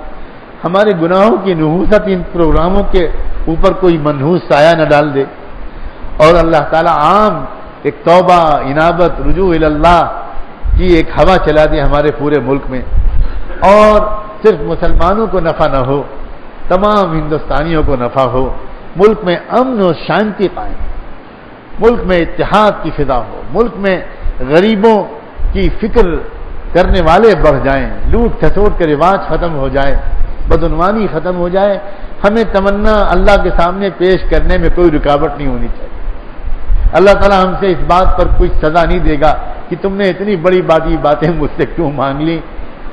ہمارے گناہوں کی نحوست ان پروگراموں کے اوپر کوئی منحوس سایہ نہ ڈال دے، اور اللہ تعالیٰ عام ایک توبہ، انابت، رجوع اللہ کی ایک ہوا چلا دے ہمارے پورے ملک میں، اور صرف مسلمانوں کو نفع نہ ہو، تمام ہندوستانیوں کو نفع ہو، ملک میں امن و شانتی قائم، ملک میں اتحاد کی فضا ہو، ملک میں غریبوں کی فکر کرنے والے بڑھ جائیں، لوٹ کھسوٹ کے رواج ختم ہو جائے، بدعنوانی ختم ہو جائے. ہمیں تمنا اللہ کے سامنے پیش کرنے میں کوئی رکاوٹ نہیں ہونی چاہیے. اللہ تعالیٰ ہم سے اس بات پر کوئی سزا نہیں دے گا کہ تم نے اتنی بڑی باتیں مجھ سے کیوں مانگ لی.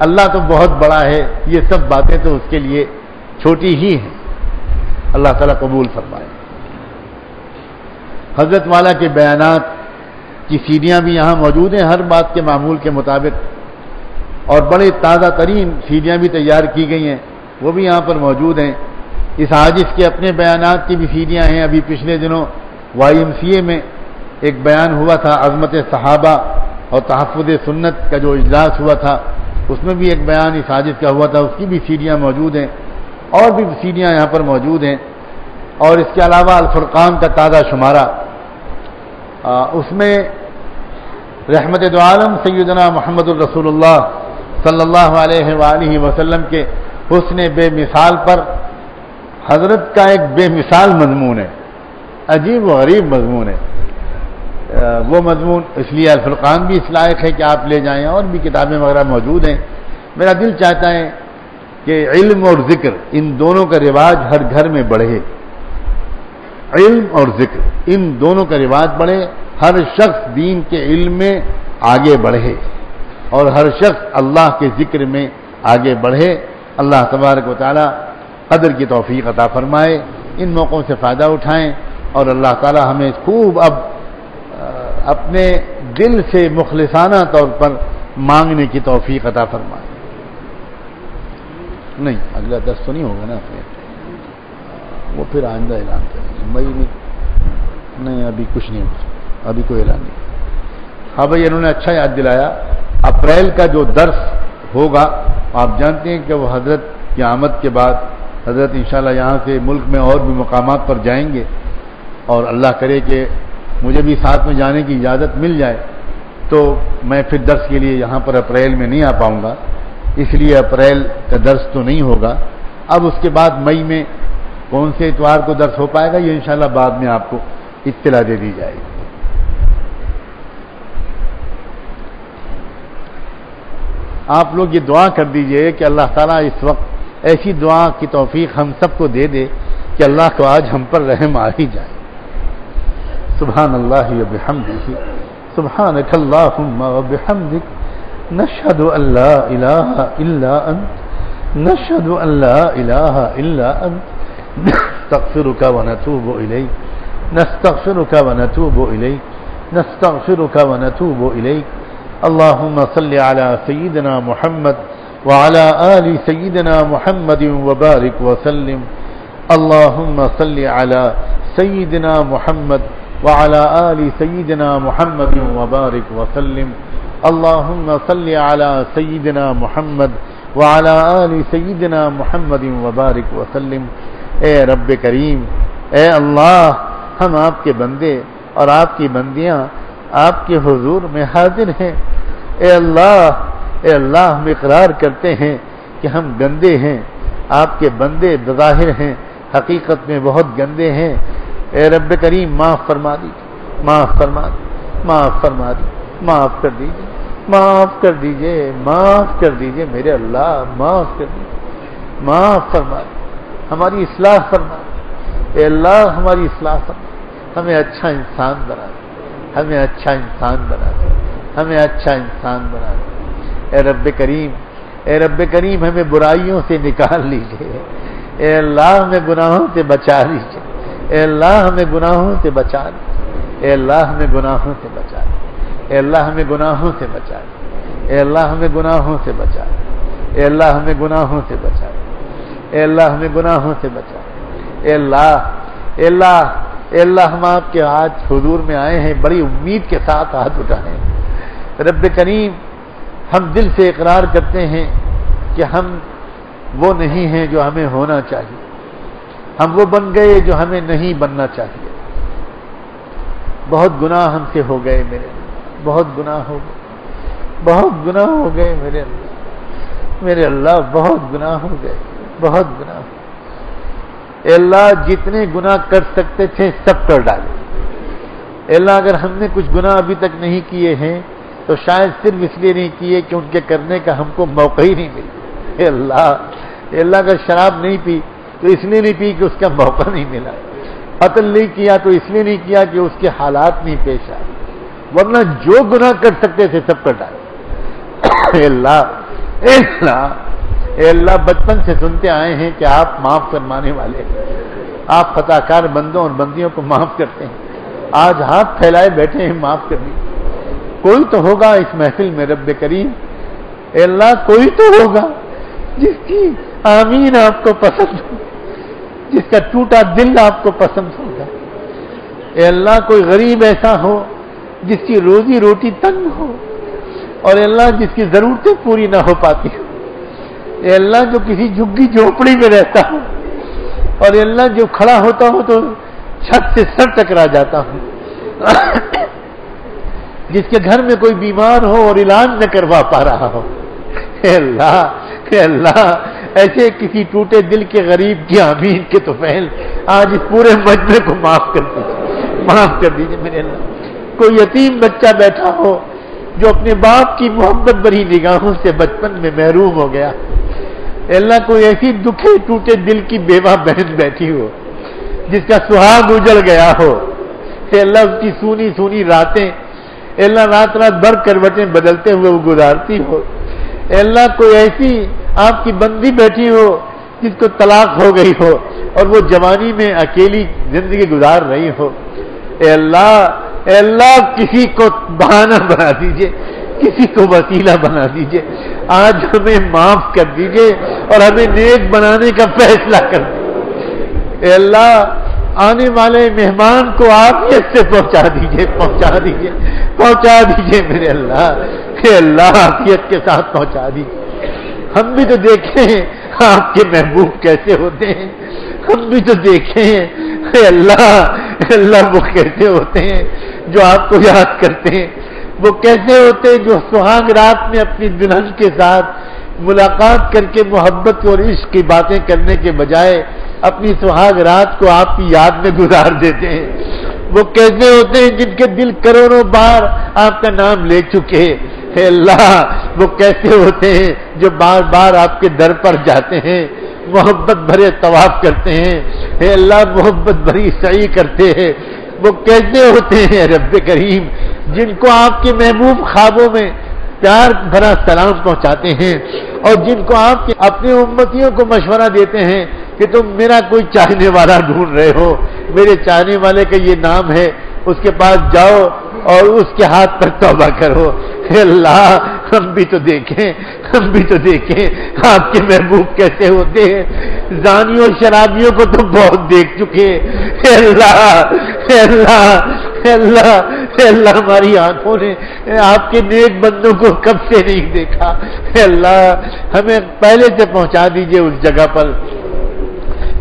اللہ تو بہت بڑا ہے، یہ سب باتیں تو اس کے لیے چھوٹی ہی ہیں. اللہ تعالیٰ قبول فرمائے. حضرت والا کے بیانات کی سیڈیاں بھی یہاں موجود ہیں ہر بات کے معمول کے مطابق، اور بڑے تازہ ترین سیڈیاں بھی تیار کی گئی ہیں، وہ بھی یہاں پر موجود ہیں. اس حادث کے اپنے بیانات کی بھی سیڈیاں ہیں. ابھی پچھلے دنوں YMCA میں ایک بیان ہوا تھا، عظمت صحابہ اور تحفظ سنت کا جو اجلاس ہوا تھا، اس میں بھی ایک بیان اس حادث کا ہوا تھا، اس کی بھی سیڈیاں موجود ہیں، اور بھی سیڈیاں یہاں پر موجود ہیں. اور اس کے علاوہ الفرقان کا تازہ شمارہ، اس میں رحمت دو عالم سیدنا محمد الرسول اللہ صلی اللہ علیہ وآلہ وسلم کے حسن بے مثال پر حضرت کا ایک بے مثال مضمون ہے، عجیب و غریب مضمون ہے. وہ مضمون اس لیے الفرقان بھی اس لائق ہے کہ آپ لے جائیں، اور بھی کتابیں وغیرہ موجود ہیں. میرا دل چاہتا ہے کہ علم اور ذکر ان دونوں کا رواج ہر گھر میں بڑھے. علم اور ذکر ان دونوں کا رواج بڑھے، ہر شخص دین کے علم میں آگے بڑھے اور ہر شخص اللہ کے ذکر میں آگے بڑھے. اللہ تبارک و تعالی قدر کی توفیق عطا فرمائے. ان موقعوں سے فائدہ اٹھائیں، اور اللہ تعالی ہمیں خوب اب اپنے دل سے مخلصانہ طور پر مانگنے کی توفیق عطا فرمائے. نہیں، اگلا 10 تو نہیں ہوگا نا، وہ پھر آئندہ اعلان کریں گے. مئی میں نہیں، ابھی کچھ نہیں ہوگا، ابھی کوئی اعلان نہیں. ہاں بھائی، انہوں نے اچھا یاد دلایا. اپریل کا جو درس ہوگا، آپ جانتے ہیں کہ وہ حضرت کی آمد کے بعد حضرت انشاءاللہ یہاں سے ملک میں اور بھی مقامات پر جائیں گے، اور اللہ کرے کہ مجھے بھی ساتھ میں جانے کی اجازت مل جائے تو میں پھر درس کے لیے یہاں پر اپریل میں نہیں آ پاؤں گا. اس لیے اپریل کا درس تو نہیں ہوگا. اب اس کے بعد مئی میں کون سے اتوار کو درس ہو پائے گا، یہ انشاءاللہ بعد میں آپ کو اطلاع دے دی جائے گی. آپ لوگ یہ دعا کر دیجئے کہ اللہ تعالیٰ اس وقت ایسی دعا کی توفیق ہم سب کو دے دے کہ اللہ کو آج ہم پر رحم آ ہی جائے. سبحان اللہ و بحمدہ، سبحانک اللہم و بحمدک، نشہد ان لا الہ الا انت، نشہد ان لا الہ الا انت، نستغفرک و نتوب الیک، نستغفرک و نتوب الیک، نستغفرک و نتوب الیک. اللهم صل على سيدنا محمد وعلى آل سيدنا محمد وبارك وسلم. اللهم صل على سيدنا محمد وعلى آل سيدنا محمد وبارك وسلم. اللهم صل على سيدنا محمد وعلى آل سيدنا محمد وبارك وسلم. اے رب کریم، اے اللہ، ہم آپ کے بندے اور آپ کی بندیاں آپ کے حضور میں حاضر ہیں. اے اللہ، ہم اقرار کرتے ہیں کہ ہم گندے ہیں. آپ کے بندے بظاہر ہیں، حقیقت میں بہت گندے ہیں. اے رب کریم، معاف فرما دیجیے، معاف فرما دیجیے، معاف فرما دیجیے، معاف کر دیجیے، معاف کر دیجیے، معاف کر دیجیے میرے اللہ، معاف کر دیجیے، معاف فرما دیجیے، ہماری اصلاح فرما دیجیے. اے اللہ ہماری اصلاح فرما، ہمیں اچھا انسان بنا دے، ہمیں اچھا انسان بنا دے، ہمیں اچھا انسان بنا دے۔ اے رب کریم، اے رب کریم ہمیں برائیوں سے نکال لیجئے، اے اللہ ہمیں گناہوں سے بچا لیجئے، اے اللہ ہمیں گناہوں سے بچا لیجئے، اے اللہ ہمیں گناہوں سے بچا لیجئے، اے اللہ ہمیں گناہوں سے بچا لیجئے، اے اللہ ہمیں گناہوں سے بچا لیجئے، اے اللہ ہمیں گناہوں سے بچا لیجئے، اے اللہ ہمیں گناہوں سے بچا لیجئے۔ اے اللہ، اے اللہ، اے اللہ ہم آپ کے آج حضور میں آئے ہیں، بڑی امید کے ساتھ ہاتھ اٹھائے ہیں۔ رب کریم ہم دل سے اقرار کرتے ہیں کہ ہم وہ نہیں ہیں جو ہمیں ہونا چاہیے، ہم وہ بن گئے جو ہمیں نہیں بننا چاہیے۔ بہت گناہ ہم سے ہو گئے میرے اللہ، بہت گناہ ہو گئے، بہت گناہ ہو گئے میرے اللہ، میرے اللہ بہت گناہ ہو گئے، بہت گناہ ہو گئے۔ اے اللہ جتنے گناہ کر سکتے تھے سب کر ڈالے۔ اے اللہ اگر ہم نے کچھ گناہ ابھی تک نہیں کیے ہیں تو شاید صرف اس لیے نہیں کیے کہ ان کے کرنے کا ہم کو موقع ہی نہیں ملا۔ اے اللہ، اے اللہ اگر شراب نہیں پی تو اس لیے نہیں پی کہ اس کا موقع نہیں ملا، قتل نہیں کیا تو اس لیے نہیں کیا کہ اس کے حالات نہیں پیش آئے، ورنہ جو گناہ کر سکتے تھے سب کر ڈالے۔ اے اللہ، اے اللہ، اے اللہ بچپن سے سنتے آئے ہیں کہ آپ معاف فرمانے والے ہیں، آپ خطا کار بندوں اور بندیوں کو معاف کرتے ہیں۔ آج ہاتھ پھیلائے بیٹھے ہیں معاف کرنے، کوئی تو ہوگا اس محفل میں رب کریم، اے اللہ کوئی تو ہوگا جس کی آمین آپ کو پسند ہو، جس کا ٹوٹا دل آپ کو پسند ہوگا۔ اے اللہ کوئی غریب ایسا ہو جس کی روزی روٹی تنگ ہو، اور اے اللہ جس کی ضرورتیں پوری نہ ہو پاتی ہو، اے اللہ جو کسی جھگی جھوپڑی میں رہتا ہو، اور اے اللہ جو کھڑا ہوتا ہو تو چھت سے سر ٹکرا جاتا ہو، جس کے گھر میں کوئی بیمار ہو اور علاج نہ کروا پا رہا ہو، اے اللہ، اے اللہ ایسے کسی ٹوٹے دل کے غریب کی آمین کے تو فعل آج اس پورے مجمع کو معاف کر دیجیے، معاف کر دیجیے میرے اللہ۔ کوئی یتیم بچہ بیٹھا ہو جو اپنے باپ کی محبت بھری نگاہوں سے بچپن میں محروم ہو گیا، اے اللہ کوئی ایسی دکھے ٹوٹے دل کی بیوہ بہن بیٹھی ہو جس کا سہاگ اجڑ گیا ہو، اے اللہ اس کی سونی سونی راتیں اے اللہ رات رات بھر کروٹیں بدلتے ہوئے وہ گزارتی ہو، اے اللہ کوئی ایسی آپ کی بندی بیٹھی ہو جس کو طلاق ہو گئی ہو اور وہ جوانی میں اکیلی زندگی گزار رہی ہو، اے اللہ، اے اللہ کسی کو بہانہ بنا دیجئے، کسی کو وسیلہ بنا دیجئے، آج ہمیں معاف کر دیجئے اور ہمیں نیک بنانے کا فیصلہ کر دیجئے۔ اے اللہ آنے والے مہمان کو عافیت سے پہنچا دیجئے، پہنچا دیجئے، پہنچا دیجئے میرے اللہ، اے اللہ عافیت کے ساتھ پہنچا دیجئے۔ ہم بھی تو دیکھیں آپ کے محبوب کیسے ہوتے ہیں، ہم بھی تو دیکھیں اے اللہ، اے اللہ وہ کیسے ہوتے ہیں جو آپ کو یاد کرتے ہیں، وہ کیسے ہوتے ہیں جو سہاگ رات میں اپنی دلہن کے ساتھ ملاقات کر کے محبت اور عشق کی باتیں کرنے کے بجائے اپنی سہاگ رات کو آپ کی یاد میں گزار دیتے ہیں، وہ کیسے ہوتے ہیں جن کے دل کروڑوں بار آپ کا نام لے چکے، اے اللہ وہ کیسے ہوتے ہیں جو بار بار آپ کے در پر جاتے ہیں، محبت بھرے طواف کرتے ہیں، اے اللہ محبت بھری سعی کرتے ہیں، وہ کیسے ہوتے ہیں رب کریم جن کو آپ کے محبوب خوابوں میں پیار بھرا سلام پہنچاتے ہیں، اور جن کو آپ کے اپنے امتیوں کو مشورہ دیتے ہیں کہ تم میرا کوئی چاہنے والا ڈھونڈ رہے ہو، میرے چاہنے والے کا یہ نام ہے، اس کے پاس جاؤ اور اس کے ہاتھ پر توبہ کرو۔ اے اللہ ہم بھی تو دیکھیں، ہم بھی تو دیکھیں آپ کے محبوب کیسے ہوتے ہیں، زانیوں شرابیوں کو تو بہت دیکھ چکے، اے اللہ، اے اللہ، اے اللہ، اے اللہ ہماری آنکھوں نے آپ کے نیک بندوں کو کب سے نہیں دیکھا، اے اللہ ہمیں پہلے سے پہنچا دیجئے اس جگہ پر،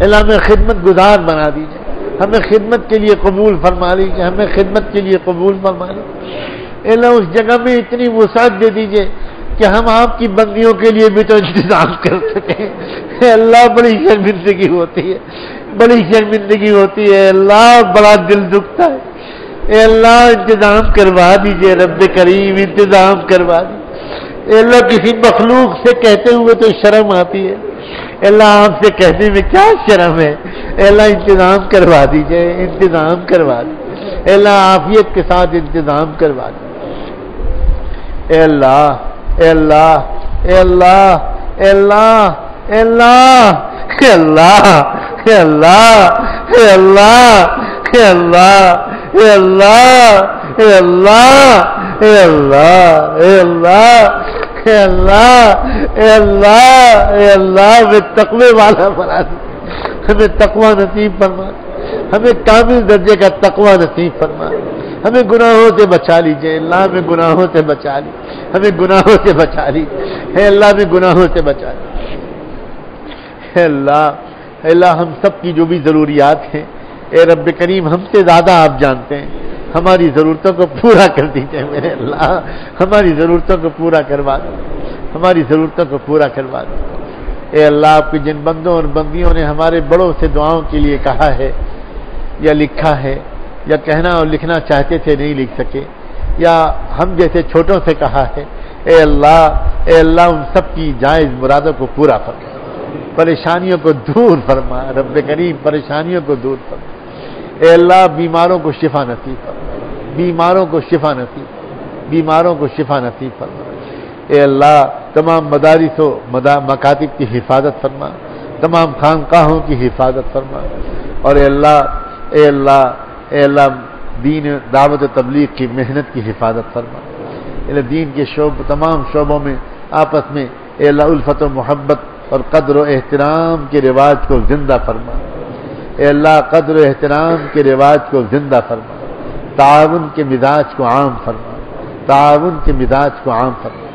اللہ ہمیں خدمت گزار بنا دیجئے، ہمیں خدمت کے لیے قبول فرما لیجئے، ہمیں خدمت کے لیے قبول فرما لیجئے، اللہ اس جگہ میں اتنی وسعت دے دیجئے کہ ہم آپ کی بندیوں کے لیے بھی تو انتظام کر سکیں، اے اللہ بڑی شرمندگی ہوتی ہے، بڑی شرمندگی ہوتی ہے، اللہ بڑا دل دکھتا ہے، اے اللہ انتظام کروا دیجئے رب کریم، انتظام کروا دیجئے، اے اللہ کسی مخلوق سے کہتے ہوئے تو شرم آتی ہے، اللہ آپ سے کہنے میں کیا شرم ہے، اللہ انتظام کروا دیجئے، انتظام کروا دیجئے، اللہ عافیت کے ساتھ انتظام کروا دیجئے۔ اے اللہ، اے اللہ، اے اللہ، اے اللہ، اے اللہ، اے اللہ، اے اللہ، اے اللہ، اے اللہ، اے اللہ، اے اللہ، اے اللہ، اے اللہ، اے اللہ، اے اللہ، اے اللہ، ہمیں تقوی والا بنا دے، ہمیں تقوی نصیب فرما، ہمیں کامل درجے کا تقوی نصیب فرما، ہمیں گناہوں سے بچا لیجئے اللہ، ہمیں گناہوں سے بچا لیجئے، ہمیں گناہوں سے بچا لیجئے، اے اللہ ہمیں گناہوں سے بچا لیجئے۔ اے اللہ، اے اللہ ہم سب کی جو بھی ضروریات ہیں اے رب کریم ہم سے زیادہ آپ جانتے ہیں، ہماری ضرورتوں کو پورا کر دیجئے میرے اللہ، ہماری ضرورتوں کو پورا کروا دو، ہماری ضرورتوں کو پورا کروا دو۔ اے اللہ آپ کے جن بندوں اور بندیوں نے ہمارے بڑوں سے دعاؤں کے لیے کہا ہے یا لکھا ہے یا کہنا اور لکھنا چاہتے تھے نہیں لکھ سکے، یا ہم جیسے چھوٹوں سے کہا ہے، اے اللہ ان سب کی جائز مرادوں کو پورا فرما، پریشانیوں کو دور فرما رب کریم، پریشانیوں کو دور فرما۔ اے اللہ بیماروں کو شفا نصیب فرما، بیماروں کو شفا نصیب فرما، بیماروں کو شفا نصیب فرما۔ اے اللہ تمام مدارس و مکاتب کی حفاظت فرما، تمام خانقاہوں کی حفاظت فرما، اور اے اللہ اے اللہ اے اللہ دین دعوت و تبلیغ کی محنت کی حفاظت فرما۔ اے اللہ دین کے تمام شعبوں میں آپس میں اے اللہ الفت و محبت اور قدر و احترام کے رواج کو زندہ فرما۔ اے اللہ قدر و احترام کے رواج کو زندہ فرما، تعاون کے مزاج کو عام فرما، تعاون کے مزاج کو عام فرما۔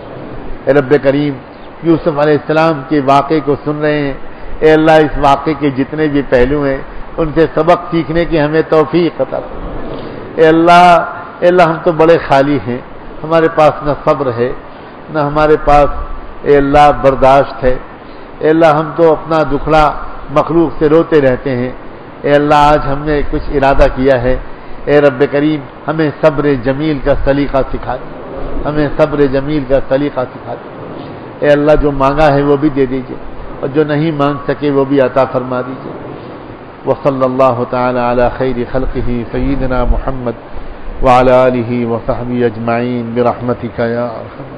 اے رب کریم یوسف علیہ السلام کے واقعے کو سن رہے ہیں، اے اللہ اس واقعے کے جتنے بھی پہلو ہیں ان سے سبق سیکھنے کی ہمیں توفیق عطا فرما۔ اے اللہ ہم تو بڑے خالی ہیں، ہمارے پاس نہ صبر ہے نہ ہمارے پاس اے اللہ برداشت ہے، اے اللہ ہم تو اپنا دکھڑا مخلوق سے روتے رہتے ہیں۔ اے اللہ آج ہم نے کچھ ارادہ کیا ہے، اے رب کریم ہمیں صبر جمیل کا سلیقہ سکھا دے، ہمیں صبر جمیل کا سلیقہ سکھا دے۔ اے اللہ جو مانگا ہے وہ بھی دے دیجئے، اور جو نہیں مانگ سکے وہ بھی عطا فرما دیجئے۔ وصلی اللہ تعالی علی خیر خلقہ سیدنا محمد وعلی آلہ وصحبہ اجمعین برحمتک یا ارحم۔